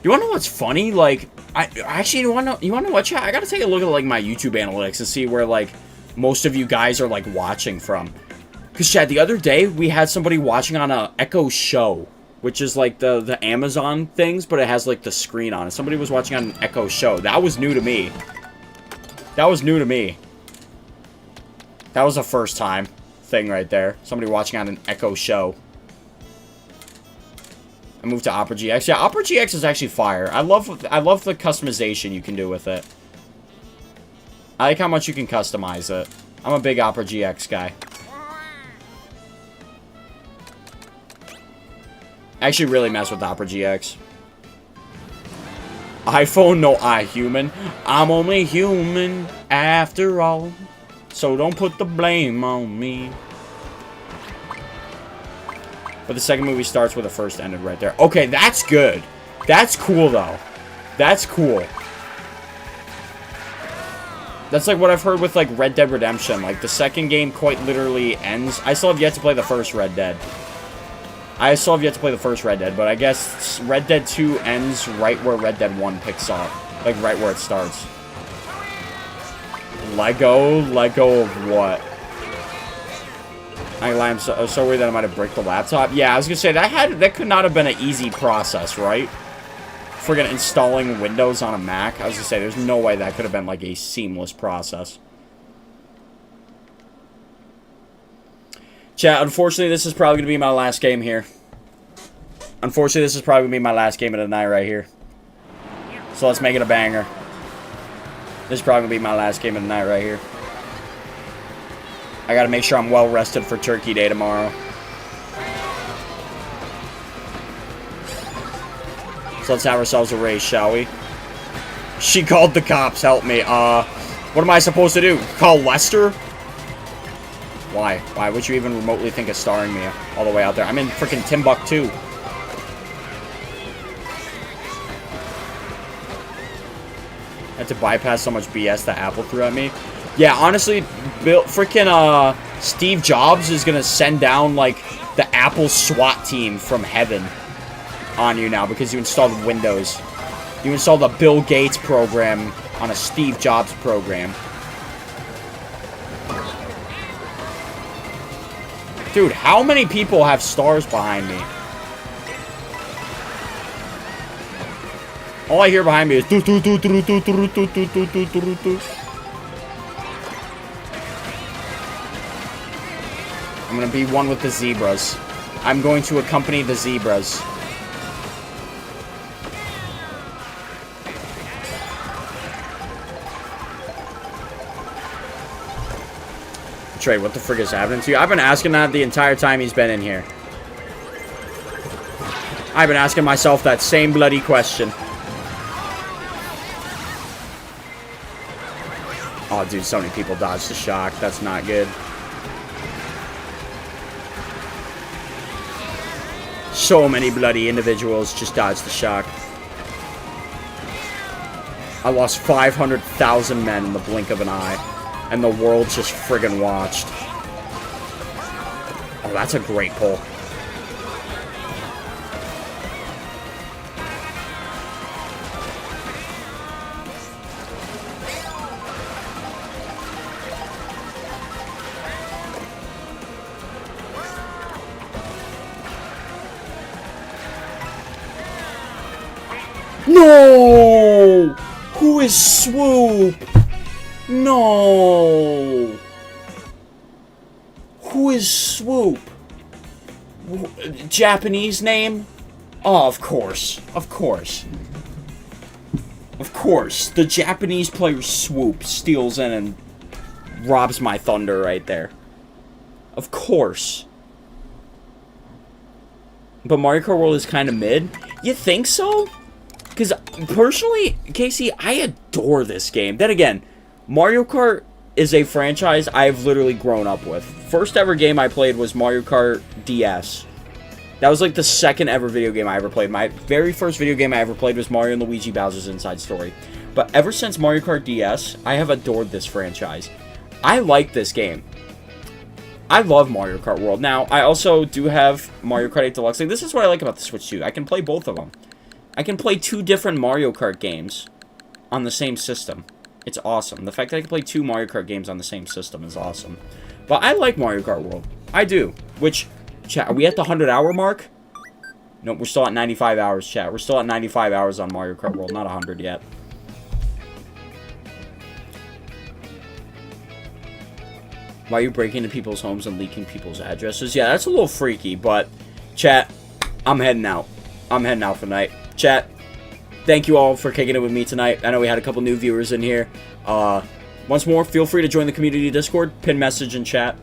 You wanna know what's funny? Like, I actually, you wanna know what, chat? I gotta take a look at, like, my YouTube analytics and see where, like, most of you guys are, like, watching from. Because, chat, the other day, we had somebody watching on a Echo Show, which is, like, the Amazon things, but it has, like, the screen on it. Somebody was watching on an Echo Show. That was new to me. That was new to me. That was a first time thing right there. Somebody watching on an Echo Show. I moved to Opera GX. Yeah, Opera GX is actually fire. I love the customization you can do with it. I like how much you can customize it. I'm a big Opera GX guy. I actually really mess with Opera GX. iPhone, no iHuman. I'm only human after all. So don't put the blame on me. But the second movie starts where the first ended right there. Okay, that's good. That's cool, though. That's cool. That's like what I've heard with, like, Red Dead Redemption. Like, the second game quite literally ends. I still have yet to play the first Red Dead. But I guess Red Dead 2 ends right where Red Dead 1 picks up. Like, right where it starts. Lego of what? I'm so worried that I might have bricked the laptop. Yeah, I was gonna say that could not have been an easy process, right? Friggin' installing Windows on a Mac. I was gonna say there's no way that could have been like a seamless process. Chat, unfortunately, this is probably gonna be my last game here. Unfortunately, this is probably gonna be my last game of the night right here. So let's make it a banger. This is probably gonna be my last game of the night right here. I gotta make sure I'm well rested for Turkey Day tomorrow. So let's have ourselves a race, shall we? She called the cops, help me. What am I supposed to do? Call Lester? Why? Why would you even remotely think of starring me all the way out there? I'm in freaking Timbuktu. I had to bypass so much BS that Apple threw at me. Yeah, honestly, Steve Jobs is gonna send down, like, the Apple SWAT team from heaven on you now because you installed Windows. You installed a Bill Gates program on a Steve Jobs program. Dude, how many people have stars behind me? All I hear behind me is do do do do do do do do do do do do. I'm gonna be one with the zebras. I'm going to accompany the zebras. Trey, what the frick is happening to you? I've been asking that the entire time he's been in here. I've been asking myself that same bloody question. Oh, dude, so many people dodged the shock. That's not good. So many bloody individuals just dodged the shock. I lost 500,000 men in the blink of an eye. And the world just friggin' watched. Oh, that's a great pull. No! Who is Swoop? No! Who is Swoop? Japanese name? Oh, of course. Of course. Of course. The Japanese player Swoop steals in and robs my thunder right there. Of course. But Mario Kart World is kind of mid? You think so? Because, personally, Casey, I adore this game. Then again, Mario Kart is a franchise I've literally grown up with. First ever game I played was Mario Kart DS. That was like the second ever video game I ever played. My very first video game I ever played was Mario & Luigi Bowser's Inside Story. But ever since Mario Kart DS, I have adored this franchise. I like this game. I love Mario Kart World. Now, I also do have Mario Kart 8 Deluxe. Like, this is what I like about the Switch 2. I can play both of them. I can play two different Mario Kart games on the same system. It's awesome. The fact that I can play two Mario Kart games on the same system is awesome. But I like Mario Kart World. I do. Which, chat, are we at the 100-hour mark? Nope, we're still at 95 hours, chat. We're still at 95 hours on Mario Kart World. Not 100 yet. Why are you breaking into people's homes and leaking people's addresses? Yeah, that's a little freaky, but, chat, I'm heading out. I'm heading out for the night. Chat, thank you all for kicking it with me tonight. I know we had a couple new viewers in here. Once more, feel free to join the community Discord, pin message in chat.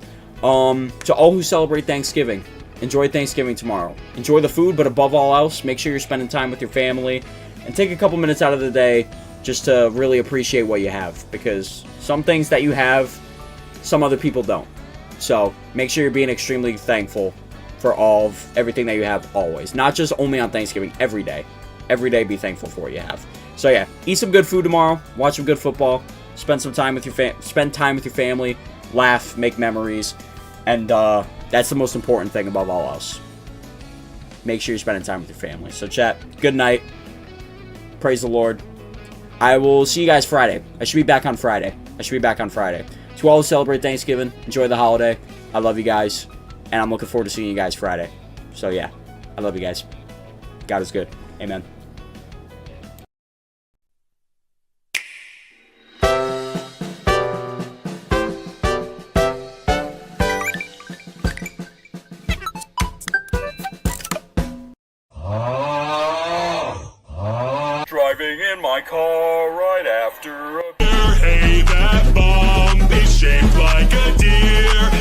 To all who celebrate Thanksgiving, enjoy Thanksgiving tomorrow. Enjoy the food, but above all else, make sure you're spending time with your family. And take a couple minutes out of the day just to really appreciate what you have. Because some things that you have, some other people don't. So, make sure you're being extremely thankful for everything that you have always. Not just only on Thanksgiving, every day. Every day be thankful for what you have. So yeah, eat some good food tomorrow, watch some good football, spend time with your family, laugh, make memories, and that's the most important thing above all else. Make sure you're spending time with your family. So chat, good night. Praise the Lord. I will see you guys Friday. I should be back on Friday. To all who celebrate Thanksgiving, enjoy the holiday. I love you guys, and I'm looking forward to seeing you guys Friday. So yeah, I love you guys. God is good. Amen. Driving in my car right after a beer. Hey, that bomb is shaped like a deer.